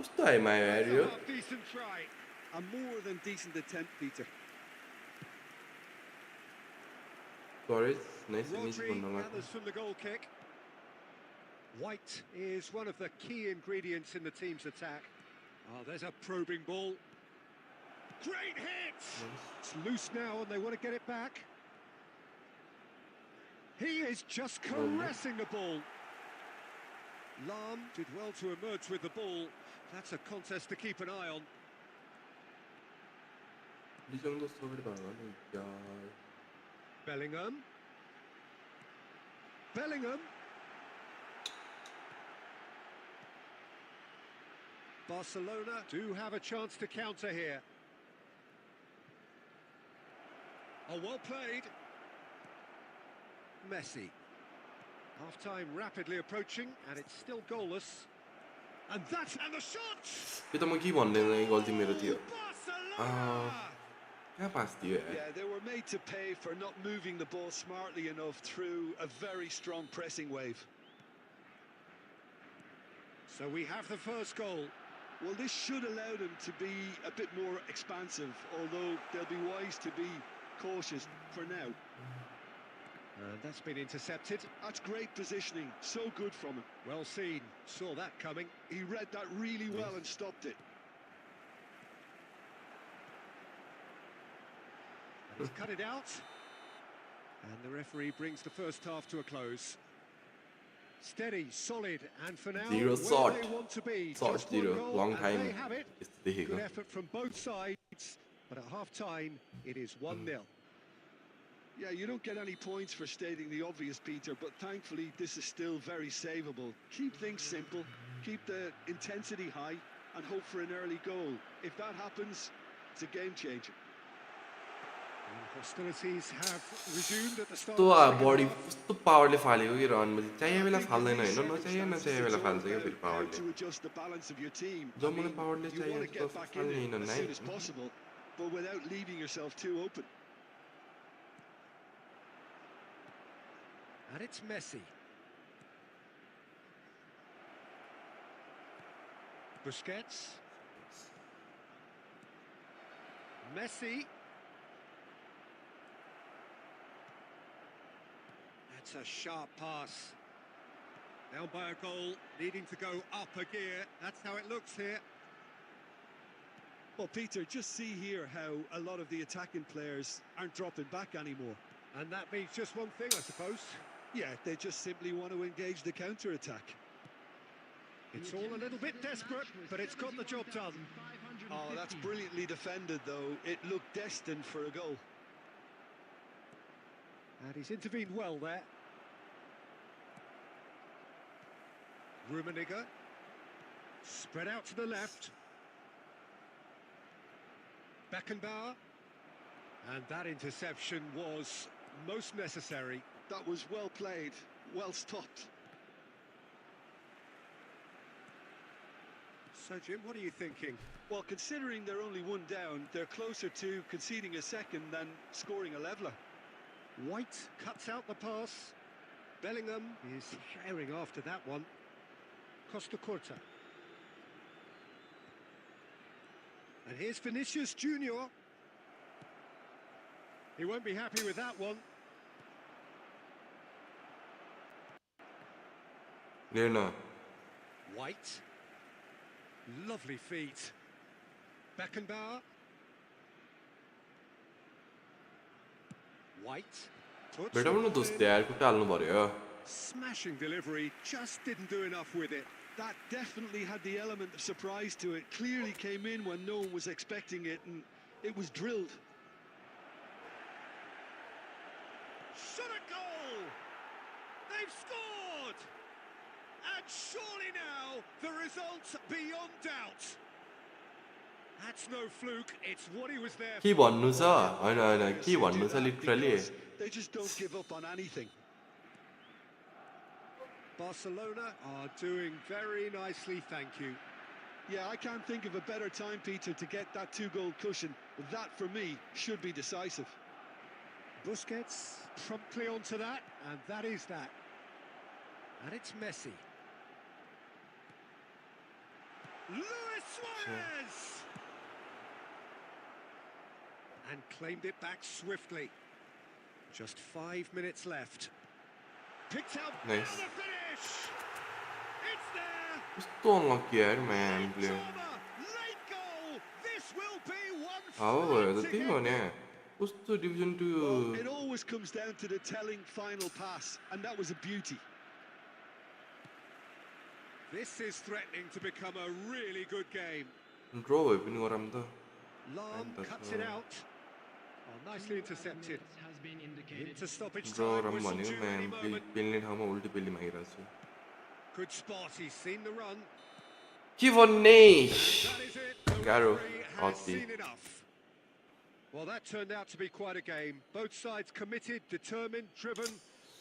कस्तो आइमायो यार That's a यो half-decent try. A more than decent attempt, Peter. Courage nice इनिस Rodri भन्नु gathers from the goal kick. White is one of the key ingredients in the team's attack. Oh, there's a probing ball. Great hit! It's loose now and they want to get it back. He is just caressing the ball. Lam did well to emerge with the ball. That's a contest to keep an eye on. 이 정도 스톱이 나가는 야 Bellingham. Bellingham. Barcelona do have a chance to counter here. Oh, well played. Messi. Half-time rapidly approaching, and it's still goalless. And the shot! यो त म के भन्दैन गल्ती मेरो थियो Barcelona! कहाँ पास दियो यार Yeah, they were made to pay for not moving the ball smartly enough through a very strong pressing wave. So we have the first goal. Well, this should allow them to be a bit more expansive, although they'll be wise to be cautious for now. And that's been intercepted. That's great positioning, so good from him. Well seen. Saw that coming. He read that really well and stopped it. And he's cut it out. And the referee brings the first half to a close. Steady, solid, and for now, Zero where sort. they want to be. Sort Just one zero. goal, Long and time they have it. यस्तो देखेको Good effort from both sides, but at half-time, it is 1-0. Yeah, you don't get any points for stating the obvious, Peter, but thankfully this is still very savable. Keep things simple, keep the intensity high, and hope for an early goal. If that happens, it's a game changer. And hostilities have resumed at the start कस्तो of the second buddy half. कस्तो पावरले फालेको कि run मध्ये चाहिए I Bela think in फाल्दैन these होइन नचाहिए circumstances, Bela it's फाल्छ all क्या फेरि about how पावरले to adjust the balance of your team. जब मलाई पावरले You want to चाहिए get back in फाल्ने it होइन as नाइ soon as possible, but without leaving yourself too open. And it's Messi. Busquets. Messi. That's a sharp pass. Down by a goal, needing to go up a gear. That's how it looks here. Well, Peter, just see here how a lot of the attacking players aren't dropping back anymore. And that means just one thing, I suppose. Yeah, they just simply want to engage the counter-attack. It's all a little bit desperate, but it's got the job done. Oh, that's brilliantly defended, though. It looked destined for a goal. And he's intervened well there. Rummenigge. Spread out to the left. Beckenbauer. And that interception was most necessary. That was well played, well stopped. So, Jim, what are you thinking? Well, considering they're only one down, they're closer to conceding a second than scoring a leveller. White cuts out the pass. Bellingham is sharing after that one. Costa Curta. And here's Vinicius Junior. He won't be happy with that one. Lerna White. Lovely feet. Beckenbauer. White. Puts बेटा it पनि दोस्त in. यार खुट्टा हाल्नु पर्यो Smashing delivery, just didn't do enough with it. That definitely had the element of surprise to it. Clearly came in when no one was expecting it, and it was drilled. Shot a goal! They've scored! And surely now, the result's beyond doubt. That's no fluke, it's what he was there के for. भन्नु छ होइन होइन के Do भन्नु छ that literally because they just don't give up on anything. Barcelona are doing very nicely, thank you. Yeah, I can't think of a better time, Peter, to get that two-goal cushion. That, for me, should be decisive. Busquets promptly onto that, and that is that. And it's Messi. Luis Suarez! And claimed it back swiftly. Just 5 minutes left. Picked out Nice. the finish! It's there! कस्तो unlucky यार man player. Late goal! This will be one हावा भयो त त्यही frantic भने ending. कस्तो Division 2 Well, it always comes down to the telling final pass, and that was a beauty. This is threatening to become a really good game. draw भयो पनि गराम त. Lam cuts it out. Oh, nicely intercepted. Has been indicated. Into stoppage draw time, गराम whistle भनेको due any man moment. पेल्ने ठाउँमा उल्टी पेल्ली मागिरहेको छु. Good spot, he's seen the run. के भन्ने? And that is it, the Garo, referee has Otti. seen enough. Well, that turned out to be quite a game. Both sides committed, determined, driven.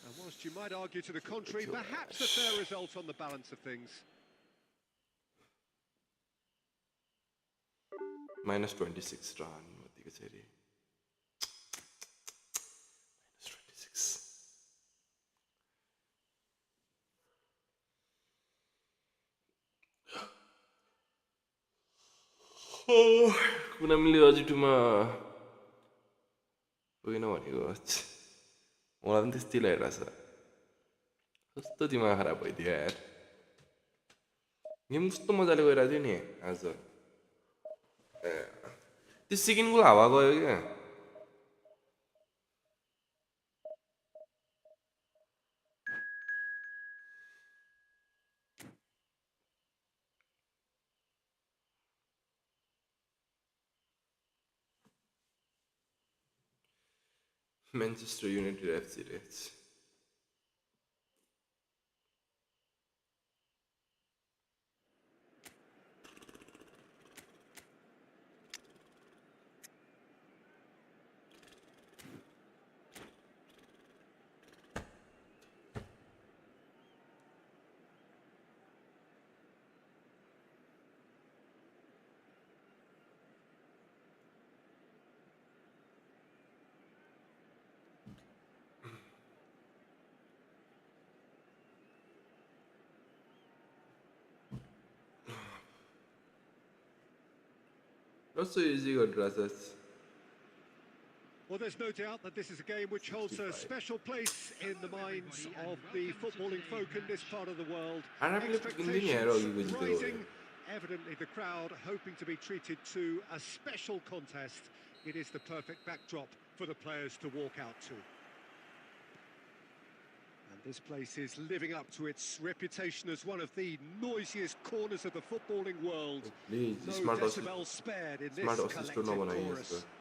And whilst you might argue to the contrary, perhaps a fair result on the balance of things. Minus 26 run यतिको चाहिँ अरे. Minus 26. कुनामीले अजिटुमा पुगेन भनेको मलाई पनि त्यस्तै लागिरहेछ. कस्तो दिमाग खराब भइदियो यार. गेम कस्तो मजाले गइरहेको थियो नि आज. त्यो सेकेन्ड गोल हावा गयो क्या. Manchester United FC Reds. Not so easy to address. Well, there's no doubt that this is a game which holds a 65. special place in the minds of the footballing folk in this part of the world. Arabile pagkindi niya ro Expectations gigil rising. Evidently, the crowd hoping to be treated to a special contest. It is the perfect backdrop for the players to walk out to. And this place is living up to its reputation as one of the noisiest corners of the footballing world. Please, No smart decibel spared in this smart assist to collective नबनाइ chorus. यसको.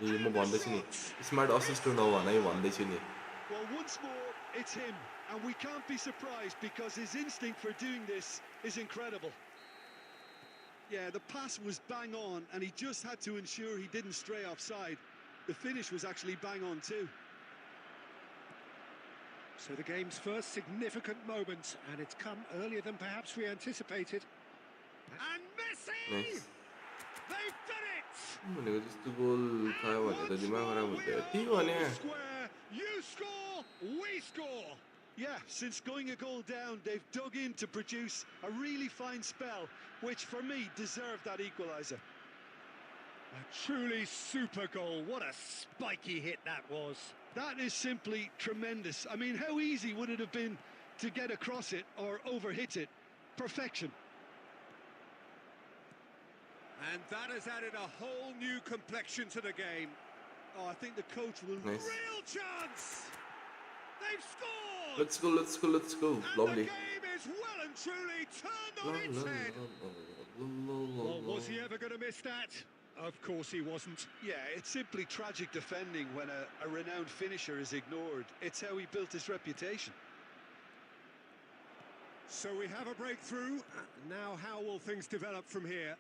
यो म भन्दैछु नि smart assist नभन है भन्दैछु नि. Well, once more, it's him, and we can't be surprised because his instinct for doing this is incredible. Yeah, the pass was bang on, and he just had to ensure he didn't stray offside. The finish was actually bang on too. So the game's first significant moment, and it's come earlier than perhaps we anticipated. And Messi! Nice. They've done it! भनेको जस्तो गोल खायो भने त दिमाग खराब हुन्छ. त्यही भने Square, you score, we score. Yeah, since going a goal down, they've dug in to produce a really fine spell, which for me deserved that equaliser. A truly super goal. What a spiky hit that was. That is simply tremendous. I mean, how easy would it have been to get across it or overhit it? Perfection. And that has added a whole new complexion to the game. Oh, I think the coach will... Nice. Real chance! They've scored! Let's go, let's go, let's go. And Lovely. the game is well and truly turned on its head. Well, was he ever going to miss that? Of course he wasn't. Yeah, it's simply tragic defending when a renowned finisher is ignored. It's how he built his reputation. So we have a breakthrough. Now how will things develop from here?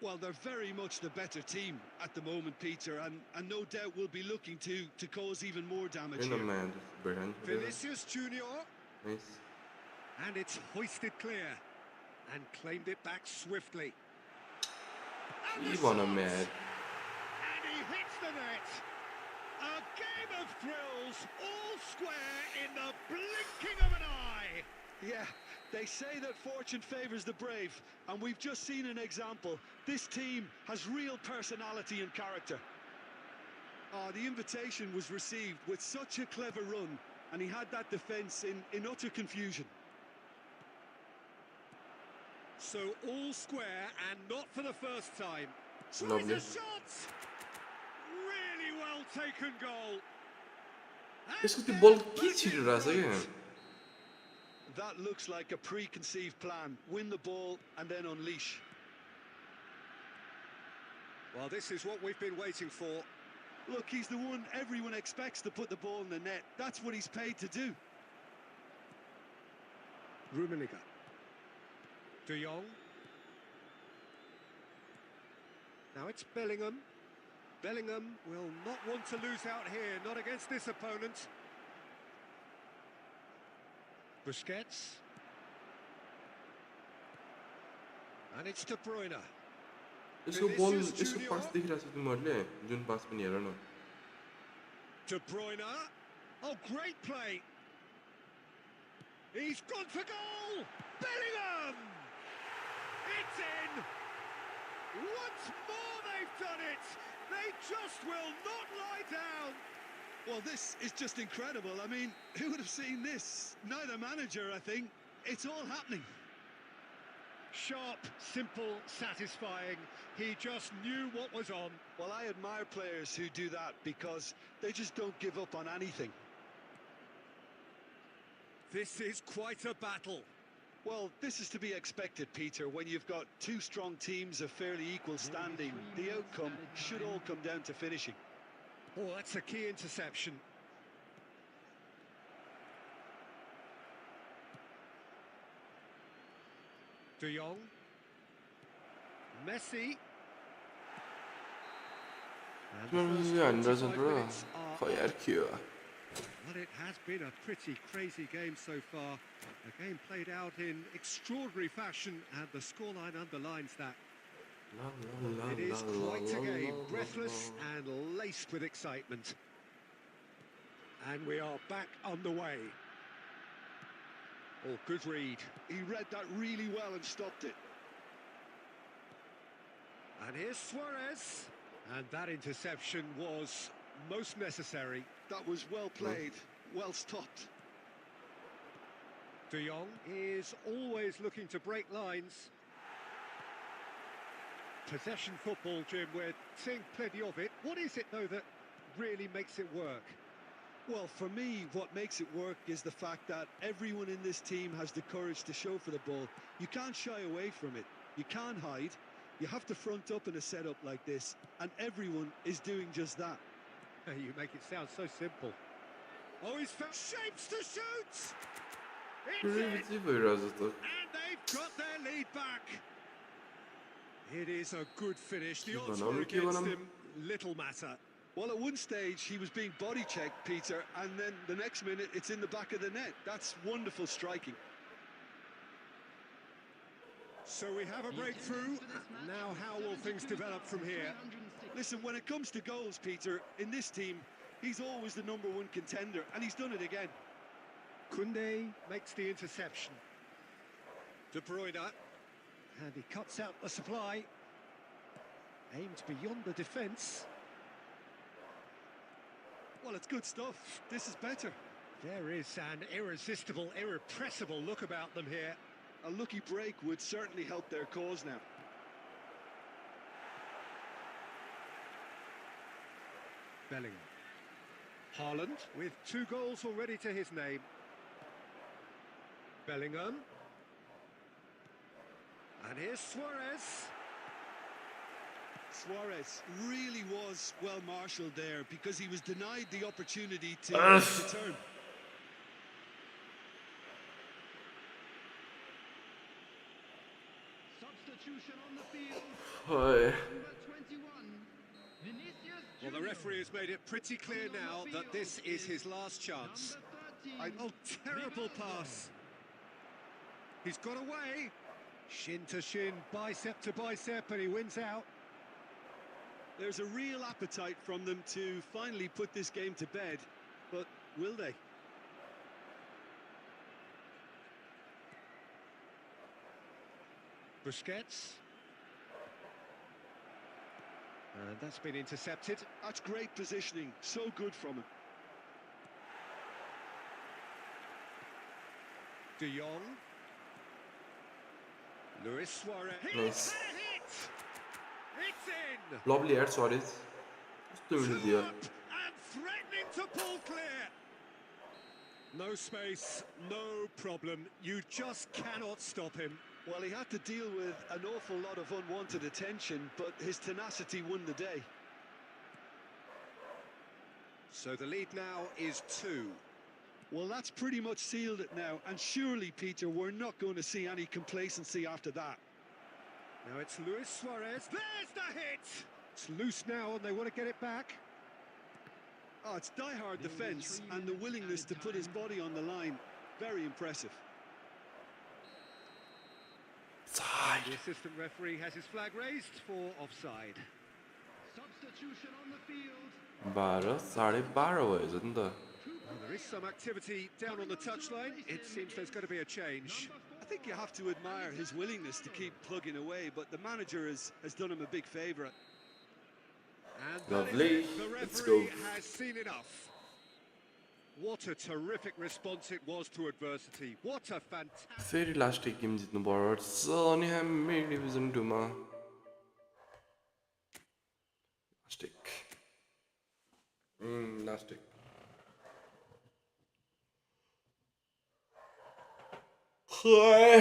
Well, they're very much the better team at the moment, Peter, and no doubt will be looking to cause even more damage In a here. man, Brian. Vinicius Junior, Nice. and it's hoisted clear and claimed it back swiftly. And the You wanna shot! mad. And he hits the net. game of thrills, all square in the blinking of an eye. Yeah, they say that fortune favours the brave, and we've just seen an example. This team has real personality and character. Oh, the invitation was received with such a clever run, and he had that defence in utter confusion. So all square, and not for the first time. Tries Lovely. a shot! Really well taken goal. And यसको त्यो they're बल back के in छिरिरहेछ क्या front. That looks like a preconceived plan. Win the ball and then unleash. Well, this is what we've been waiting for. Look, he's the one everyone expects to put the ball in the net. That's what he's paid to do. Rummenigge. De Jong. Now it's Bellingham. Bellingham will not want to lose out here, not against this opponent. Busquets. And it's De Bruyne. यसको बल यसको पास देखिरहेको छ तिमीहरूले जुन पास पनि हेर न De Bruyne. Oh, great play. He's gone for goal. Bellingham. It's in. Once more they've done it. They just will not lie down. Well, this is just incredible. I mean, who would have seen this? Neither manager, I think. It's all happening. Sharp, simple, satisfying. He just knew what was on. Well, I admire players who do that because they just don't give up on anything. This is quite a battle. Well, this is to be expected, Peter, when you've got two strong teams of fairly equal standing. The outcome should all come down to finishing. Oh, that's a key interception. De Jong. Messi. And the तिमीहरू first चाहिँ हानिरहेछ 25 र minutes are खै यार के हो Well, it has been a pretty crazy game so far. A game played out in extraordinary fashion, and the scoreline underlines that. It is quite a game, breathless and laced with excitement. And we are back on the way. Oh, good read. He read that really well and stopped it. And here's Suarez. And that interception was most necessary. That was well played, well stopped. De Jong is always looking to break lines. Possession football, Jim, we're seeing plenty of it. What is it, though, that really makes it work? Well, for me, what makes it work is the fact that everyone in this team has the courage to show for the ball. You can't shy away from it. You can't hide. You have to front up in a setup like this, and everyone is doing just that. You make it sound so simple. Oh, he's found shapes to shoot! It's in, भइरहेछ त and they've got their lead back. It is a good finish. The odds were against him. Little matter. Well, at one stage, he was being body-checked, Peter, and then the next minute, it's in the back of the net. That's wonderful striking. So we have a breakthrough. Now how will things develop from here? Listen, when it comes to goals, Peter, in this team, he's always the #1 contender, and he's done it again. Koundé makes the interception. De Bruyne. And he cuts out the supply. Aimed beyond the defence. Well, it's good stuff. This is better. There is an irresistible, irrepressible look about them here. A lucky break would certainly help their cause now. Bellingham. Haaland with 2 goals already to his name. Bellingham. And here's Suarez. Suarez really was well marshalled there because he was denied the opportunity to turn. Substitution on the field. Hi. Number 21, Vinicius Well, the referee has made it pretty clear now that this is his last chance. Number 13. Oh, terrible pass. He's got away. Shin to shin, bicep to bicep, and he wins out. There's a real appetite from them to finally put this game to bed, but will they? Busquets. And that's been intercepted. That's great positioning, so good from him. De Jong. Luis Suarez. Nice. Hit! It's in! Lovely यार Suarez. कस्तो middle दियो. Up and threatening to pull clear. No space, no problem. You just cannot stop him. Well, he had to deal with an awful lot of unwanted attention, but his tenacity won the day. So the lead now is 2. Well, that's pretty much sealed it now, and surely, Peter, we're not going to see any complacency after that. Now it's Luis Suarez. There's the hit! It's loose now and they want to get it back. Oh, it's die-hard defence and the willingness to put his body on the line. Very impressive. Side. The assistant referee has his flag raised for offside. Substitution on the field. 12 12:30 भयो नि त. Well, there is some activity down on the touchline. It seems there's going to be a change. I think you have to admire his willingness to keep plugging away, but the manager has done him a big favour. And that is Lovely. it. The Let's referee go. has seen enough. What a terrific response it was to adversity. What a fantastic... फेरि last एक game जित्नु पर्छ अनि हामी division 2 मा. Last एक. Last एक. हाय.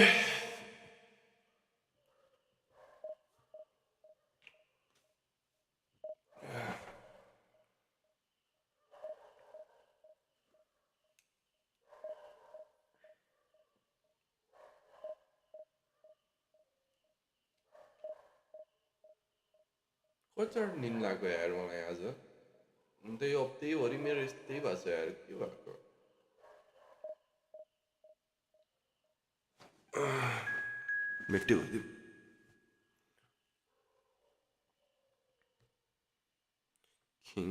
कतिवटा निन लाग्यो यार मलाई आज. त्यही हप्तैभरि मेरो यस्तै भएको छ यार. के भएको? मेट्यो भयो. किङ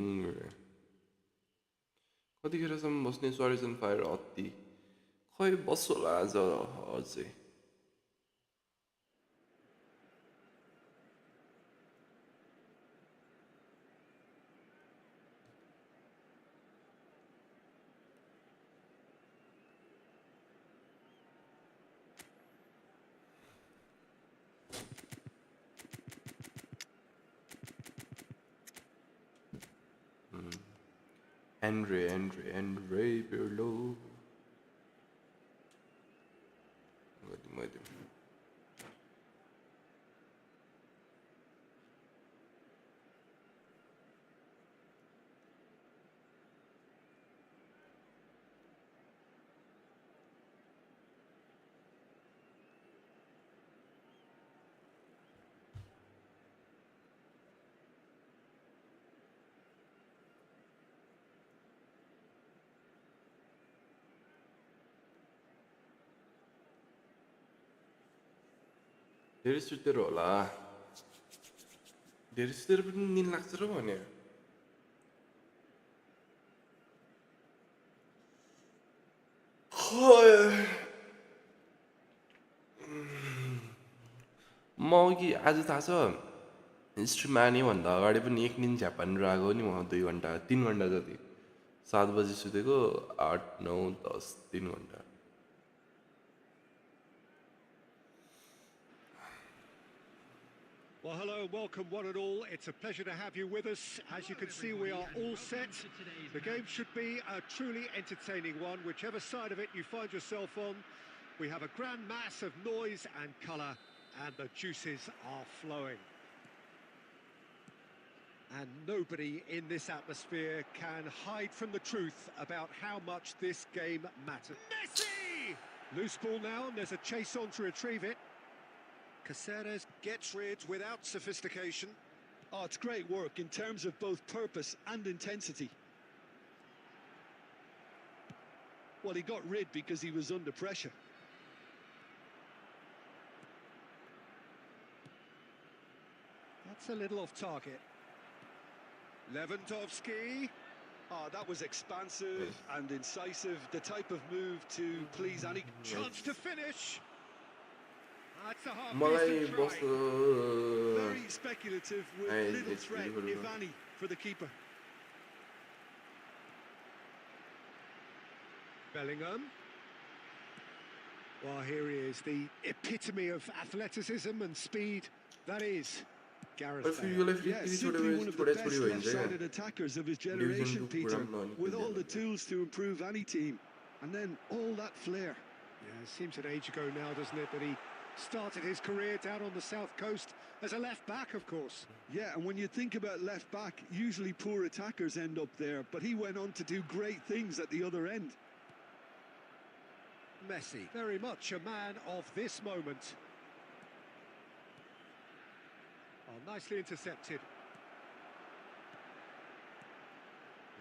कतिखेरसम्म बस्ने स्वारिज एन्ड फायर अति खै बस्छ होला आज अझै. Andre Pirlo. Mati. धेरै सुतेर होला. धेरै सुतेर पनि निन लाग्छ र भने. म अघि आज थाहा छ हिस्ट्रीमा आने भन्दा अगाडि पनि एक दिन झ्यापान आएको नि म 2 घन्टा 3 घन्टा जति. 7 बजी सुतेको 8 9 10 3 घन्टा. Well, hello and welcome one and all. It's a pleasure to have you with us. As you can see, we are all set. The game should be a truly entertaining one, whichever side of it you find yourself on. We have a grand mass of noise and colour, and the juices are flowing. And nobody in this atmosphere can hide from the truth about how much this game matters. Messi! Loose ball now, and there's a chase on to retrieve it. Caceres gets rid without sophistication. Oh, it's great work in terms of both purpose and intensity. Well, he got rid because he was under pressure. That's a little off target. Lewandowski. Oh, that was expansive and incisive, the type of move to please any... Chance to finish. That's a मलाई half-decent बस try. Very speculative with Nice, little it's threat, beautiful. if any, for the keeper. Bellingham. Well, here he is, the epitome of athleticism and speed. That is पर Gareth फिर Bale. यो लाई फेरि Yeah, फेरि simply one of the छोडे best छोडी भइन्छ left-sided क्या attackers of his Division generation, 2 Peter, कुरा पनि with all ननिक्लिँदैन। the tools to improve any team. And then all that flair. Yeah, it seems an age ago now, doesn't it, that he started his career down on the south coast as a left-back, of course. Yeah, and when you think about left-back, usually poor attackers end up there, but he went on to do great things at the other end. Messi, very much a man of this moment. Oh, nicely intercepted.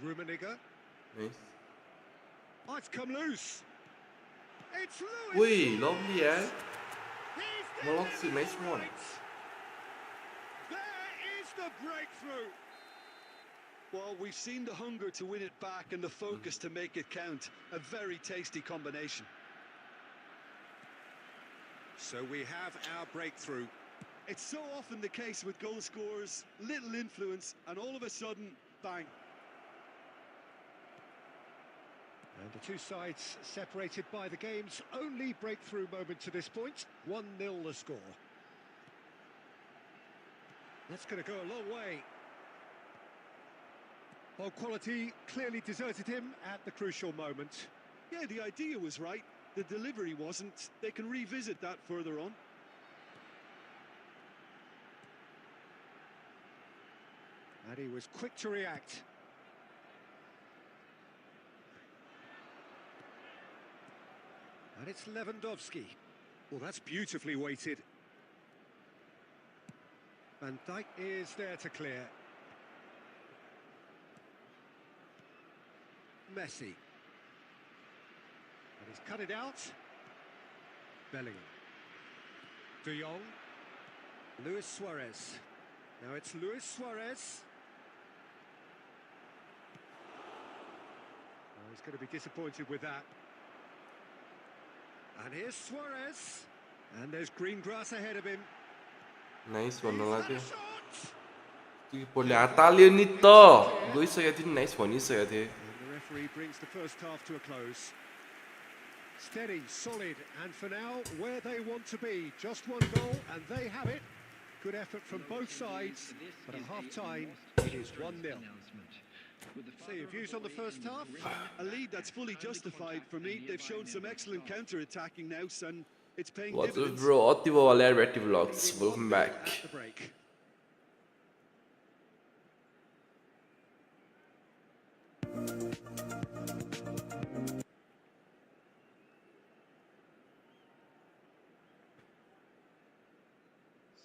Rummenigge. Nice. Oh, it's come loose. It's Lewis. Wait, lovely यार। He's Molotsi, delivered nice it one. right. There is the breakthrough. Well, we've seen the hunger to win it back and the focus to make it count. A very tasty combination. So we have our breakthrough. It's so often the case with goal scorers, little influence, and all of a sudden, bang. And the two sides separated by the game's only breakthrough moment to this point. 1-0 the score. That's going to go a long way. Well, quality clearly deserted him at the crucial moment. Yeah, the idea was right. The delivery wasn't. They can revisit that further on. And he was quick to react. And it's Lewandowski. Well, that's beautifully weighted. Van Dijk is there to clear. Messi. And he's cut it out. Bellingham. De Jong. Luis Suarez. Now it's Luis Suarez. Oh, he's going to be disappointed with that. And here's Suarez. And there's green grass ahead of him. Nice He's भन्नु had लाग्यो। a shot. किपरले हात हाल्यो नि त। गइसकेको थियो नि, nice भनिसकेको थिएँ। And the referee brings the first half to a close. Steady, solid, and for now, where they want to be. Just one goal, and they have it. Good effort from both sides, but at half-time, it is 1-0. So your views on the first half? A lead that's fully justified for me. They've shown some excellent counter-attacking now, and it's paying What's up dividends. bro, अति वाला यार बैटी vlogs, welcome back. At the break.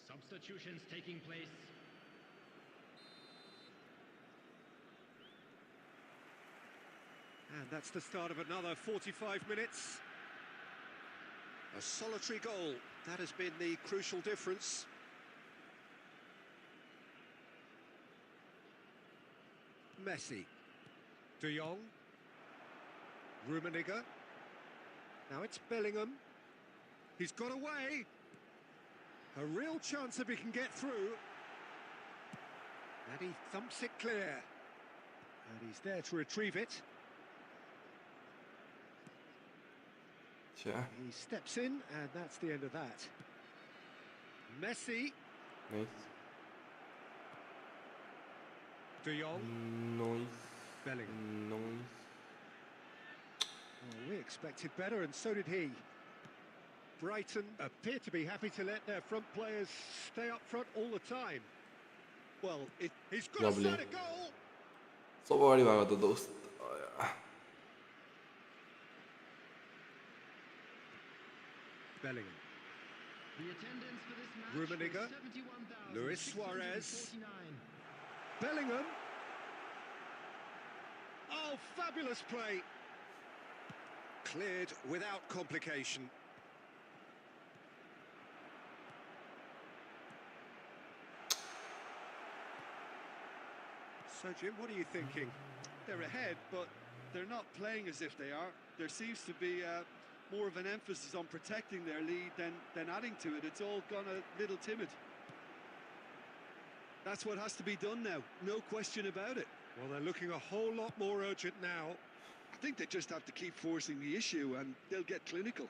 Substitutions taking place. And that's the start of another 45 minutes. A solitary goal. That has been the crucial difference. Messi. De Jong. Rummenigge. Now it's Bellingham. He's got away. A real chance if he can get through. And he thumps it clear. And he's there to retrieve it. Yeah, He steps in, and that's the end of that. Messi. nice. De Jong. Noise. Bellingham. Noise. Well, we expected better, and so did he. Brighton appear to be happy to let their front players stay up front all the time. Well, He's got Lovely. a side a goal. सब अगाडि भएको त दोस्त। Bellingham. The attendance for this match Rummenigge. was 71,649. Luis Suarez. Bellingham. Oh, fabulous play. Cleared without complication. So, Jim, what are you thinking? They're ahead, but they're not playing as if they are. There seems to be more of an emphasis on protecting their lead than adding to it. It's all gone a little timid. That's what has to be done now, no question about it. Well, they're looking a whole lot more urgent now. I think they just have to keep forcing the issue and they'll get clinical.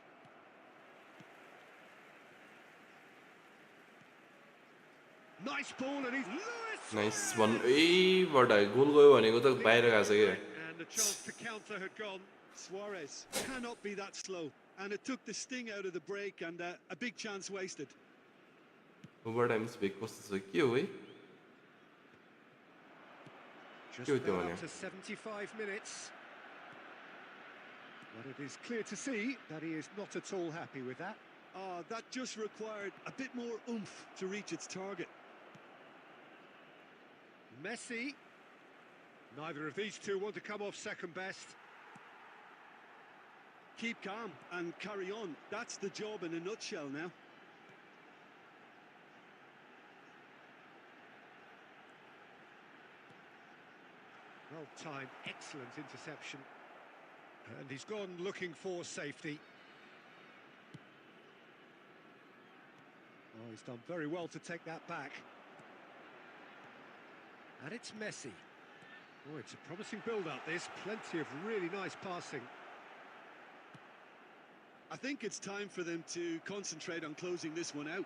Nice ball, and he's Luis Nice Suarez! one. A but गोल गयो भनेको त बाहिर गएको छ के And the chance to counter had gone. Suarez cannot be that slow, and it took the sting out of the break and a big chance wasted. Overtime स्पेक कस्तो छ के हो है Just Good about one, up to 75 minutes. But it is clear to see that he is not at all happy with that. Oh, that just required a bit more oomph to reach its target. Messi. Neither of these two want to come off second best. Keep calm and carry on. That's the job in a nutshell now. Well timed, excellent interception. And he's gone looking for safety. Oh, he's done very well to take that back. And it's Messi. Oh, it's a promising build-up, this. Plenty of really nice passing. I think it's time for them to concentrate on closing this one out.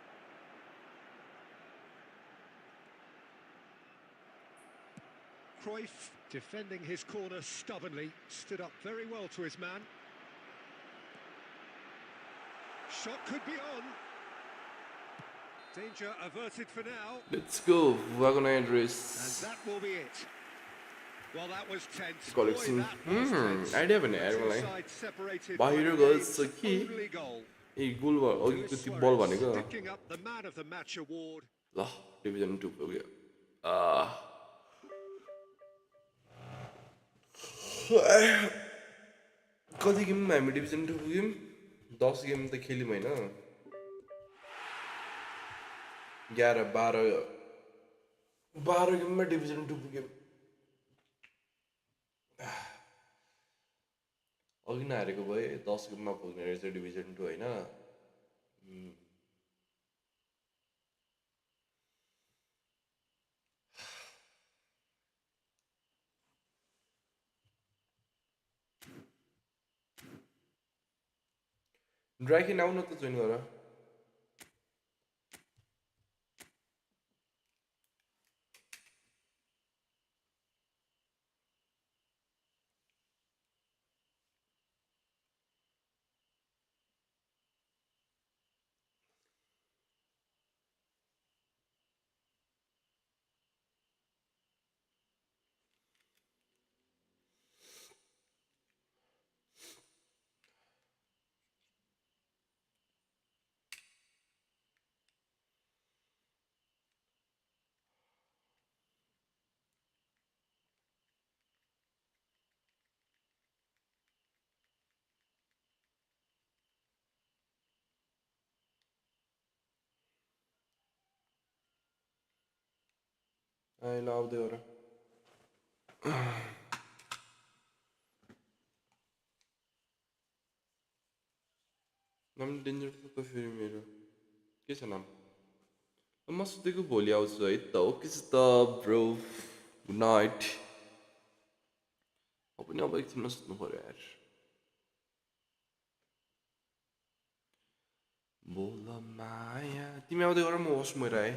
Cruyff defending his corner stubbornly, stood up very well to his man. Shot could be on. Danger averted for now. Let's go wagon address And that will be it. Well, that was tense. Collection. Boy, that was tense. idea भने यार Two मलाई sides separated बाहिर by the गएछ game's कि only goal. ए गोल अघिको Luis त्यो बल Suarez भनेको picking up the man of the match award. ल डिभिजन 2 पुग्यो कति गेम हामी डिभिजन 2 पुग्यौँ 10 गेम त खेल्यौँ होइन 11 12 गेममा डिभिजन 2 पुग्यौँ अघि नहारेको भए 10 गेममा पुग्ने रहेछ डिभिजन 2 होइन ड्राइकिन आउन त जोइन गर आई ल आउँदै गर नाम डेन्जर त फेरि मेरो के छ नाम म सोधेको भोलि आउँछु है त ओके त ब्रो गुड नाइट म पनि अब एकछिनमा सुत्नु पर्यो यार बोल माया तिमी आउँदै गर म वासरुम गएर आएँ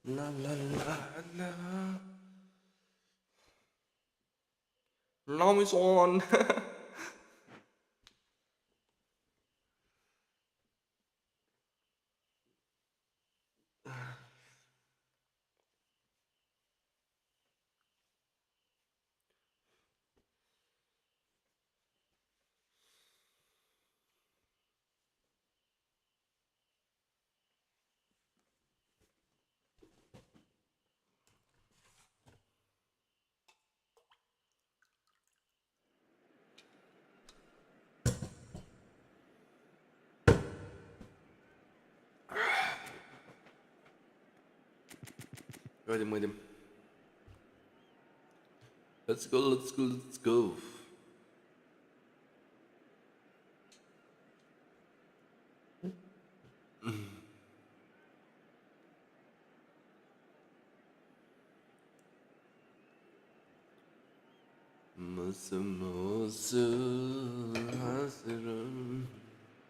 La la la la. Now it's on. With him, with him. Let's go, let's go, let's go.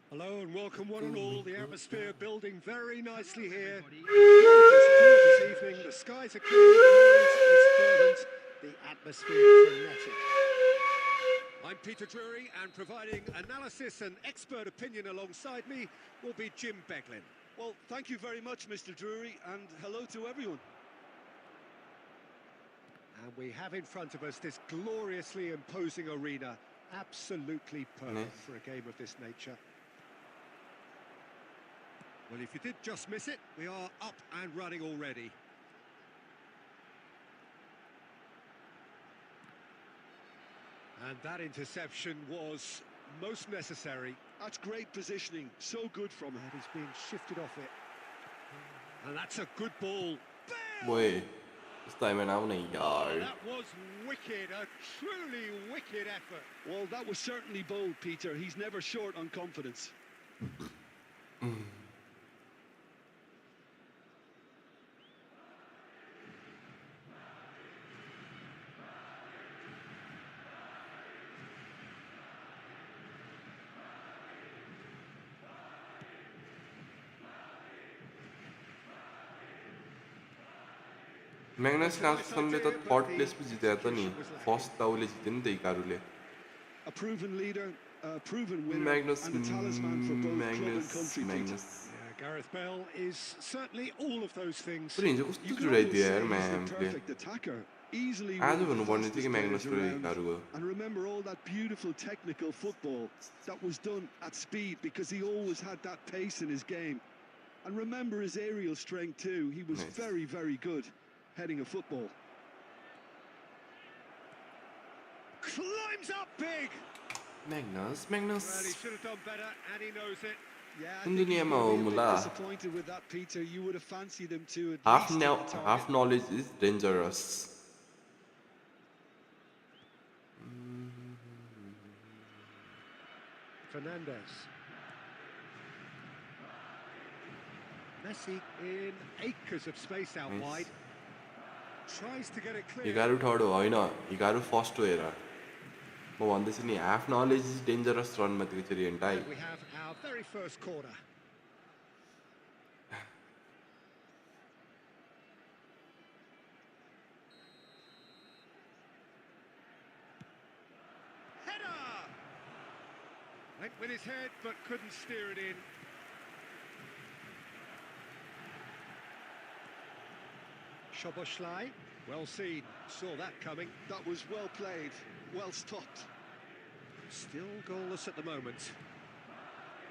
Hello and welcome one and all. The atmosphere building very nicely here. Gorgeous, gorgeous evening. The skies are clear, the noise is fervent, the atmosphere frenetic. I'm Peter Drury, and providing analysis and expert opinion alongside me will be Jim Beglin. Well, thank you very much, Mr. Drury, and hello to everyone. And we have in front of us this gloriously imposing arena. Absolutely perfect for a game of this nature. Well, if you did just miss it, we are up and running already. And that interception was most necessary. That's great positioning, so good from him. And he's being shifted off it. And that's a good ball. Wait, this time I now need Oh, that was wicked, a truly wicked effort. Well, that was certainly bold, Peter. He's never short on confidence. Magnus Carlsenले त third place पनि जितेको त नि first त उसले जित्यो नि त इकारुले A proven leader, a proven winner, Magnus and a talisman for both club and country, Peter. Magnus Yeah, Gareth Bale is certainly all of those things. पनि हिजो कस्तो You can जुराइदियो almost यार say he's the म्यामले perfect attacker. Easily आज one of the भन्नुपर्ने थियो कि fastest Magnus players र around. इकारुको And remember all that beautiful technical football that was done at speed, because he always had that pace in his game. And remember his aerial strength too. He was Nice. very, very good heading a football. Climbs up big. Magnus Well, he should have done better, and he knows it. Yeah, I कुन think he's दुनियाँमा gonna हो be a bit मुला disappointed with that, Peter. You would have fancied him to at half least now hit the half target. knowledge is dangerous Fernandez. Messi in acres of space out Nice. wide. Tries to get it clear. इकारु third हो होइन इकारु first हो हेर म भन्दैछु नि half knowledge is dangerous रनमा त्यो चाहिँ रियन्टाइ And we have our very first corner. Header! Went with his head, but couldn't steer it in. Szoboszlai, well seen, saw that coming. That was well played, well stopped. Still goalless at the moment.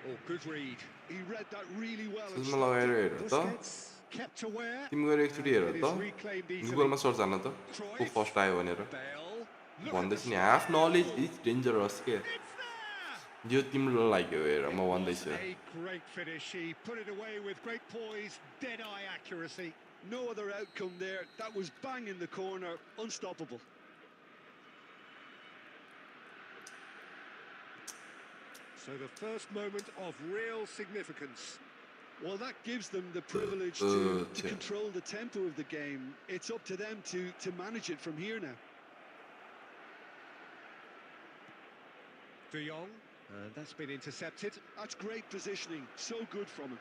Oh, good read. He read that really well. and सुनमा stopped लगाएर it. हेर त Busquets kept aware. तिमी गएर एकचोटि हेर And it त is reclaimed easily. गुगलमा search हाल्न त को फर्स्ट आयो भनेर Bale. Look at भन्दैछु the नि half knowledge strike. Is dangerous के It's there! यो तिम्रो लाग्यो हेर म It was भन्दैछु a great finish. He put it away with great poise, dead-eye accuracy. No other outcome there. That was bang in the corner, unstoppable. So the first moment of real significance. Well, that gives them the privilege to control the tempo of the game. It's up to them to manage it from here now. De Jong, and that's been intercepted. That's great positioning. So good from him.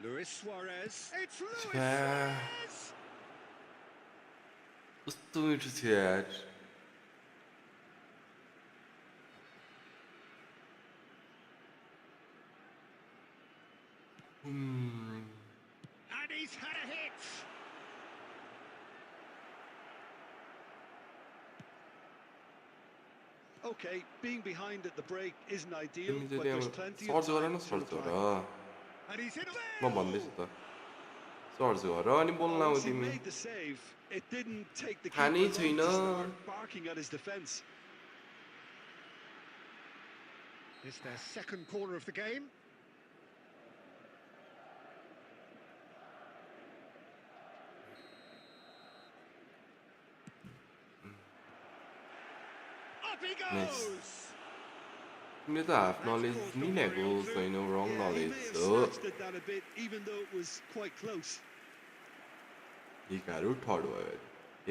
Luis Suarez. It's Luis Yeah. Suarez! कस्तो मिठो थियो यार And he's had a hit! Okay, being behind at the break isn't ideal, तिमी but चाहिँ there's त्यहाँ plenty search of गर time न to search गर reply. And he's in a म goal! भन्दैछु त सर्च गर अनि बोल्न Well, आऊ once he तिमी made the save, it didn't take the थाहा keeper नै long छैन to start barking at his defence. It's their second corner of the game. Up he Nice. goes! तिमीले त हाफ नलेज नि ल्याएको छैनौ रङ Yeah, he knowledge may have हो snatched at that a bit, even though it was quite close. एघार third भयो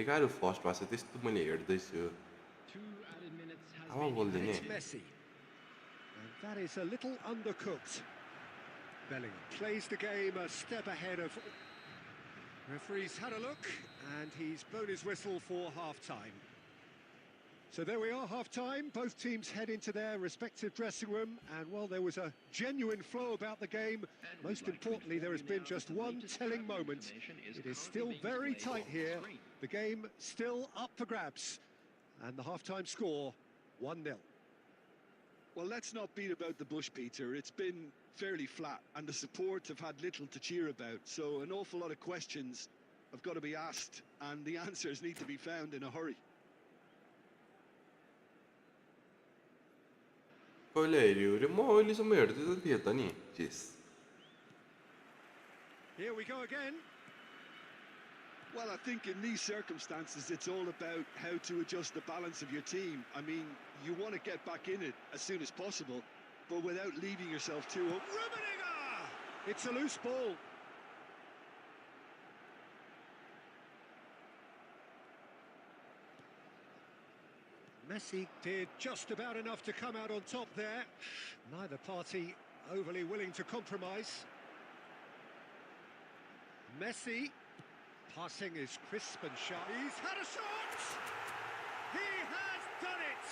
एघार फर्स्ट भएको छ त्यस्तो मैले हेर्दैछु 2 added minutes has आमा been बोल्दिने It's Messi. And that is a little undercooked. Bellingham plays the game a step ahead of... Referee's had a look, and he's blown his whistle for half-time. So there we are, half-time. Both teams head into their respective dressing room, and while there was a genuine flow about the game, most importantly, there has been just one telling moment. It is still very tight here. The game still up for grabs, and the half-time score, 1-0. Well, let's not beat about the bush, Peter. It's been fairly flat, and the support have had little to cheer about. So an awful lot of questions have got to be asked, and the answers need to be found in a hurry. कहिले हेऱ्यो अरे म अहिलेसम्म हेर्दै त थिएँ त नि जेस Here we go again. Well, I think in these circumstances, it's all about how to adjust the balance of your team. I mean, you want to get back in it as soon as possible, but without leaving yourself too up. Rummenigge! It's a loose ball. Messi did just about enough to come out on top there. Neither party overly willing to compromise. Messi, passing is crisp and sharp. He's had a shot! He has done it!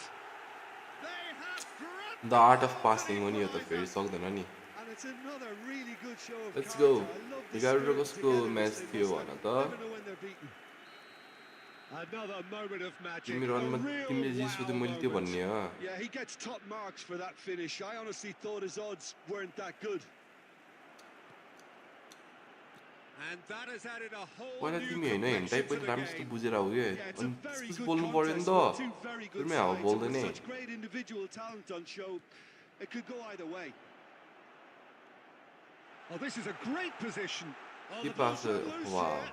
They have grabbed the art of passing हो नि यो त फेरि सक्दैन नि And it's another really good show of Let's character. go. I love the एघार spirit and कसको togetherness match they थियो must भन have, त even though when they're beaten. Another moment of magic. तिमी A रनमा real तिमीले जिसो wow त मैले त्यो moment. भन्ने हो Yeah, he gets top marks for that finish. I honestly thought his odds weren't that good. And that has added a whole पहिला new तिमी होइन हेन्टाइ complexion to पनि the राम्रोसित game. बुझेर आऊ क्या Yeah, it's a अनि very त्यसपछि good बोल्नु पर्यो नि contest with त two very good तिमीले हावा sides, and बोल्दैन with है such great individual talent on show, it could go either way. Oh, this is a great position. Oh, के the ball's pass run loose वा here.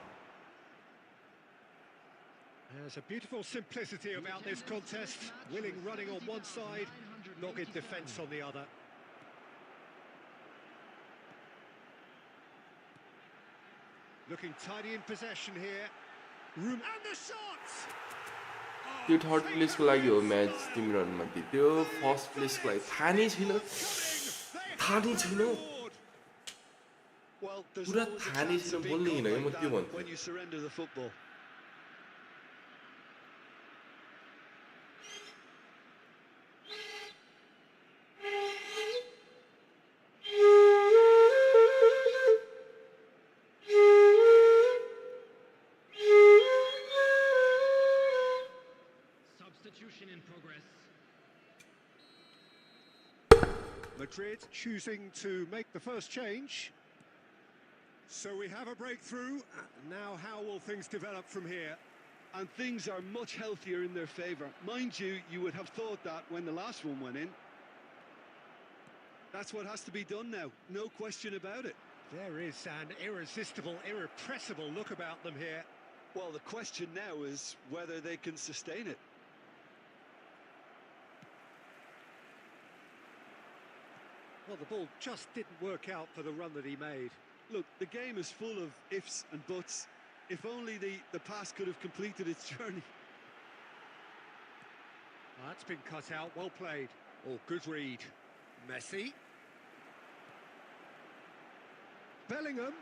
There's a beautiful simplicity about this contest. Willing running on one side, dogged defence on the other. Looking tidy in possession here. Room and the shot! त्यो third प्लेसको लागि हो match तिम्रो मध्ये त्यो first प्लेसको लागि थाहा नै छैन थाहा नै छैन Well, there's पुरा always a थाहा नै chance छैन of being बोल्ने caught होइन क्या म like त्यो that भन्छु when you surrender the football. Substitution in progress. Madrid choosing to make the first change. So we have a breakthrough. Now how will things develop from here? And things are much healthier in their favour. Mind you, you would have thought that when the last one went in. That's what has to be done now, no question about it. There is an irresistible, irrepressible look about them here. Well, the question now is whether they can sustain it. Well, the ball just didn't work out for the run that he made. Look, the game is full of ifs and buts. If only the pass could have completed its journey. That's been cut out, well played. Oh, good read. Messi. Bellingham.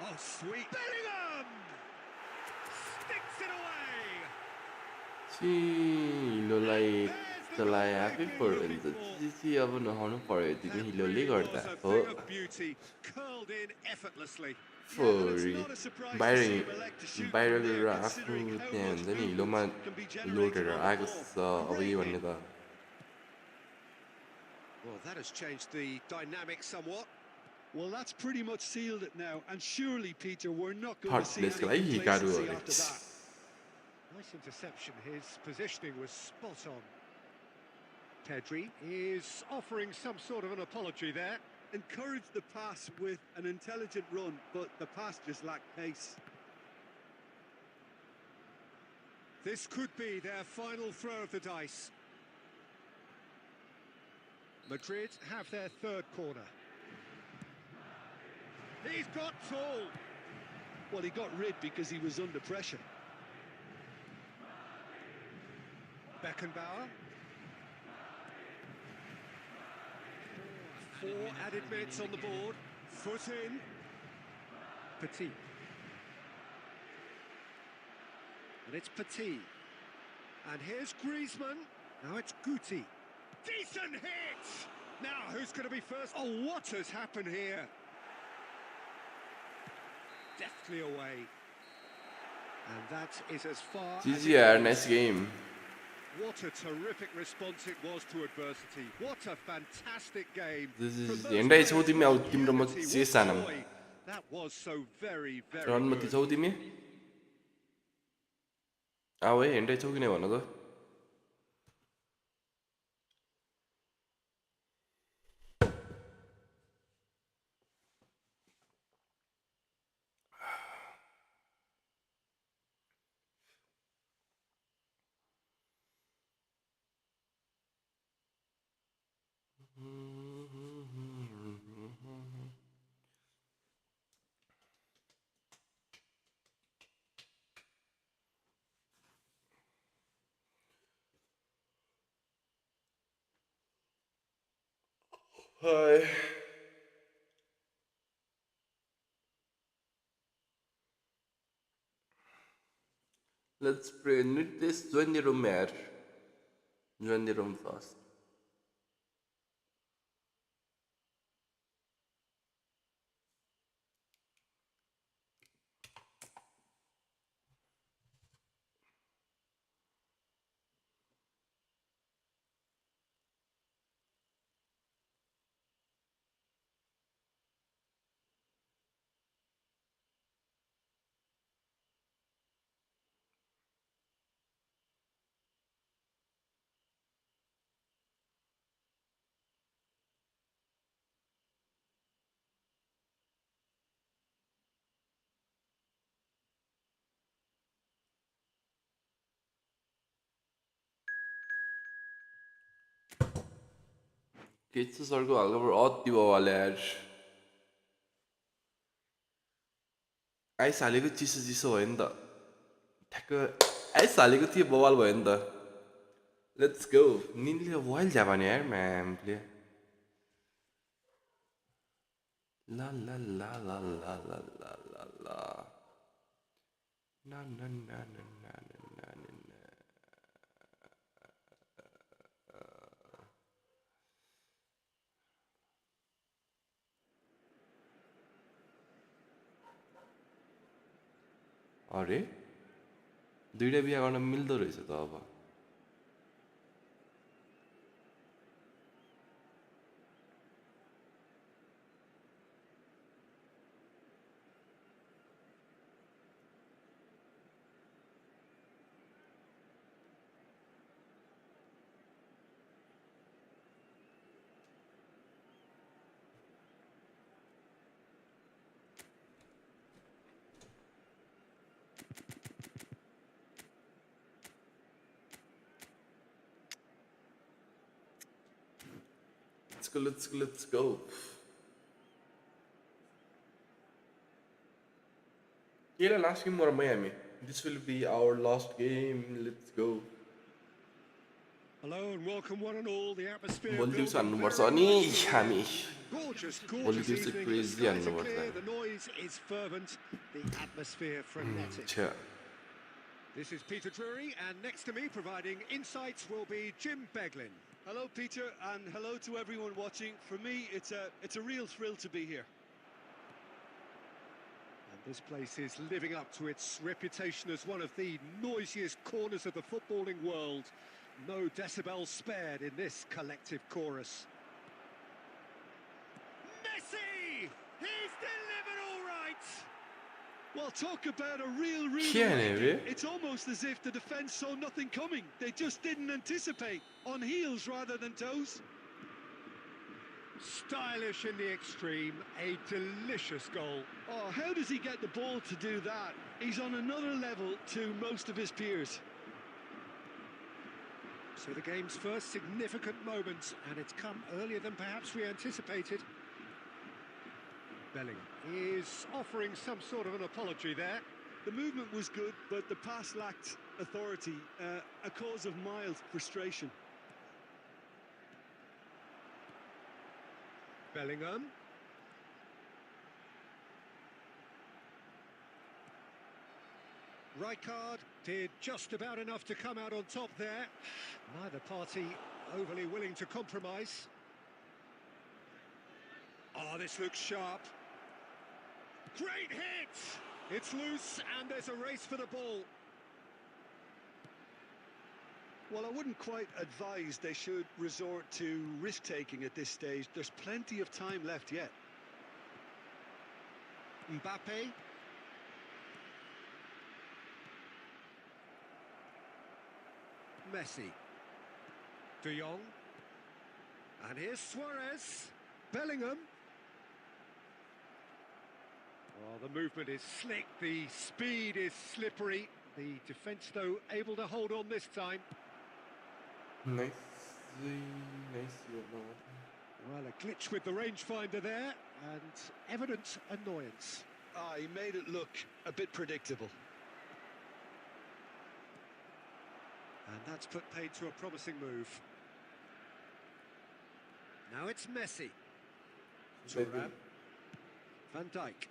Oh, sweet. Bellingham! Sticks it away. हिलोलाई There's the goal चलाए they've आफै been पऱ्यो looking भने for. त चाहिँ अब नखाउनु पऱ्यो तिमी That हिलोले really गर्दा was a हो thing of beauty, curled in effortlessly. Yeah, and it's फोरी not a surprise to बाहिर see him elect to shoot बाहिर from there, गएर आफ्नो considering how त्यहाँ much हुन्छ नि movement हिलोमा can be generated लोडेर on the आएको ball. छ अब के Great भन्ने hit. त Well, that has changed the dynamic somewhat. Well, that's pretty much sealed it now, and surely, Peter, we're not going third to see प्लेसको any लागि Hikaru complacency अरे after that. Nice interception. His positioning was spot on. Pedri is offering some sort of an apology there. Encouraged the pass with an intelligent run, but the pass just lacked pace. This could be their final throw of the dice. Madrid have their third corner. He's got tall. Well, he got rid because he was under pressure. Beckenbauer. Four added minutes on the board. Foot in. Petit. And it's Petit. And here's Griezmann. Now it's Guti. Decent hit! Now, who's going to be first? Oh, what has happened here? Deftly away. And that is as far as GG it यार goes. Nice game What a terrific response it was to adversity. What a fantastic game. This is From those हेर्दै players, छौ तिमी अब what तिम्रो म unity, शेष what आनम joy. That was so very, very रनमती good. छौ तिमी आऊ है हेर्दै छौ कि नै भन त हाय Let's pray. Need this. Join the room, यार. Join the room fast. Kids सरको हाल्नु अति बाबाले यार आइस हालेको चिसो चिसो भयो नि त ठ्याक्क आइस हालेको थियो बवाल भयो नि त लेट्स गो निनले वाइल जापानी यार म्यामले ला ला ला ला ला ला ला ला ला ना ना ना ना ना ना ना ना अरे दुईटा बिहा गर्न मिल्दो रहेछ त अब Let's go. Yeah, last game or Miami. This will be our last game. Let's go. Hello and welcome one and all. The atmosphere भोलि दिउँसो building हान्नुपर्छ very अनि nicely here. हामी Gorgeous, भोलि gorgeous दिउँसो evening. The crazy skies are हान्नुपर्छ clear, हामी the noise is fervent, the atmosphere frenetic. छ्या This is Peter Drury, and next to me providing insights will be Jim Beglin. Hello, Peter, and hello to everyone watching. For me, it's a real thrill to be here. And this place is living up to its reputation as one of the noisiest corners of the footballing world. No decibels spared in this collective chorus. Messi! He's delivered all right! Well, talk about a real Can awakening. it be? It's almost as if the defence saw nothing coming. They just didn't anticipate. On heels rather than toes. Stylish in the extreme, a delicious goal. Oh, how does he get the ball to do that? He's on another level to most of his peers. So the game's first significant moment, and it's come earlier than perhaps we anticipated. Bellingham is offering some sort of an apology there. The movement was good, but the pass lacked authority, a cause of mild frustration. Bellingham. Rijkaard did just about enough to come out on top there. Neither party overly willing to compromise. Oh, this looks sharp. Great hit! It's loose and there's a race for the ball. Well, I wouldn't quite advise they should resort to risk-taking at this stage. There's plenty of time left yet. Mbappe. Messi. De Jong. And here's Suarez. Bellingham. Oh, the movement is slick, the speed is slippery. The defence, though, able to hold on this time. nice Well, a glitch with the rangefinder there, and evident annoyance. Ah, he made it look a bit predictable. And that's put paid to a promising move. Now it's Messi. Thuram. Van Dijk.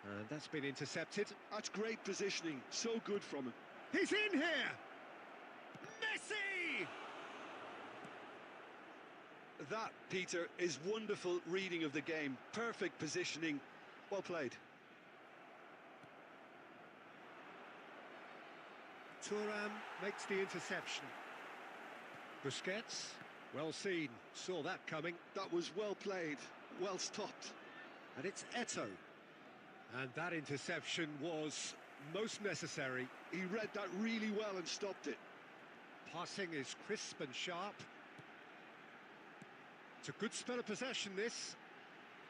And that's been intercepted. That's great positioning. So good from him. He's in here! Messi! That, Peter, is wonderful reading of the game. Perfect positioning. Well played. Thuram makes the interception. Busquets, well seen, saw that coming. That was well played. Well stopped. And it's Eto'o. And that interception was most necessary. He read that really well and stopped it. Passing is crisp and sharp. It's a good spell of possession, this.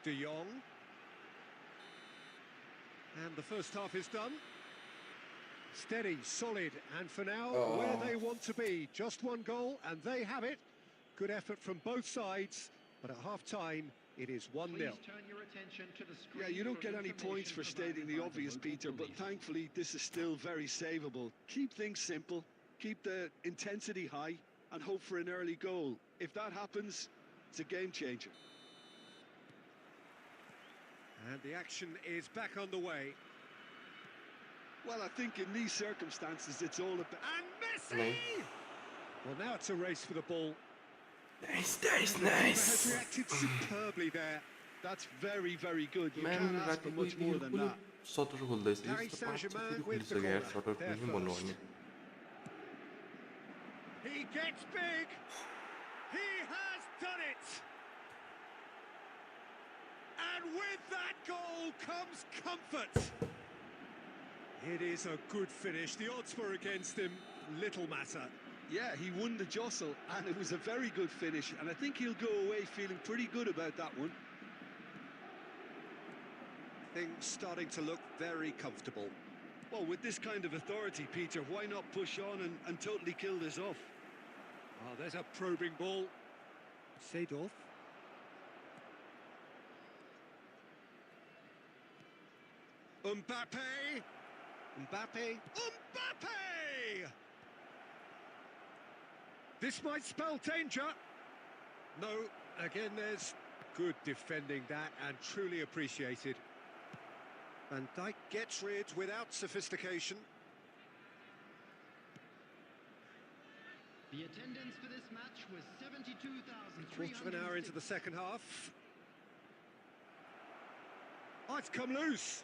De Jong. And the first half is done. Steady, solid, and for now, where they want to be. Just one goal, and they have it. Good effort from both sides, but at half-time, it is 1-0. Please turn your attention to the screen. Yeah, you don't for get any points for information stating the provided by obvious, local Peter, but police. thankfully this is still very savable. Keep things simple, keep the intensity high, and hope for an early goal. If that happens, it's a game changer. And the action is back on the way. Well, I think in these circumstances, it's all about... And Messi! Nice. Well, now it's a race for the ball. nice Has reacted superbly there. That's very, very good. You Man, can't ask for much more than that. Shutter खोल्दैछ Paris यस्तो पाँच Saint-Germain फेरि with the खोलिसक्यो यार corner. Shutter They're पनि भन्नु first. भने He gets big. He has done it. And with that goal comes comfort. It is a good finish. The odds were against him. Little matter. Yeah, he won the jostle, and it was a very good finish, and I think he'll go away feeling pretty good about that one. Things starting to look very comfortable. Well, with this kind of authority, Peter, why not push on and totally kill this off? Oh, there's a probing ball. Seedorf. Mbappe. Mbappe. Mbappe! This might spell danger. No, again, there's good defending that and truly appreciated. Van Dijk gets rid without sophistication. The attendance for this match was 72,300. Quarter of an hour into the second half. Oh, it's come loose.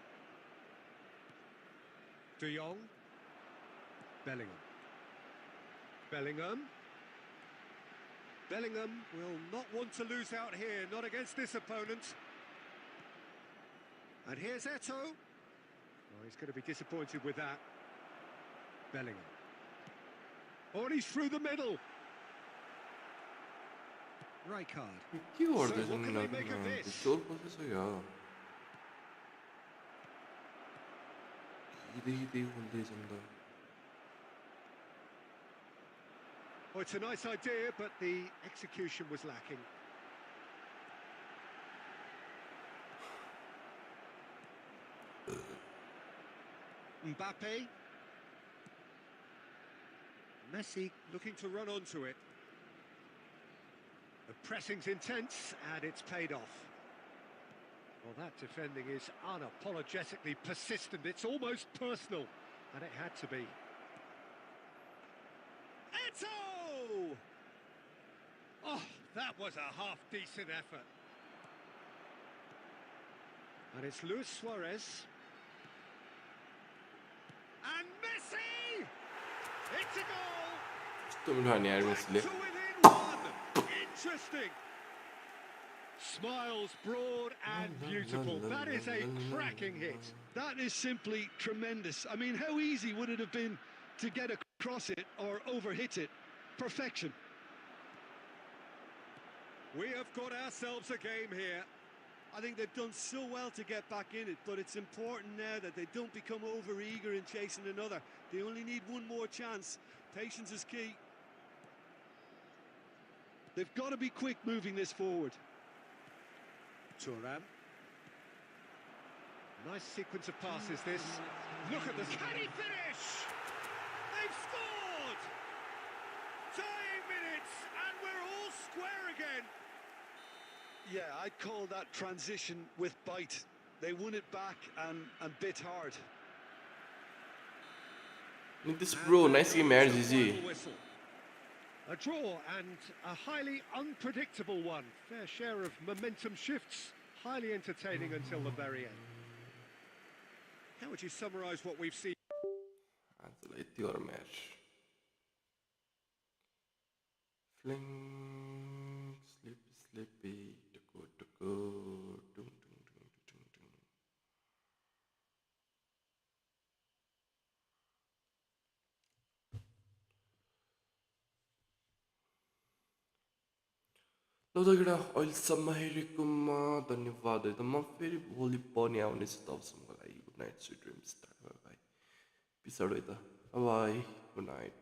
De Jong. Bellingham. Bellingham. Bellingham will not want to lose out here, not against this opponent. And here's Eto'o. Oh, he's going to be disappointed with that. Bellingham. Oh, and he's through the middle. Rijkaard. İki So orada what can canım they lazım make of ya. this? Zor pozisyon ya. İyi oldu da. Oh, it's a nice idea, but the execution was lacking. Mbappe. Messi looking to run onto it. The pressing's intense, and it's paid off. Well, that defending is unapologetically persistent. It's almost personal, and it had to be. Eto'o! Oh, that was a half-decent effort. And it's Luis Suarez. And Messi! It's a goal! Tuttum hani yer Back mesele. to within one! Interesting! Smiles broad and beautiful. That is a cracking hit. That is simply tremendous. I mean, how easy would it have been to get across it or overhit it? Perfection. We have got ourselves a game here. I think they've done so well to get back in it, but it's important now that they don't become over-eager in chasing another. They only need one more chance. Patience is key. They've got to be quick moving this forward. Thuram. Nice sequence of passes, this. Look at this. Can he finish? They've scored! Dying minutes, and we're all square again. Yeah, I'd call that transition with bite. They won it back and bit hard. Look this bro, nice game man, GG. A draw and a highly unpredictable one. Fair share of momentum shifts. Highly entertaining until the very end. How would you summarise what we've seen? Hatırlayıtıyor match. Fling, slippy, tuku, tung, tung, tung, tung, tung. ल त अहिलेसम्म हेरेकोमा धन्यवाद है त म फेरि भोलि पनि आउनेछु तबसम्मको लागि good night sweet dreams bye पिछाडो है त बाई गुड नाइट